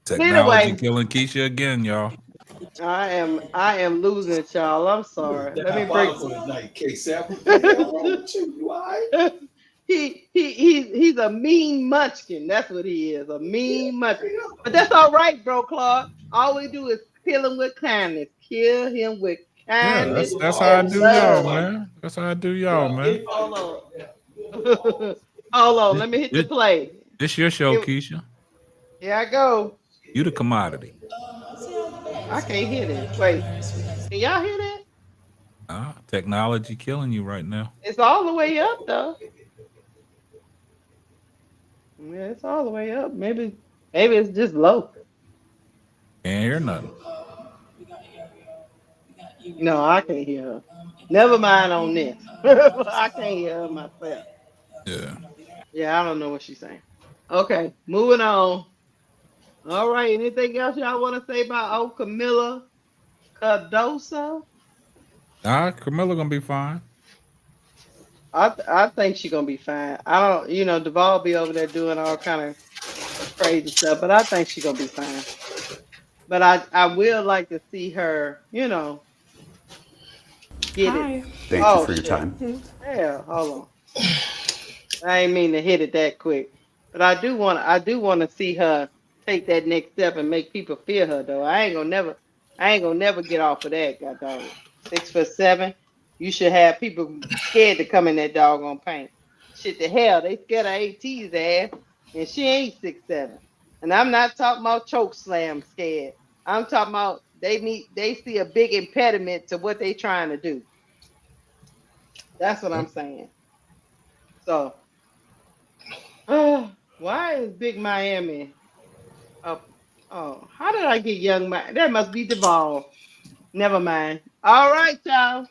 Technology killing Keisha again, y'all. I am losing it, y'all. I'm sorry. Let me break. He's a mean munchkin. That's what he is. A mean munchkin. But that's all right, Bro Claude. All we do is kill him with kindness. Kill him with kindness. Yeah, that's how I do y'all, man. That's how I do y'all, man. Hold on. Hold on. Let me hit the play. This your show, Keisha. Here I go. You the commodity. I can't hear this. Wait. Can y'all hear that? Technology killing you right now. It's all the way up though. Yeah, it's all the way up. Maybe it's just low. Can't hear nothing. No, I can't hear her. Never mind on this. I can't hear her myself. Yeah. Yeah, I don't know what she's saying. Okay, moving on. All right, anything else y'all want to say about old Camilla Cardoso? Camilla gonna be fine. I think she's gonna be fine. I don't, Duvall be over there doing all kind of crazy stuff, but I think she's gonna be fine. But I will like to see her, get it. Thank you for your time. Yeah, hold on. I ain't mean to hit it that quick, but I do want to see her take that next step and make people fear her. Though I ain't gonna never get off of that. God dog it. 6'7". You should have people scared to come in that doggone paint. Shit, the hell, they scared of AT's ass, and she ain't 6'7". And I'm not talking about choke slam scared. I'm talking about they see a big impediment to what they trying to do. That's what I'm saying. So, why is Big Miami up? Oh, how did I get Young Miami? That must be Duvall. Never mind. All right, y'all.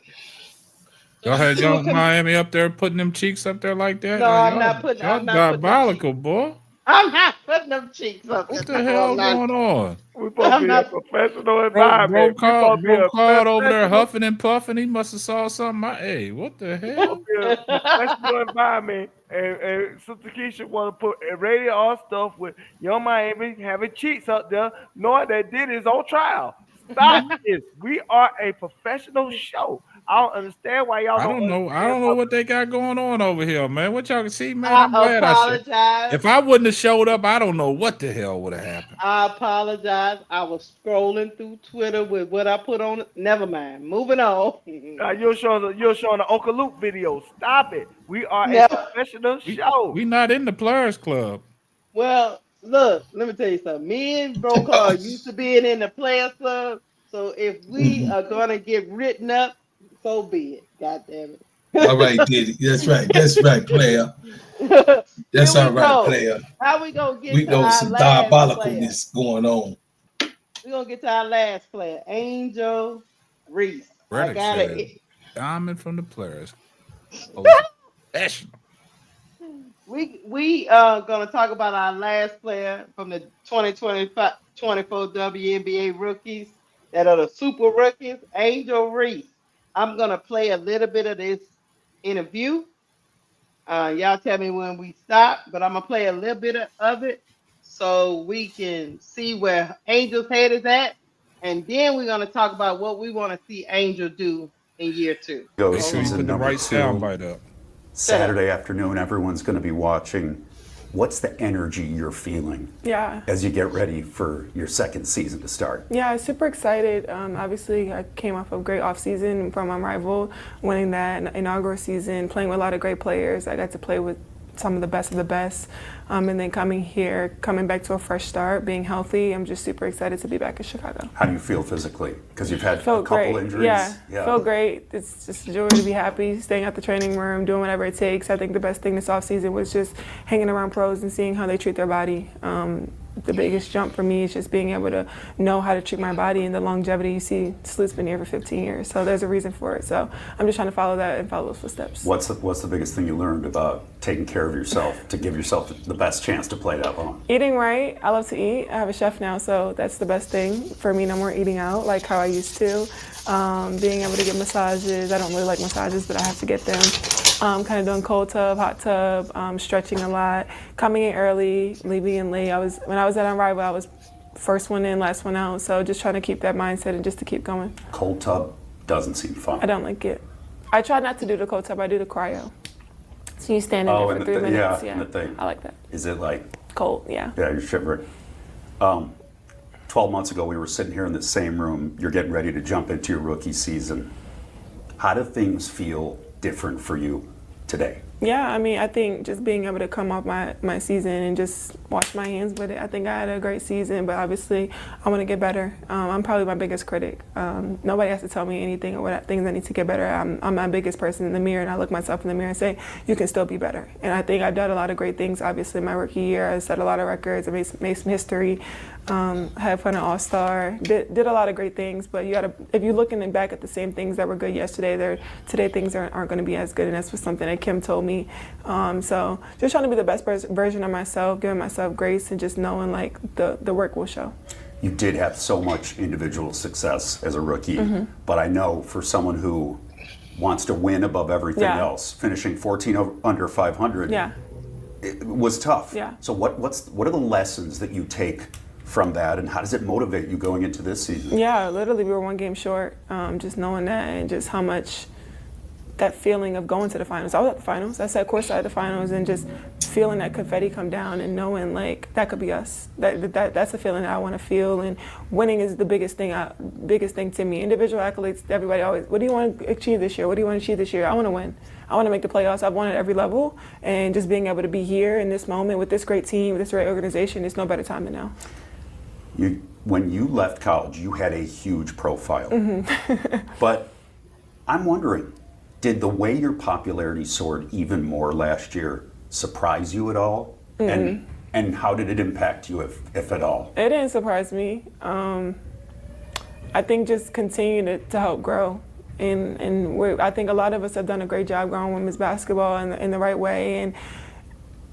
Y'all had Young Miami up there putting them cheeks up there like that? No, I'm not putting. Y'all diabolical, boy. I'm not putting them cheeks up. What the hell going on? We're supposed to be a professional Bro environment. called over there huffing and puffing. He must have saw something. Hey, what the hell? Professional environment, and Sister Keisha want to put radio on stuff with Young Miami having cheats up there, knowing that did is on trial. Stop this. We are a professional show. I don't understand why y'all I don't know what they got going on over here, man. What y'all can see, man? I'm glad apologize. If I wouldn't have showed up, I don't know what the hell would have happened. I apologize. I was scrolling through Twitter with what I put on it. Never mind. Moving on. You're showing the Uncle Luke video. Stop it. We are a professional show. We not in the Players Club. Well, look, let me tell you something. Me and Brokaw used to being in the Players Club. So if we are gonna get written up, so be it. God damn it. All right, Diddy. That's right, player. That's all right, player. How we gonna get we to know our some last diabolicalness going on. We're gonna get to our last player, Angel Reese. I got it. Diamond from the Players. We gonna talk about our last player from the 2024 WNBA rookies that are the super rookies, Angel Reese. I'm gonna play a little bit of this interview. Y'all tell me when we stop, but I'm gonna play a little bit of it so we can see where Angel's head is at, and then we're gonna talk about what we want to see Angel do in year 2. Go season number 2. Saturday afternoon, everyone's going to be watching. What's the energy you're feeling as you get ready for your second season to start? Yeah, super excited. Obviously, I came off a great offseason from my rival, winning that inaugural season, playing with a lot of great players. I got to play with some of the best. And then coming here, coming back to a fresh start, being healthy, I'm just super excited to be back in Chicago. How do you feel physically? Because you've had a couple injuries. Yeah, feel great. It's just a joy to be happy, staying at the training room, doing whatever it takes. I think the best thing this offseason was just hanging around pros and seeing how they treat their body. The biggest jump for me is just being able to know how to treat my body and the longevity. You see, Salut's been here for 15 years, so there's a reason for it. So I'm just trying to follow that and follow those footsteps. What's the biggest thing you learned about taking care of yourself to give yourself the best chance to play that long? Eating right. I love to eat. I have a chef now, so that's the best thing for me. No more eating out like how I used to. Being able to get massages. I don't really like massages, but I have to get them. Kind of doing cold tub, hot tub, stretching a lot, coming in early, leaving in late. When I was at Unrivaled, I was first one in, last one out. So just trying to keep that mindset and just to keep going. Cold tub doesn't seem fun. I don't like it. I try not to do the cold tub. I do the cryo. So you stand in there for 3 minutes. Yeah, the thing. I like that. Is it like cold? Yeah. Yeah, you're shivering. 12 months ago, we were sitting here in the same room. You're getting ready to jump into your rookie season. How do things feel different for you today? Yeah, I mean, I think just being able to come off my season and just wash my hands with it, I think I had a great season, but obviously I want to get better. I'm probably my biggest critic. Nobody has to tell me anything or what things I need to get better. I'm my biggest person in the mirror, and I look myself in the mirror and say, you can still be better. And I think I've done a lot of great things. Obviously, my rookie year, I set a lot of records, I made some history, had fun at All-Star, did a lot of great things, but if you're looking back at the same things that were good yesterday, today things aren't going to be as good, and that's something that Kim told me. So just trying to be the best version of myself, giving myself grace, and just knowing like the work will show. You did have so much individual success as a rookie, but I know for someone who wants to win above everything else, finishing 14 under 500, it was tough. So what are the lessons that you take from that, and how does it motivate you going into this season? Yeah, literally we were one game short, just knowing that, and just how much that feeling of going to the finals. I was at the finals. I sat courtside at the finals, and just feeling that confetti come down and knowing like that could be us. That's a feeling that I want to feel, and winning is the biggest thing to me. Individual accolades, everybody always, what do you want to achieve this year? What do you want to achieve this year? I want to win. I want to make the playoffs. I've won at every level, and just being able to be here in this moment with this great team, with this great organization, there's no better time than now. When you left college, you had a huge profile. But I'm wondering, did the way your popularity soared even more last year surprise you at all? And how did it impact you, if at all? It didn't surprise me. I think just continue to help grow. And I think a lot of us have done a great job growing women's basketball in the right way. And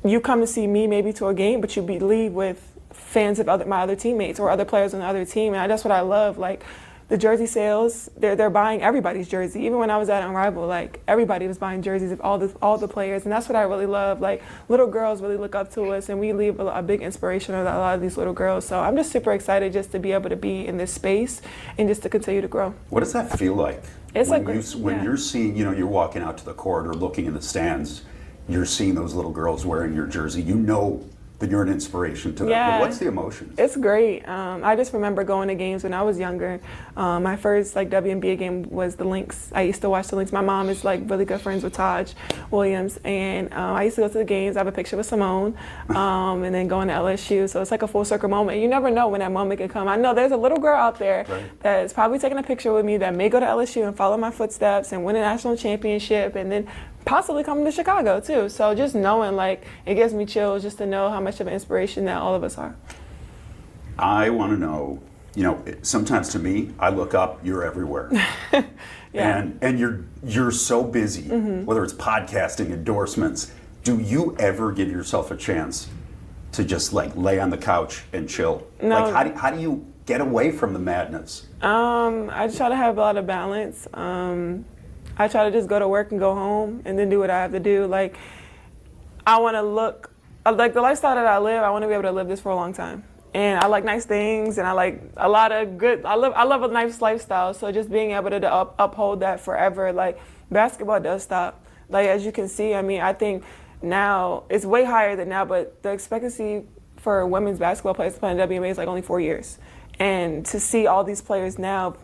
you come to see me maybe to a game, but you leave with fans of my other teammates or other players on the other team. And that's what I love. Like, the jersey sales, they're buying everybody's jersey. Even when I was at Unrivaled, like everybody was buying jerseys of all the players, and that's what I really love. Like, little girls really look up to us, and we leave a big inspiration on a lot of these little girls. So I'm just super excited just to be able to be in this space and just to continue to grow. What does that feel like? It's when you're seeing, you're walking out to the court or looking in the stands, you're seeing those little girls wearing your jersey. You know that you're an inspiration to them. Yeah. What's the emotion? It's great. I just remember going to games when I was younger. My first WNBA game was the Lynx. I used to watch the Lynx. My mom is really good friends with Taj Williams, and I used to go to the games. I have a picture with Simone, and then going to LSU. So it's like a full circle moment. You never know when that moment can come. I know there's a little girl out there that's probably taking a picture with me that may go to LSU and follow my footsteps and win a national championship, and then possibly coming to Chicago too. So just knowing, it gives me chills just to know how much of an inspiration that all of us are. I want to know, sometimes to me, I look up, you're everywhere. And you're so busy, whether it's podcasting, endorsements. Do you ever give yourself a chance to just lay on the couch and chill? No. How do you get away from the madness? I try to have a lot of balance. I try to just go to work and go home and then do what I have to do. I want to look, the lifestyle that I live, I want to be able to live this for a long time. And I like nice things, and I like a lot of good, I love a nice lifestyle. So just being able to uphold that forever, basketball does stop. As you can see, I think now, it's way higher than now, but the expectancy for women's basketball players to play in the WNBA is only 4 years. And to see all these players now,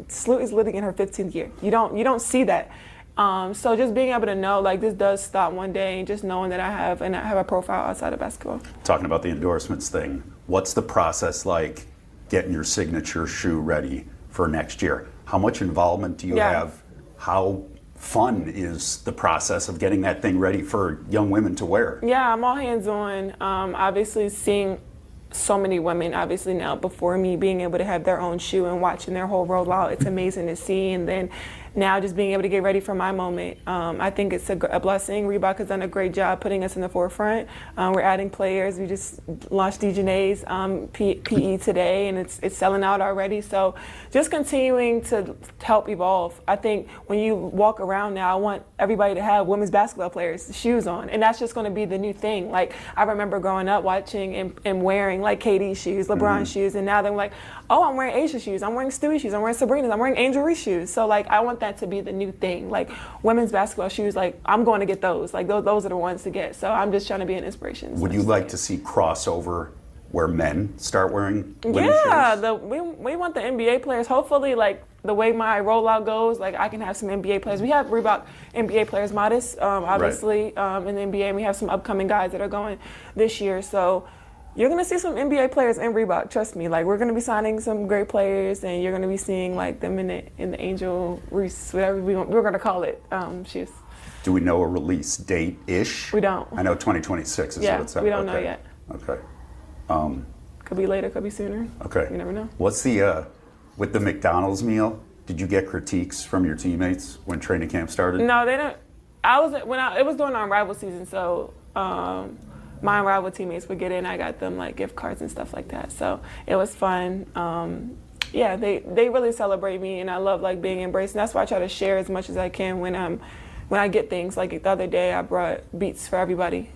Sloot is living in her 15th year. You don't see that. So just being able to know this does stop one day, and just knowing that I have a profile outside of basketball. Talking about the endorsements thing, what's the process like getting your signature shoe ready for next year? How much involvement do you have? How fun is the process of getting that thing ready for young women to wear? Yeah, I'm all hands on. Obviously seeing so many women obviously now before me being able to have their own shoe and watching their whole rollout, it's amazing to see. And then now just being able to get ready for my moment, I think it's a blessing. Reebok has done a great job putting us in the forefront. We're adding players. We just launched DeJanae's PE today, and it's selling out already. So just continuing to help evolve. I think when you walk around now, I want everybody to have women's basketball players' shoes on, and that's just going to be the new thing. I remember growing up watching and wearing KD's shoes, LeBron's shoes, and now they're like, oh, I'm wearing Asia shoes, I'm wearing Stewie's shoes, I'm wearing Sabrina's, I'm wearing Angel Reese shoes. So I want that to be the new thing. Women's basketball shoes, I'm going to get those. Those are the ones to get. So I'm just trying to be an inspiration. Would you like to see crossover where men start wearing women's shoes? Yeah, we want the NBA players. Hopefully, the way my rollout goes, like I can have some NBA players. We have Reebok NBA players, Modest, obviously, in the NBA, and we have some upcoming guys that are going this year. So you're gonna see some NBA players in Reebok. Trust me. Like we're gonna be signing some great players, and you're gonna be seeing like them in the Angel Reese, whatever we're gonna call it, shoes. Do we know a release date ish? We don't. I know 2026 is what it's at. We don't know yet. Okay. Could be later, could be sooner. Okay. You never know. What's the with the McDonald's meal? Did you get critiques from your teammates when training camp started? No, they don't. It was during our rival season, so my rival teammates would get in. I got them like gift cards and stuff like that. So it was fun. Yeah, they really celebrate me, and I love like being embraced. And that's why I try to share as much as I can when I get things. Like the other day, I brought Beats for everybody,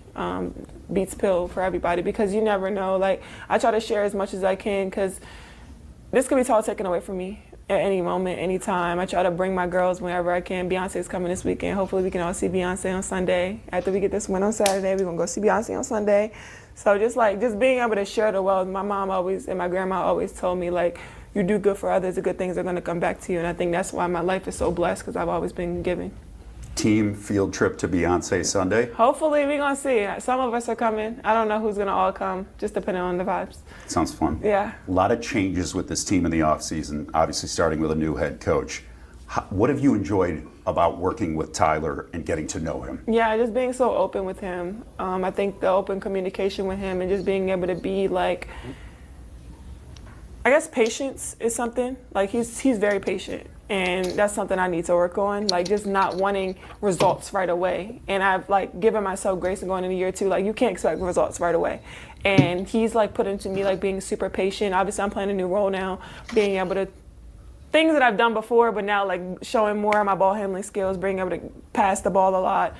Beats pill for everybody, because you never know. Like I try to share as much as I can, because this could be all taken away from me at any moment, anytime. I try to bring my girls whenever I can. Beyonce's coming this weekend. Hopefully we can all see Beyonce on Sunday. After we get this win on Saturday, we're gonna go see Beyonce on Sunday. So just being able to share the wealth. My mom always and my grandma always told me, like, you do good for others, the good things are gonna come back to you. And I think that's why my life is so blessed, because I've always been giving. Team field trip to Beyonce Sunday? Hopefully we're gonna see. Some of us are coming. I don't know who's gonna all come, just depending on the vibes. Sounds fun. Yeah. A lot of changes with this team in the offseason, obviously starting with a new head coach. What have you enjoyed about working with Tyler and getting to know him? Yeah, just being so open with him. I think the open communication with him and just being able to be like, I guess patience is something. Like he's very patient. And that's something I need to work on, like just not wanting results right away. And I've like given myself grace and going into year 2, like you can't expect results right away. And he's like put into me like being super patient. Obviously I'm playing a new role now, being able to, things that I've done before, but now like showing more of my ball handling skills, being able to pass the ball a lot,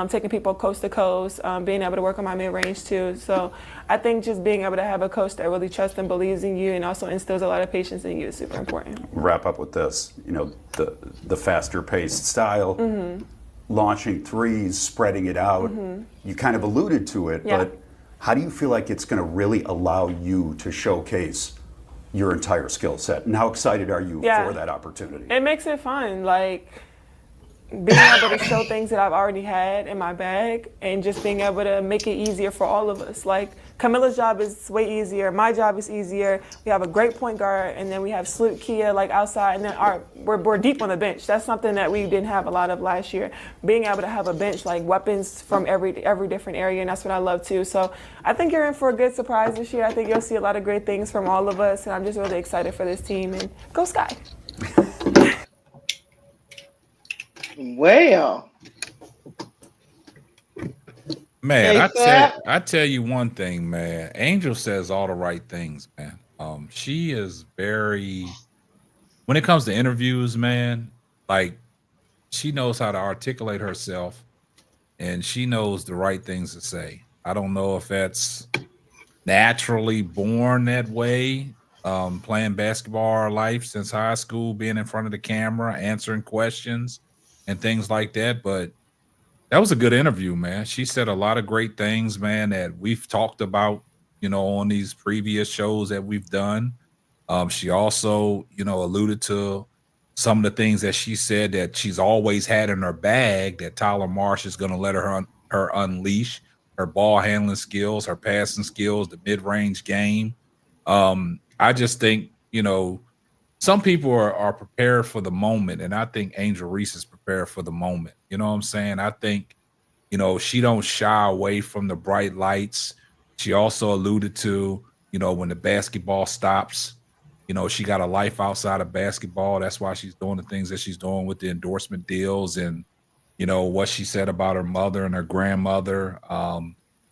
taking people coast to coast, being able to work on my mid-range too. So I think just being able to have a coach that really trusts and believes in you and also instills a lot of patience in you is super important. Wrap up with this, the faster paced style, launching threes, spreading it out. You kind of alluded to it, but how do you feel like it's going to really allow you to showcase your entire skill set? And how excited are you for that opportunity? It makes it fun. Like, being able to show things that I've already had in my bag and just being able to make it easier for all of us. Like Camilla's job is way easier. My job is easier. We have a great point guard, and then we have Sloot, Kia, like outside, and then we're deep on the bench. That's something that we didn't have a lot of last year. Being able to have a bench, like weapons from every different area, and that's what I love too. So I think you're in for a good surprise this year. I think you'll see a lot of great things from all of us, and I'm just really excited for this team. And go Sky. Well, man, I tell you one thing, man. Angel says all the right things, man. She is very, when it comes to interviews, man, like she knows how to articulate herself and she knows the right things to say. I don't know if that's naturally born that way, playing basketball our life since high school, being in front of the camera, answering questions and things like that. But that was a good interview, man. She said a lot of great things, man, that we've talked about, on these previous shows that we've done. She also, alluded to some of the things that she said that she's always had in her bag that Tyler Marsh is going to let her unleash her ball handling skills, her passing skills, the mid-range game. I just think, some people are prepared for the moment, and I think Angel Reese is prepared for the moment. You know what I'm saying? I think, she don't shy away from the bright lights. She also alluded to, when the basketball stops, she got a life outside of basketball. That's why she's doing the things that she's doing with the endorsement deals and, what she said about her mother and her grandmother.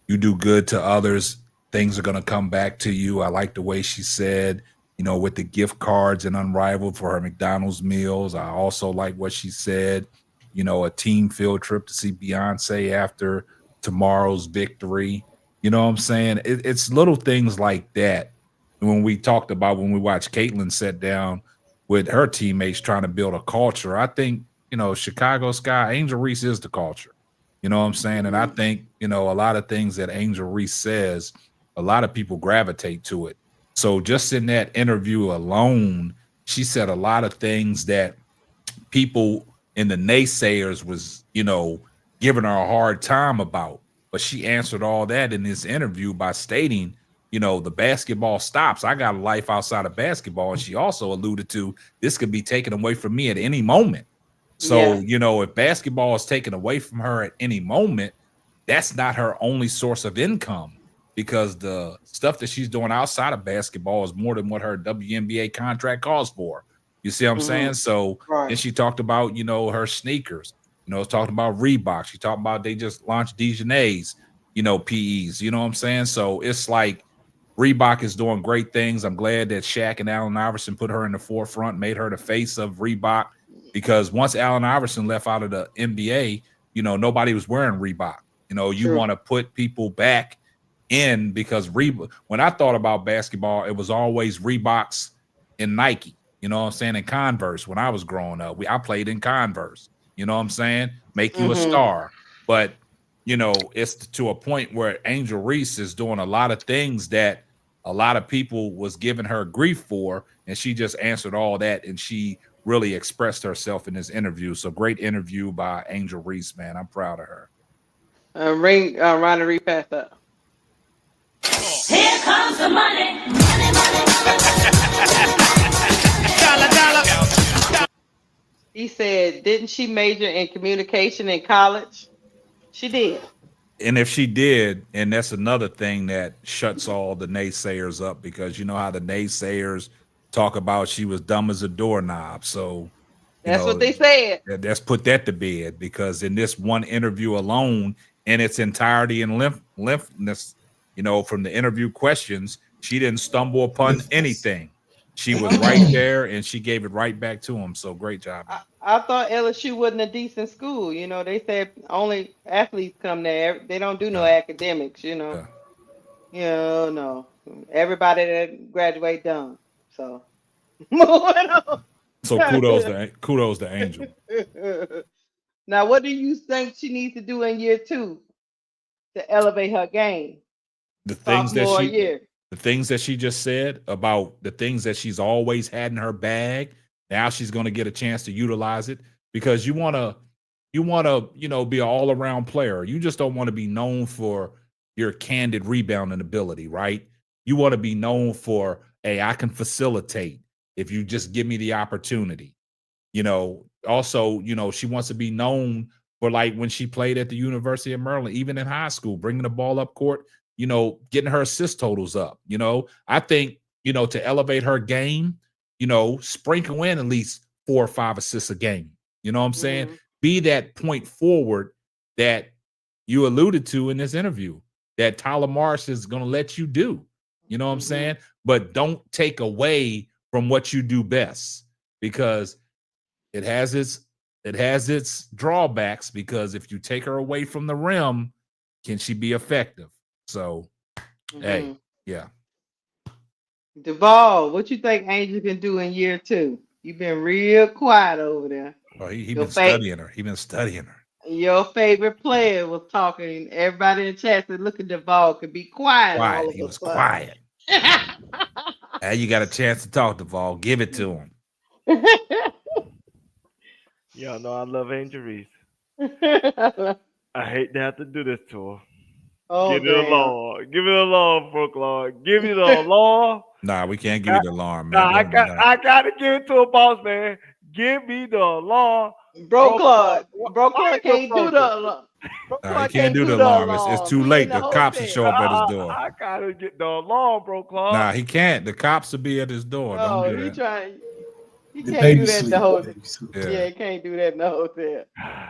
You do good to others, things are going to come back to you. I like the way she said, with the gift cards and Unrivaled for her McDonald's meals. I also like what she said, a team field trip to see Beyonce after tomorrow's victory. You know what I'm saying? It's little things like that. When we talked about when we watched Caitlin sit down with her teammates trying to build a culture, I think, Chicago Sky, Angel Reese is the culture. You know what I'm saying? And I think, a lot of things that Angel Reese says, a lot of people gravitate to it. So just in that interview alone, she said a lot of things that people in the naysayers was, giving her a hard time about. But she answered all that in this interview by stating, the basketball stops. I got a life outside of basketball. And she also alluded to this could be taken away from me at any moment. So, if basketball is taken away from her at any moment, that's not her only source of income, because the stuff that she's doing outside of basketball is more than what her WNBA contract calls for. You see what I'm saying? So then she talked about, her sneakers, talking about Reebok. She talked about they just launched Dijonay's, PEs, you know what I'm saying? So it's like Reebok is doing great things. I'm glad that Shaq and Allen Iverson put her in the forefront, made her the face of Reebok, because once Allen Iverson left out of the NBA, nobody was wearing Reebok. You want to put people back in, because when I thought about basketball, it was always Reeboks and Nike, you know what I'm saying, and Converse. When I was growing up, I played in Converse, you know what I'm saying, make you a star. But it's to a point where Angel Reese is doing a lot of things that a lot of people was giving her grief for, and she just answered all that, and she really expressed herself in this interview. So great interview by Angel Reese, man. I'm proud of her. Ronnie, repass that. Here comes the money. He said, didn't she major in communication in college? She did. And if she did, and that's another thing that shuts all the naysayers up, because you know how the naysayers talk about she was dumb as a doorknob. So that's what they said. Let's put that to bed, because in this one interview alone, in its entirety and lengthness, from the interview questions, she didn't stumble upon anything. She was right there, and she gave it right back to him. So great job. I thought LSU wasn't a decent school. They said only athletes come there. They don't do no academics. No. Everybody that graduate done. So moving on. So kudos to Angel. Now, what do you think she needs to do in year 2 to elevate her game? The things that she just said about the things that she's always had in her bag. Now she's going to get a chance to utilize it, because you want to, be an all-around player. You just don't want to be known for your candid rebounding ability, right? You want to be known for, hey, I can facilitate if you just give me the opportunity. Also, she wants to be known for, like, when she played at the University of Maryland, even in high school, bringing the ball up court, getting her assist totals up. I think, to elevate her game, sprinkle in at least 4 or 5 assists a game. You know what I'm saying? Be that point forward that you alluded to in this interview that Tyler Marsh is going to let you do. You know what I'm saying? But don't take away from what you do best, because it has its drawbacks, because if you take her away from the rim, can she be effective? So, hey, yeah. Duvall, what you think Angel can do in year 2? You've been real quiet over there. Oh, he been studying her. He been studying her. Your favorite player was talking. Everybody in the chat said, look at Duvall, could be quiet. He was quiet. Now you got a chance to talk, Duvall. Give it to him. Y'all know I love Angel Reese. I hate to have to do this to her. Oh, give me the law. Give me the law, Brooklyn. Give me the law. Nah, we can't give you the alarm, man. Nah, I gotta give it to a boss, man. Give me the law. Bro Claude can't do the alarm. He can't do the alarm. It's too late. The cops will show up at his door. I gotta get the alarm, bro, Claude. Nah, he can't. The cops will be at his door. Don't do that. He can't do that in the hotel. Yeah, he can't do that in the hotel.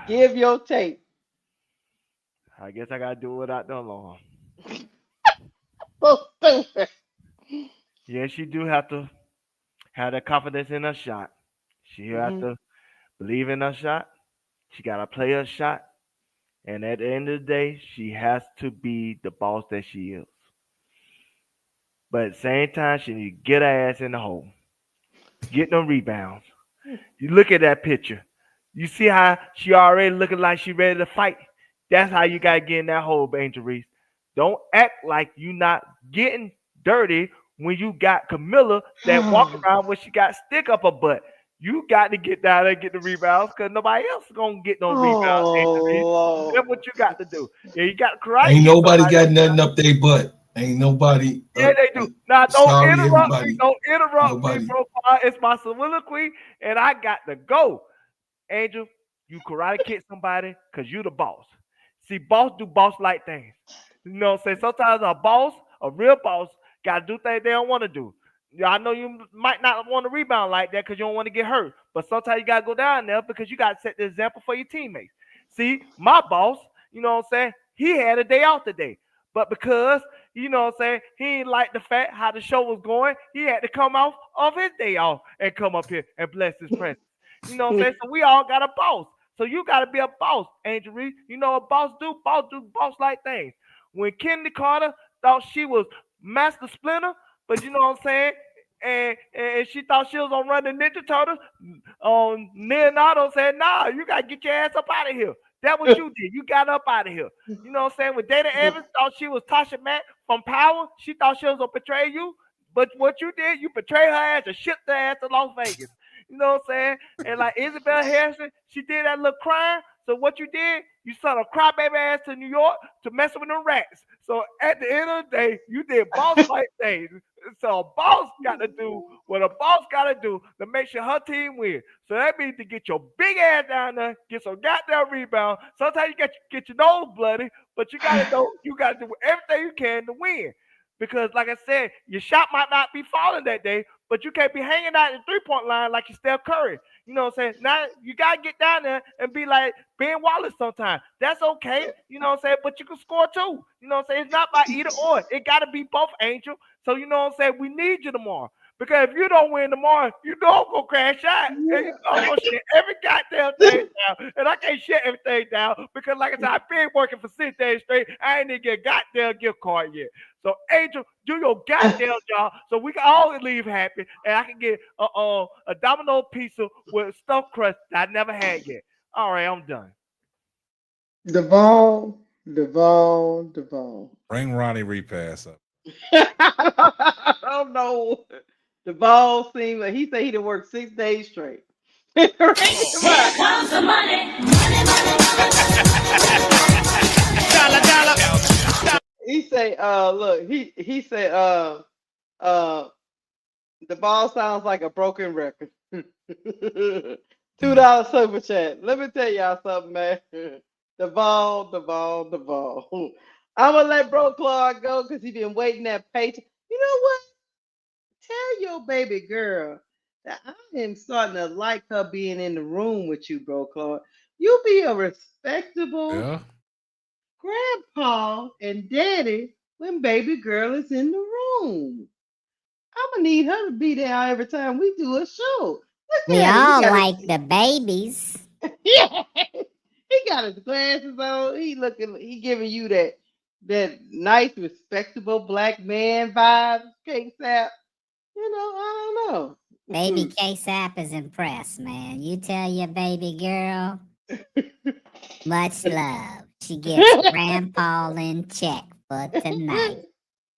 Give your tape. I guess I gotta do it without the alarm. So stupid. Yeah, she do have to have that confidence in her shot. She have to believe in her shot. She gotta play her shot. And at the end of the day, she has to be the boss that she is. But at the same time, she need to get her ass in the hole. Get them rebounds. You look at that picture. You see how she already looking like she ready to fight? That's how you got to get in that hole, Angel Reese. Don't act like you not getting dirty when you got Camilla that walk around where she got stick up her butt. You got to get down there and get the rebounds because nobody else is gonna get no rebounds. That's what you got to do. Yeah, you got to karate Ain't kick nobody somebody. got nothing up their butt. Ain't nobody. Yeah, they do. Now, don't Sorry, interrupt me. everybody. Don't interrupt me, Nobody. bro. It's my soliloquy, and I got to go. Angel, you karate kick somebody because you the boss. See, boss do boss-like things. You know what I'm saying? Sometimes a boss, a real boss, got to do things they don't want to do. Yeah, I know you might not want to rebound like that because you don't want to get hurt. But sometimes you got to go down there because you got to set the example for your teammates. See, my boss, you know what I'm saying? He had a day off today. But because, you know what I'm saying, he ain't like the fact how the show was going, he had to come off of his day off and come up here and bless his presence. You know what I'm saying? So we all got a boss. So you got to be a boss, Angel Reese. You know what boss do? Boss do boss-like things. When Kennedy Carter thought she was Master Splinter, but you know what I'm saying? And she thought she was on Run the Ninja Turtles. Leonardo said, nah, you got to get your ass up out of here. That's what you did. You got up out of here. You know what I'm saying? When Dana Evans thought she was Tasha Mack from Power, she thought she was going to betray you. But what you did, you betrayed her ass and shipped her ass to Las Vegas. You know what I'm saying? And like Isabel Harrison, she did that little crime. So what you did, you sent a crybaby ass to New York to mess with the rats. So at the end of the day, you did boss-like things. So a boss got to do what a boss got to do to make sure her team wins. So that means to get your big ass down there, get some goddamn rebound. Sometimes you get your nose bloody, but you got to know you got to do everything you can to win. Because, like I said, your shot might not be falling that day, but you can't be hanging out at the three-point line like you Steph Curry. You know what I'm saying? Now, you got to get down there and be like Ben Wallace sometimes. That's okay. You know what I'm saying? But you can score too. You know what I'm saying? It's not by either or. It got to be both, Angel. So, you know what I'm saying? We need you tomorrow. Because if you don't win tomorrow, you know I'm going to crash out. And you know I'm going to shut every goddamn thing down. And I can't shut everything down because, like I said, I've been working for 6 days straight. I ain't even get a goddamn gift card yet. So, Angel, do your goddamn job so we can all leave happy and I can get a domino pizza with stuffed crust that I never had yet. All right, I'm done. Devon. Bring Ronnie Repass up. I don't know. Devon seemed like he said he done worked 6 days straight. Here comes the money. Dollar, dollar. He say, look, he said, the ball sounds like a broken record. $2 super chat. Let me tell y'all something, man. The ball. I'm gonna let Bro Claude go because he been waiting that paycheck. You know what? Tell your baby girl that I am starting to like her being in the room with you, Bro Claude. You be a respectable grandpa and daddy when baby girl is in the room. I'm gonna need her to be there every time we do a show. Look We at all him. like the babies. Yeah. He got his glasses on. He giving you that nice, respectable black man vibe. Cake Sap. You know, I don't know. Baby K-Sap is impressed, man. You tell your baby girl, much love. She gets grandpa in check for tonight.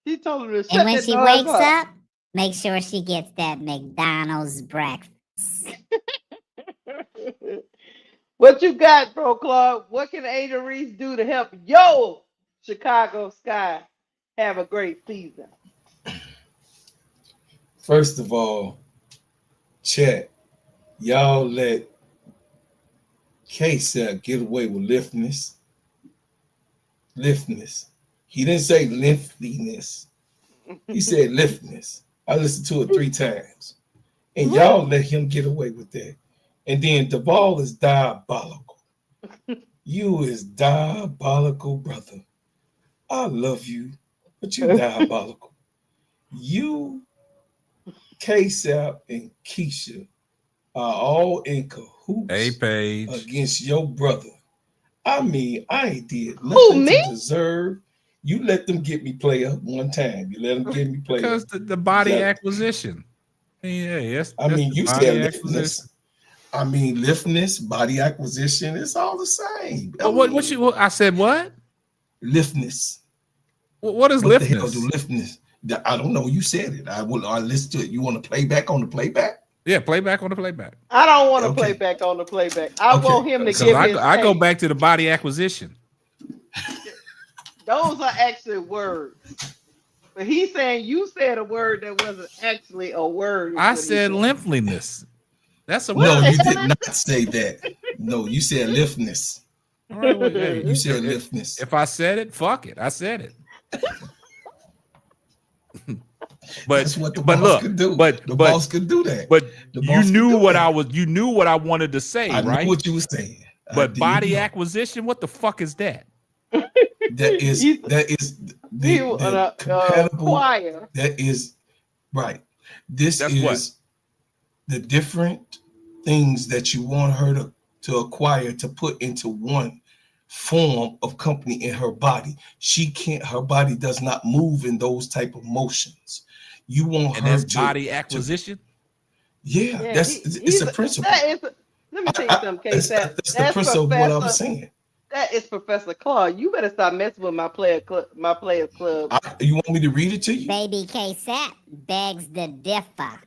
He told her to shut And when that she noise wakes up. up, make sure she gets that McDonald's breakfast. What you got, Bro Claude? What can Angel Reese do to help yo Chicago Sky have a great season? First of all, chat, y'all let K-Sap get away with liftness. He didn't say lengthiness. He said liftness. I listened to it 3 times. And y'all let him get away with that. And then Duvall is diabolical. You is diabolical, brother. I love you, but you diabolical. You, K-Sap, and Keisha are all in cahoots against your brother. I mean, I ain't did nothing to deserve. You let them get me play up one time. You let them get me play because up. the body acquisition. Yeah, I mean, you said liftness. I mean, liftness, body acquisition, it's all the same. I said what? Liftness. What is what liftness? The hell do liftness? I don't know. You said it. I listen to it. You want to play back on the playback? Yeah, playback on the playback. I don't want to Okay. play back on the playback. I Okay. want him to Because give his I go take. back to the body acquisition. Those are actually words. But he's saying you said a word that wasn't actually a word. is I what he said lymphness. That's a What No, word. the you hell did is not say that. No, you said liftness. All right, well, hey, You said liftness. if I said it, fuck it. I said it. But That's what the but boss look, could do. but The boss could do that. But The you boss could knew do what that. you knew what I wanted to say, I right? knew what you were saying. But did body know. acquisition, what the fuck is that? That is the compatible. choir. That is right. This That's is what? the different things that you want her to acquire to put into one form of company in her body. She can't. Her body does not move in those type of motions. You want And her that's to body acquisition. Yeah, it's a principle. Let me tell you something, K-Sap. That's the principle of what I was saying. That is Professor Claude. You better stop messing with my players club. You want me to read it to you? Baby K-Sap begs to differ.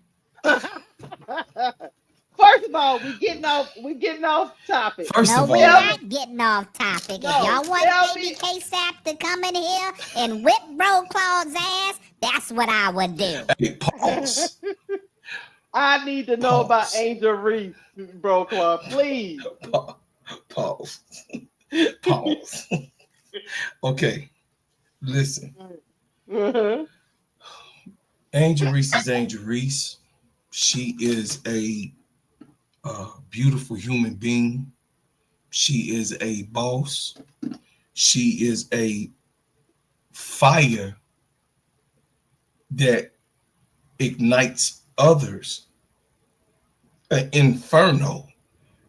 First of all, we getting off topic. First No, of we're all, not getting off topic. No, If y'all tell want me- Baby K-Sap to come in here and whip Bro Claude's ass, that's what I would do. hey, pause. I need to know about Pause. Angel Reese, Bro Club, please. Pause. Pause. Okay, listen. Uh-huh. Angel Reese is Angel Reese. She is a beautiful human being. She is a boss. She is a fire that ignites others. An inferno.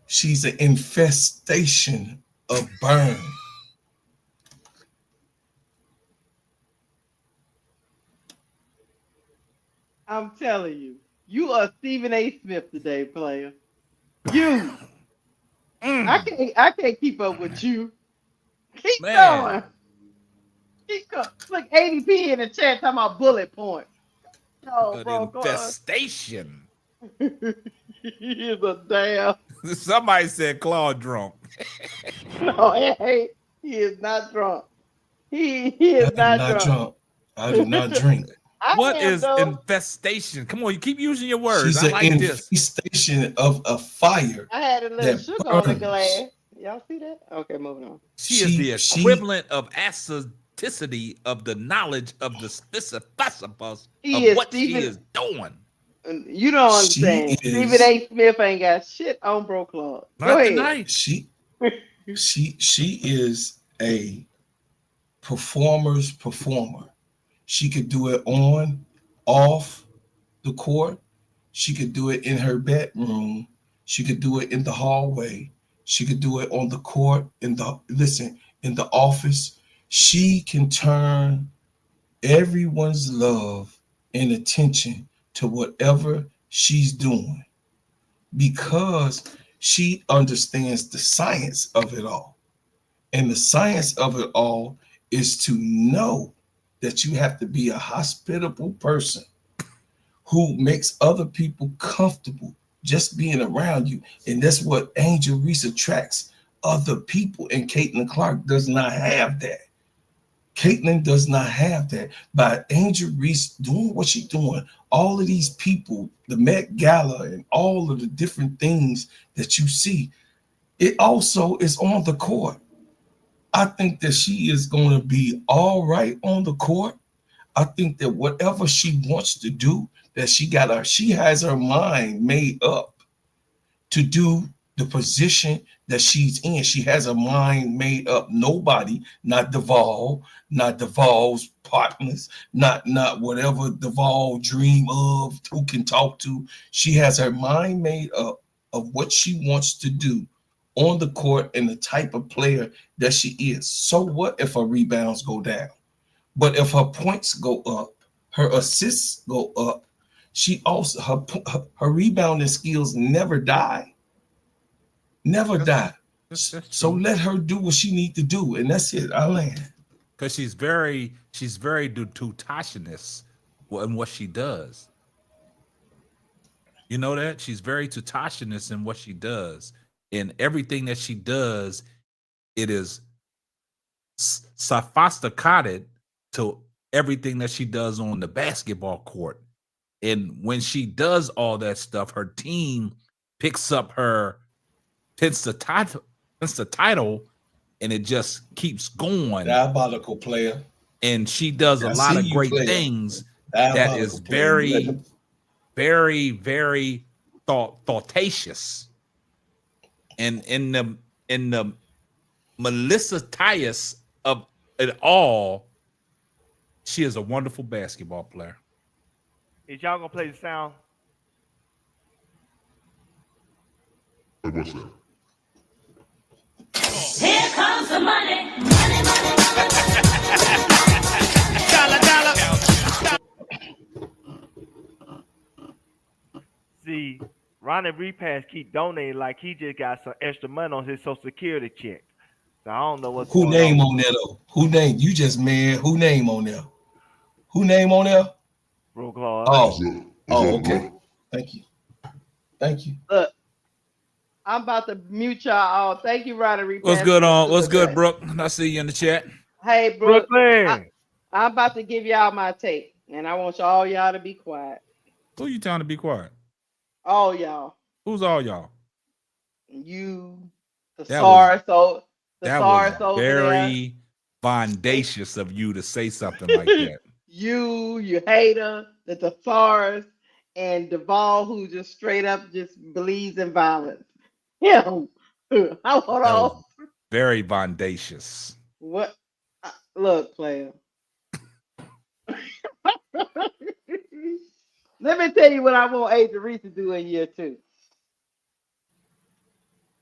She's an infestation of burn. I'm telling you, you are Stephen A. Smith today, player. You. I can't keep up with you. Keep going. Keep going. Look, ADP in the chat talking about bullet point. No, An Bro Club. infestation. He is a damn. Somebody said Claude drunk. No, he is not drunk. He is not drunk. I do not drink. What am, is though. infestation? Come on, you keep using your words. She's I an like this. infestation of a fire. I had a little that sugar on the burns. glass. Y'all see that? Okay, moving on. She is the equivalent of acidity of the knowledge of the specificity of what she is doing. You don't understand. Stephen A. Smith ain't got shit on Bro Club. Go ahead. Tonight. She is a performer's performer. She could do it on, off the court. She could do it in her bedroom. She could do it in the hallway. She could do it on the court, in the office. She can turn everyone's love and attention to whatever she's doing because she understands the science of it all. And the science of it all is to know that you have to be a hospitable person who makes other people comfortable just being around you. And that's what Angel Reese attracts other people. And Caitlin Clark does not have that. Caitlin does not have that. By Angel Reese doing what she's doing, all of these people, the Met Gala and all of the different things that you see, it also is on the court. I think that she is going to be all right on the court. I think that whatever she wants to do, that she has her mind made up to do the position that she's in. She has her mind made up. Nobody, not Duvall, not Duvall's partners, not whatever Duvall dream of, who can talk to. She has her mind made up of what she wants to do on the court and the type of player that she is. So what if her rebounds go down? But if her points go up, her assists go up, she also her rebounding skills never die. Never die. So let her do what she need to do, and that's it. I land. Because she's very tutationist in what she does. You know that she's very tutationous in what she does, and everything that she does, it is sophisticated to everything that she does on the basketball court. And when she does all that stuff, her team picks up her, hits the title, and it just keeps going. Diabolical player. And she does a lot of great things that is very, very, very thoughtacious. And in the Melissa Tyus of it all, she is a wonderful basketball player. Is y'all gonna play the sound? What's that? Here comes the money. Money, money. See, Ronnie Repass keep donating like he just got some extra money on his Social Security check. So I don't know what's Who going name on. on there though? Who name? You just man. Who name on there? Who name on there? Bro Claude. Oh, okay. Thank you. Thank you. Look, I'm about to mute y'all all. Thank you, Ronnie Repass. What's good What's good, Brooke? I see you in the chat. Hey, Brooke. Brooklyn. I'm about to give y'all my take, and I want y'all to be quiet. Who you telling to be quiet? All y'all. Who's all y'all? You, the That SARS, was over very bondacious of you to say something like that. You hater, the thesaurus, and Duvall, who just straight up just believes in violence. Him. I want all. Very bondacious. What? Look, player. Let me tell you what I want Angel Reese to do in year 2.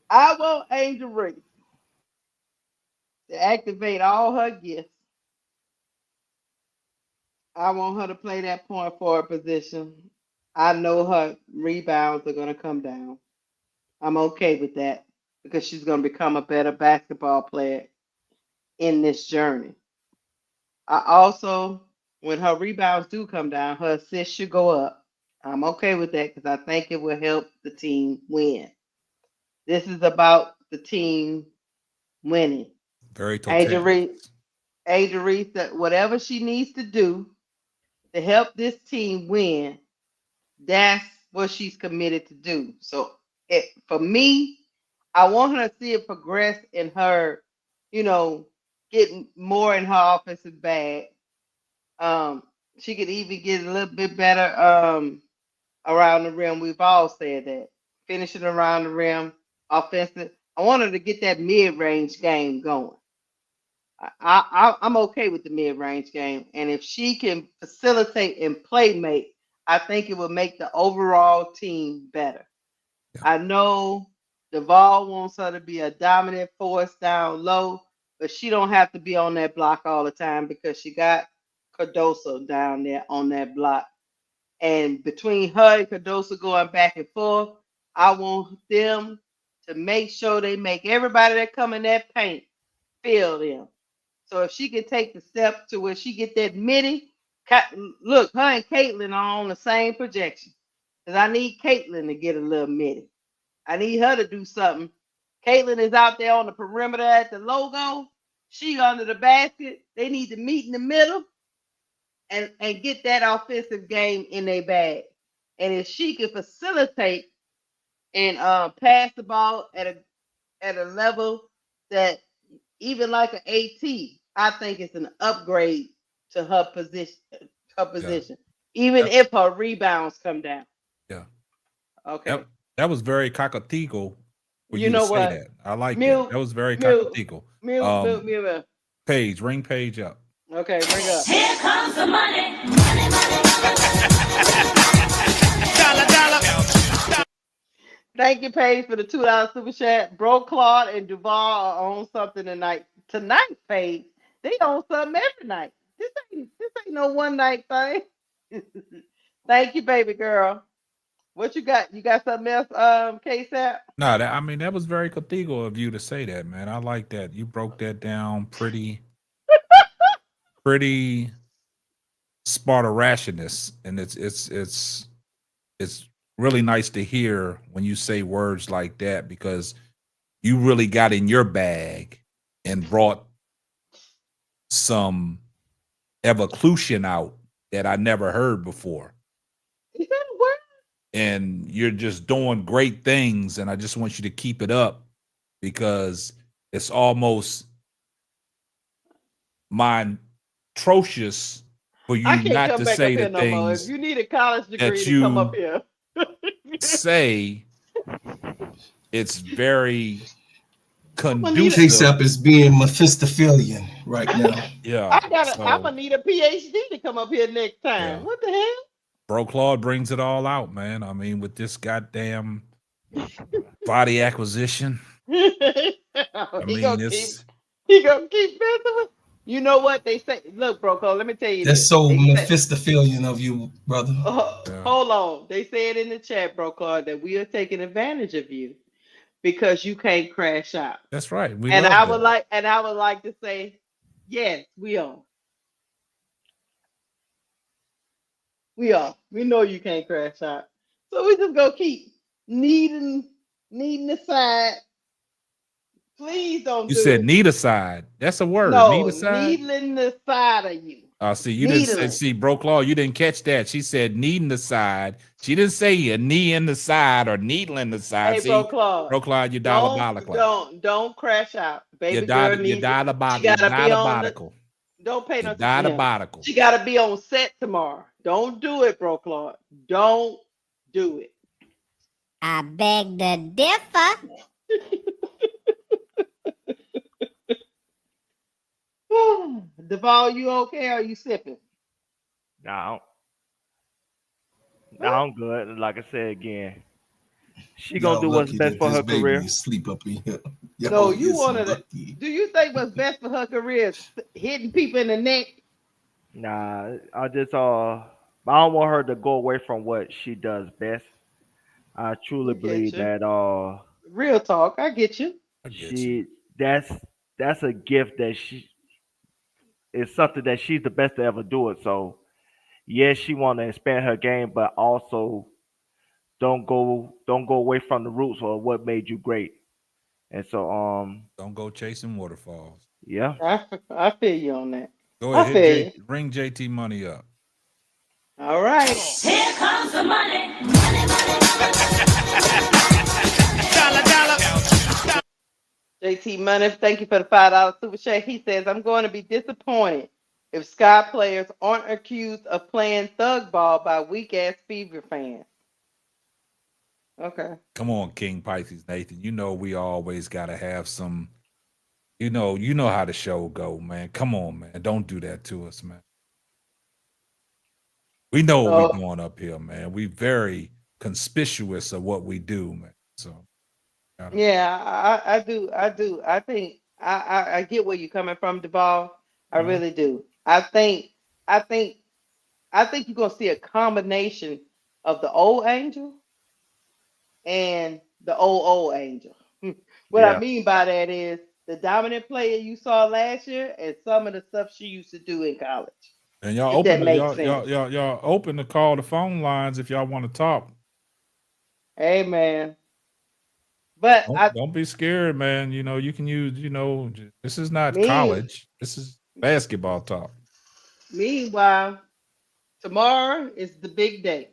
I want Angel Reese to activate all her gifts. I want her to play that point forward position. I know her rebounds are going to come down. I'm okay with that because she's going to become a better basketball player in this journey. I also, when her rebounds do come down, her assists should go up. I'm okay with that because I think it will help the team win. This is about the team winning. Very Angel Reese, that whatever she needs to do to help this team win, that's what she's committed to do. So for me, I want her to see it progress in her, getting more in her offensive bag. She could even get a little bit better around the rim. We've all said that. Finishing around the rim, offensive. I want her to get that mid-range game going. I'm okay with the mid-range game. And if she can facilitate and play make, I think it will make the overall team better. Yeah. I know Duvall wants her to be a dominant force down low, but she don't have to be on that block all the time because she got Cardoso down there on that block. And between her and Cardoso going back and forth, I want them to make sure they make everybody that come in that paint feel them. So if she can take the step to where she get that midi, look, her and Caitlin are on the same projection. Because I need Caitlin to get a little midi. I need her to do something. Caitlin is out there on the perimeter at the logo. She under the basket. They need to meet in the middle and get that offensive game in their bag. And if she can facilitate and pass the ball at a level that even like an AT, I think it's an upgrade to her position. Even if her rebounds come down. Yeah. Okay. That was very cockatigal for you to say that. I like that. That was very cockatigal. Paige, ring Paige up. Okay, bring up. Here comes the money. Money, money. Dollar. Thank you, Paige, for the $2 super chat. Bro Claude and Duvall are on something tonight. Tonight, Paige, they on something every night. This ain't no one night thing. Thank you, baby girl. What you got? You got something else, KSAP? No, that was very cathedral of you to say that, man. I like that. You broke that down pretty Sparta rationist, and it's really nice to hear when you say words like that, because you really got in your bag and brought some evolution out that I never heard before. Is that a word? And you're just doing great things, and I just want you to keep it up, because it's almost atrocious for I you can't not come to back up say the here no more. If things you need a college degree that to come up you here. say. It's very Takes conducive. up is being Mephistophelian right now. Yeah. I'm gonna need a PhD to come up here next time. Yeah. What the hell? Bro Claude brings it all out, man. I mean, with this goddamn body acquisition. he mean, gonna it's keep messing with. You know what they say? Look, bro, Cole, let me tell you That's this. so They say, Mephistophelian of you, brother. hold on. They said in the chat, bro, Cole, that we are taking advantage of you because you can't crash out. That's right. We And love I that. would like to say, yes, we are. We are. We know you can't crash out. So we just gonna keep needing the side. Please don't You do said it. need a side. That's a word. Need No, a side. needling the side of you. See, you didn't say, Needling. see, Bro Claude, you didn't catch that. She said needing the side. She didn't say a knee in the side or needling the side. Hey, See, Bro Claude. Bro Claude, you're diabolical. Don't crash out. Baby You're girl needs diabolical. she gotta be on the Diabolical. don't pay no You're attention to him. diabolical. She gotta be on set tomorrow. Don't do it, Bro Claude. Don't do it. I beg to differ. Duval, you okay? Or are you sipping? No, I'm good. Like I said again, she gonna Y'all do what's lucky best that for this her baby career. is sleep up in here. Y'all No, you is wanted to. lucky. Do you think what's best for her career is hitting people in the neck? Nah, I don't want her to go away from what she does best. I truly Get believe you. that Real talk. I get you. that's a gift that she is something that she's the best to ever do it. So yes, she want to expand her game, but also don't go away from the roots or what made you great. And so don't go chasing waterfalls. Yeah. I feel you on that. Go I ahead, feel you. bring JT Money up. All right. Here comes the money. JT Money, thank you for the $5 super chat. He says, I'm going to be disappointed if Sky players aren't accused of playing thug ball by weak ass Fever fans. Okay. Come on, King Pisces Nathan. You know we always gotta have some. You know how the show go, man. Come on, man. Don't do that to us, man. We know what we're doing up here, man. We very conspicuous of what we do, man. So yeah, I do. I think I get where you're coming from, Duval. I really do. I think you're gonna see a combination of the old Angel and the old Angel. What I mean by that is the dominant player you saw last year and some of the stuff she used to do in college. and y'all If open that makes sense. y'all open to call the phone lines if y'all want to talk. Amen. But don't be scared, man. You know, you can use, this is not college. This is basketball talk. Meanwhile, tomorrow is the big day.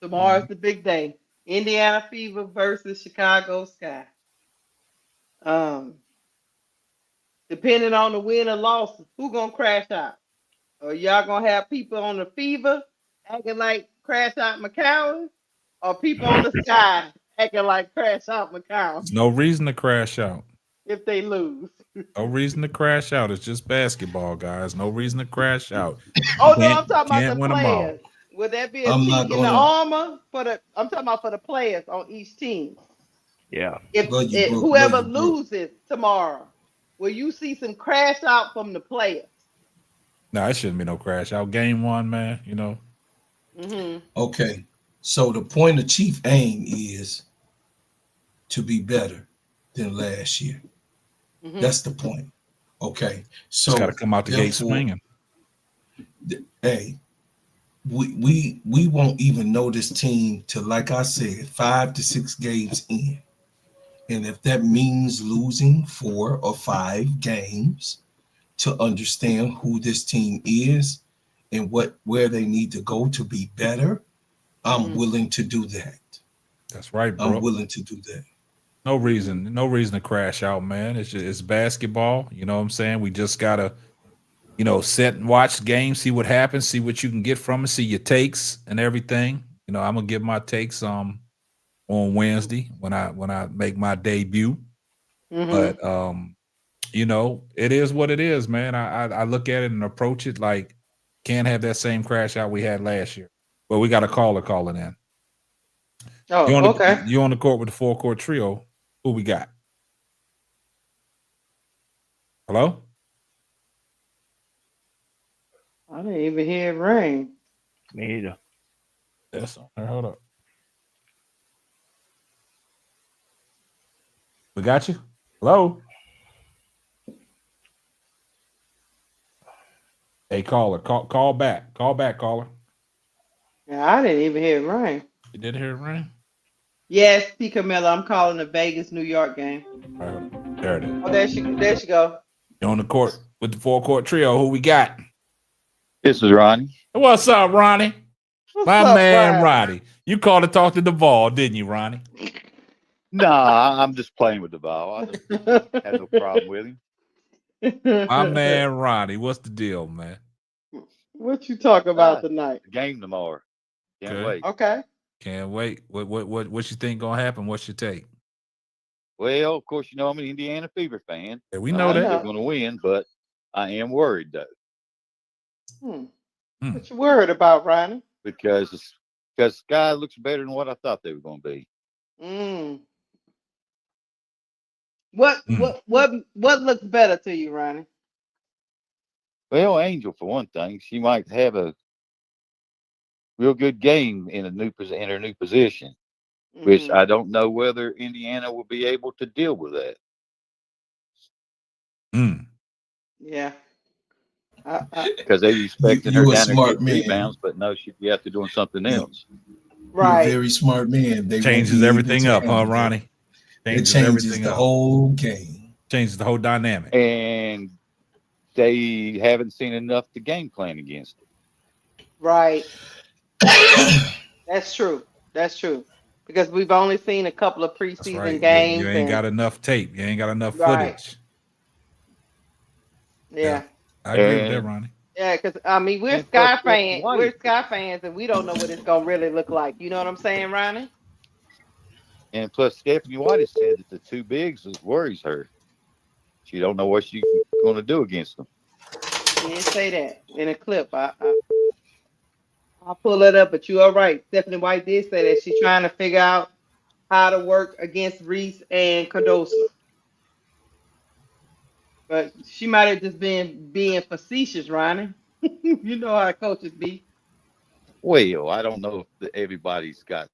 Tomorrow's the big day. Indiana Fever versus Chicago Sky. Depending on the win or loss, who gonna crash out? Or y'all gonna have people on the Fever acting like crash out McCowan, or people on the Sky acting like crash out McCowan There's no reason to crash out. if they lose? No reason to crash out. It's just basketball, guys. No reason to crash out. Oh no, I'm talking about the win them all. players. Would that be a I'm chink not in the gonna- armor for the? I'm talking about for the players on each team. Yeah. If whoever loses tomorrow, will you see some crash out from the players? No, it shouldn't be no crash out. Game 1, man. Okay. So the point of chief aim is to be better than last year. That's the point. Okay. So Just got to come out the gate therefore, swinging. Hey, we won't even know this team till, like I said, 5 to 6 games in. And if that means losing 4 or 5 games to understand who this team is and where they need to go to be better, I'm willing to do that. That's right, bro. I'm willing to do that. No reason to crash out, man. It's basketball. You know what I'm saying? We just gotta, sit and watch games, see what happens, see what you can get from it, see your takes and everything. I'm gonna give my takes on Wednesday when I make my debut. But it is what it is, man. I look at it and approach it like can't have that same crash out we had last year. But we got a caller calling in. Oh, okay. You on the court with the full court trio. Who we got? Hello? I didn't even hear it ring. Me either. Yes. Hold up. We got you. Hello? Hey, caller. Call back. Call back, caller. Yeah, I didn't even hear it ring. You did hear it ring? Yes, P. Camilla. I'm calling the Vegas, New York game. All right, there it is. Oh, there she go. You're on the court with the full court trio. Who we got? This is Ronnie. What's up, Ronnie? What's My up, man, Ronnie? Ronnie. You called to talk to the ball, didn't you, Ronnie? Nah, I'm just playing with the ball. I don't have no problem with him. My man, Ronnie. What's the deal, man? What you talk about tonight? Game tomorrow. Can't wait. Okay. Can't wait. What you think gonna happen? What's your take? Well, of course, I'm an Indiana Fever fan. Yeah, we know I that. think they're going to win, but I am worried though. What you worried about, Ronnie? Because Sky looks better than what I thought they were going to be. What looks better to you, Ronnie? Well, Angel, for one thing, she might have a real good game in her new position, which I don't know whether Indiana will be able to deal with that. Yeah. Because they expected her You a down there smart getting man. rebounds, but no, she'd be out there doing something else. Right. You're a very smart man. They changes everything up, huh, Ronnie? It changes the whole game. Changes the whole dynamic. And they haven't seen enough to game plan against it. Right. That's true. That's true. Because we've only seen a couple of preseason games. You ain't got enough tape. You ain't got enough Right. footage. Yeah. I agree with that, Ronnie. Yeah, because we're Sky fans. We're Sky fans, and we don't know what it's gonna really look like. You know what I'm saying, Ronnie? And plus, Stephanie White has said that the two bigs worries her. She don't know what she's going to do against them. She didn't say that in a clip. I'll pull it up, but you are right. Stephanie White did say that she's trying to figure out how to work against Reese and Cardoso. But she might have just been being facetious, Ronnie. You know how coaches be. Well, I don't know if everybody's got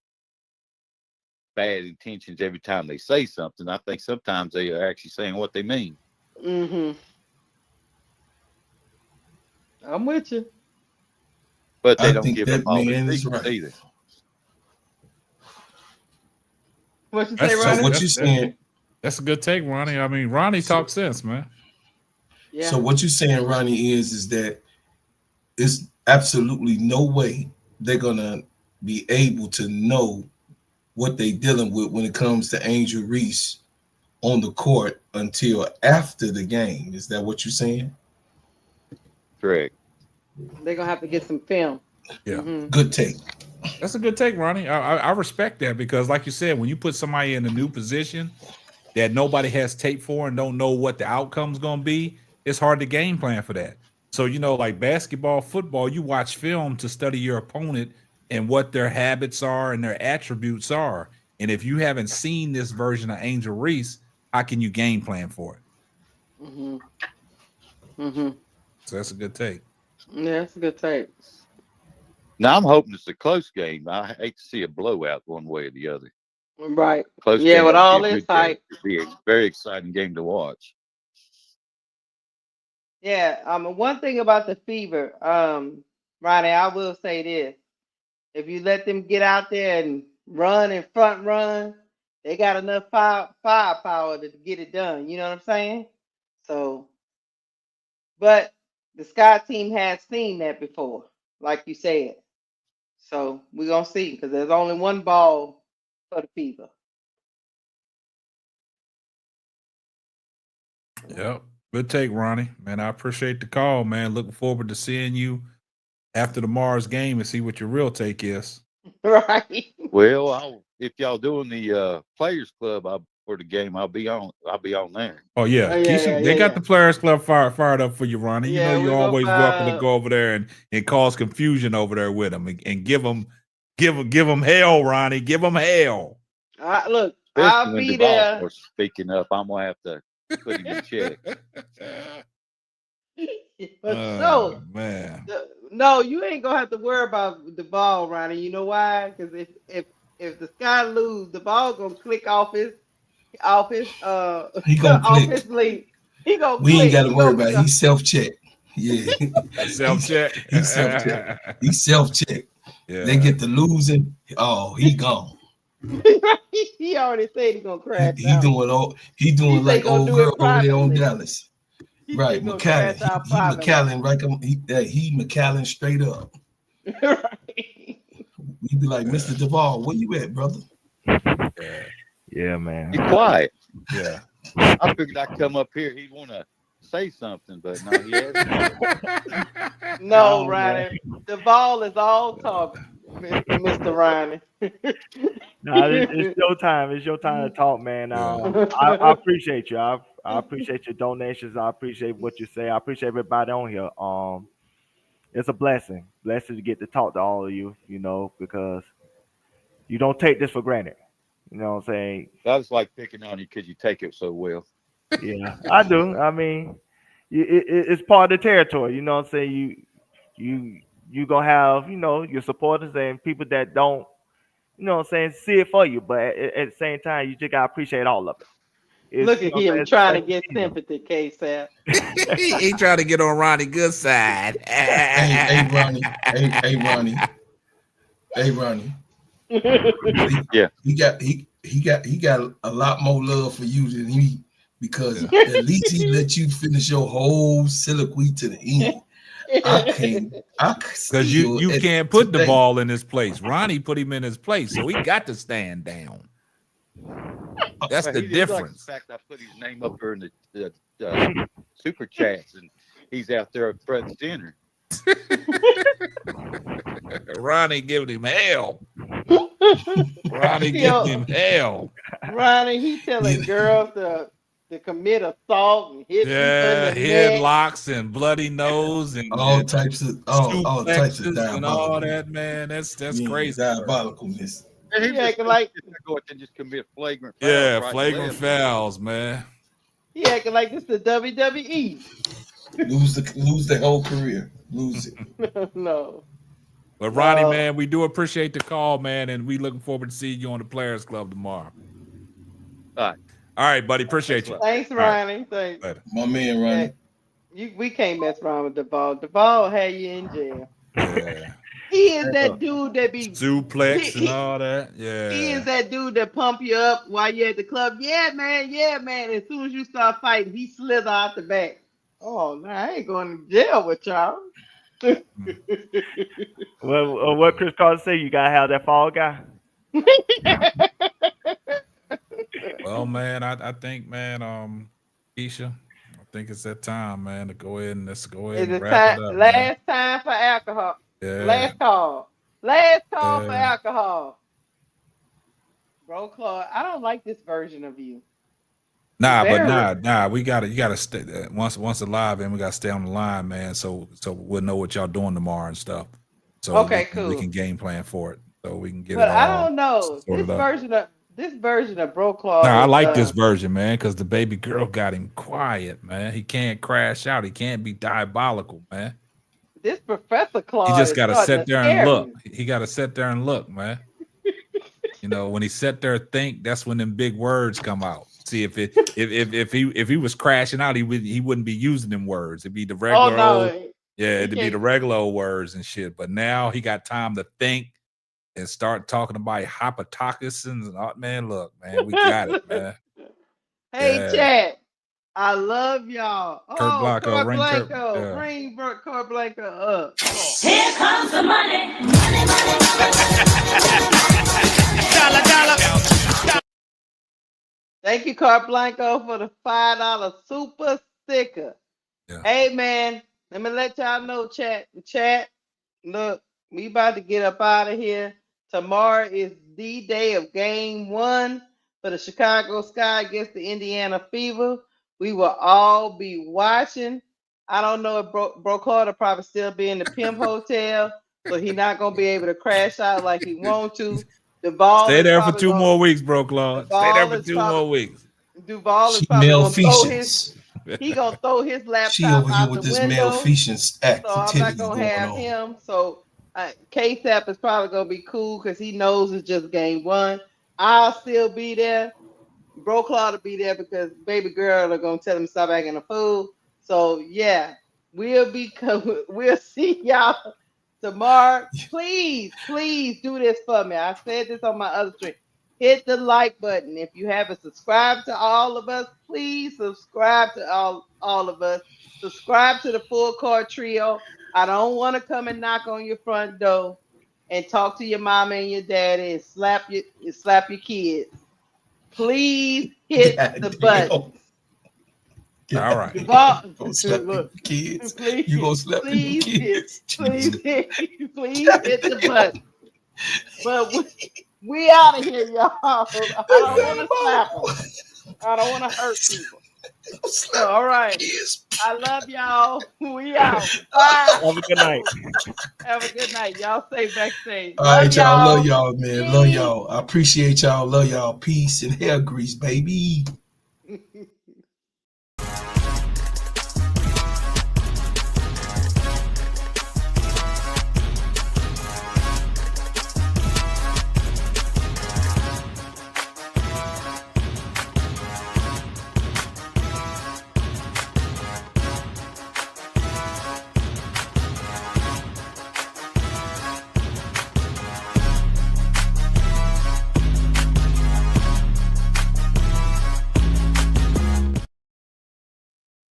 bad intentions every time they say something. I think sometimes they are actually saying what they mean. I'm with you. But they don't give up all the secrets either. What you say, Ronnie? So what you saying? That's a good take, Ronnie. I mean, Ronnie talks sense, man. Yeah. So what you're saying, Ronnie, is that it's absolutely no way they're gonna be able to know what they're dealing with when it comes to Angel Reese on the court until after the game. Is that what you're saying? Correct. They're gonna have to get some film. Yeah. Good take. That's a good take, Ronnie. I respect that because, like you said, when you put somebody in a new position that nobody has tape for and don't know what the outcome's gonna be, it's hard to game plan for that. So, like basketball, football, you watch film to study your opponent and what their habits are and their attributes are. And if you haven't seen this version of Angel Reese, how can you game plan for it? So that's a good take. Yeah, that's a good take. Now, I'm hoping it's a close game. I hate to see a blowout one way or the other. Right. Close Yeah, game with would all be a this good game. hype. It'd be a very exciting game to watch. Yeah. One thing about the fever, Ronnie, I will say this: if you let them get out there and run and front run, they got enough firepower to get it done. You know what I'm saying? So, but the Sky team has seen that before, like you said. So we're gonna see because there's only one ball for the fever. Yep. Good take, Ronnie. Man, I appreciate the call, man. Looking forward to seeing you after tomorrow's game and see what your real take is. Right. Well, if y'all doing the Players Club for the game, I'll be on there. Oh yeah, Keisha, they got the Players Club fired up for you, Ronnie. You know you're always welcome to go over there and cause confusion over there with them and give them hell, Ronnie. Give them hell. Look, Especially I'll when be Duval there. starts speaking up, I'm gonna have to put him in check. So, man, no, you ain't gonna have to worry about the ball, Ronnie. You know why? Because if the Sky lose, the ball gonna click off his He gonna off click. his link. He gonna We click. ain't got to worry about it. He self-check. Yeah. Self-check. He self-check. He self-check. Yeah. They get to losing. Oh, he gone. He already said he gonna crash He out. doing like old girl over there on Dallas. He Right, gonna McAllen. crash out He privately. McAllen, right? He McAllen straight up. Right. We be like, Mr. Duval, where you at, brother? Yeah, man. He's quiet. Yeah. I figured I'd come up here. He'd want to say something, but no, he hasn't. No, Ronnie. The ball is all talk, Mr. Ronnie. No, it's your time. It's your time to talk, man. I appreciate you. I appreciate your donations. I appreciate what you say. I appreciate everybody on here. It's a blessing to get to talk to all of you. You know, because you don't take this for granted. You know what I'm saying? I was like picking on you because you take it so well. Yeah, I do. I mean, it's part of the territory. You know what I'm saying? You gonna have your supporters and people that don't what I'm saying, see it for you, but at the same time, you just gotta appreciate all of it. Look at him trying to get sympathy, K-Sap. he trying to get on Ronnie good side. Hey, Ronnie. Hey, Ronnie. Yeah. He got a lot more love for you than me because at least he let you finish your whole soliloquy to the end. Because you can't put the ball in his place. Ronnie put him in his place, so he got to stand down. That's the difference. The fact I put his name up there in the super chats, and he's out there at front and center. Ronnie giving him hell. Ronnie giving him hell. Ronnie, he telling girls to commit assault and hit people in the headlocks and bloody nose and all types of and all that, man. That's crazy. Diabolicalness. He acting like go and just commit flagrant fouls. Yeah, flagrant fouls, man. He acting like this the WWE. Lose the whole career. Lose it. No. But Ronnie, man, we do appreciate the call, man, and we looking forward to seeing you on the Players Club tomorrow. All right, buddy. Appreciate you. Thanks, Ronnie. Thanks. Later. My man, Ronnie. We can't mess around with Duval. Duval had you in jail. Yeah. He is that dude that be suplex and all that. Yeah. He is that dude that pump you up while you're at the club. Yeah, man. Yeah, man. As soon as you start fighting, he slither out the back. Oh, no, I ain't going to jail with y'all. Well, what Chris Carter say? You gotta have that fall guy. Well, man, I think, man, Keisha, I think it's that time, man, to go ahead and wrap it up. Last time for alcohol. Yeah. Last call for alcohol. Bro, Claude, I don't like this version of you. Nah. You gotta stay once the live, and we gotta stay on the line, man. So we'll know what y'all doing tomorrow and stuff. So cool. We can game plan for it, so we can get but it. But I don't know this version of Bro Claude. Nah, I like this version, man, because the baby girl got him quiet, man. He can't crash out. He can't be diabolical, man. This Professor Claude. He just gotta sit there and look. Me. He gotta sit there and look, man. When he sat there and think, that's when them big words come out. See if he was crashing out, he wouldn't be using them words. It'd be the Oh regular old, no. yeah, it'd be the regular old words and shit. But now he got time to think and start talking about hypothesis and man, look, man, we got it, man. Hey, Yeah. chat. I love y'all. Kurt Oh, Blanco, Kurt ring Kurt, Blanco. yeah. Bring Kurt Blanco up. Here comes the money. Thank you, Kurt Blanco, for the $5 super sticker. Yeah. Hey, man, let me let y'all know, chat. Look, we about to get up out of here. Tomorrow is the day of game 1 for the Chicago Sky against the Indiana Fever. We will all be watching. I don't know if Bro Carter probably still be in the Pimp Hotel, so he's not going to be able to crash out like he want to. Stay there for 2 more weeks, bro, Claude. Stay there for 2 more weeks. Duval is She probably going to throw malfeasance. he going to throw his She laptop over here out the with this window. malfeasance So I'm not activity going going to have on. him. So KSAP is probably going to be cool because he knows it's just game 1. I'll still be there. Bro Claude will be there because baby girl are going to tell him to stop acting a fool. So, yeah, we'll see y'all tomorrow. Please do this for me. I said this on my other stream. Hit the like button. If you haven't subscribed to all of us, please subscribe to all of us. Subscribe to the Full Court Trio. I don't want to come and knock on your front door and talk to your mama and your daddy and slap your kids. Please hit the button. All right. You gonna slap them kids? Please, You gonna slap them kids? please hit the button. But we out of here, y'all. I don't want to slap them. I don't want to hurt people. So, all right. I love y'all. We out. Bye. Have a good night. Have a good night. Y'all stay backstage. All right, y'all. Love y'all. y'all, man. Love y'all. I appreciate y'all. Love y'all. Peace and hair grease, baby.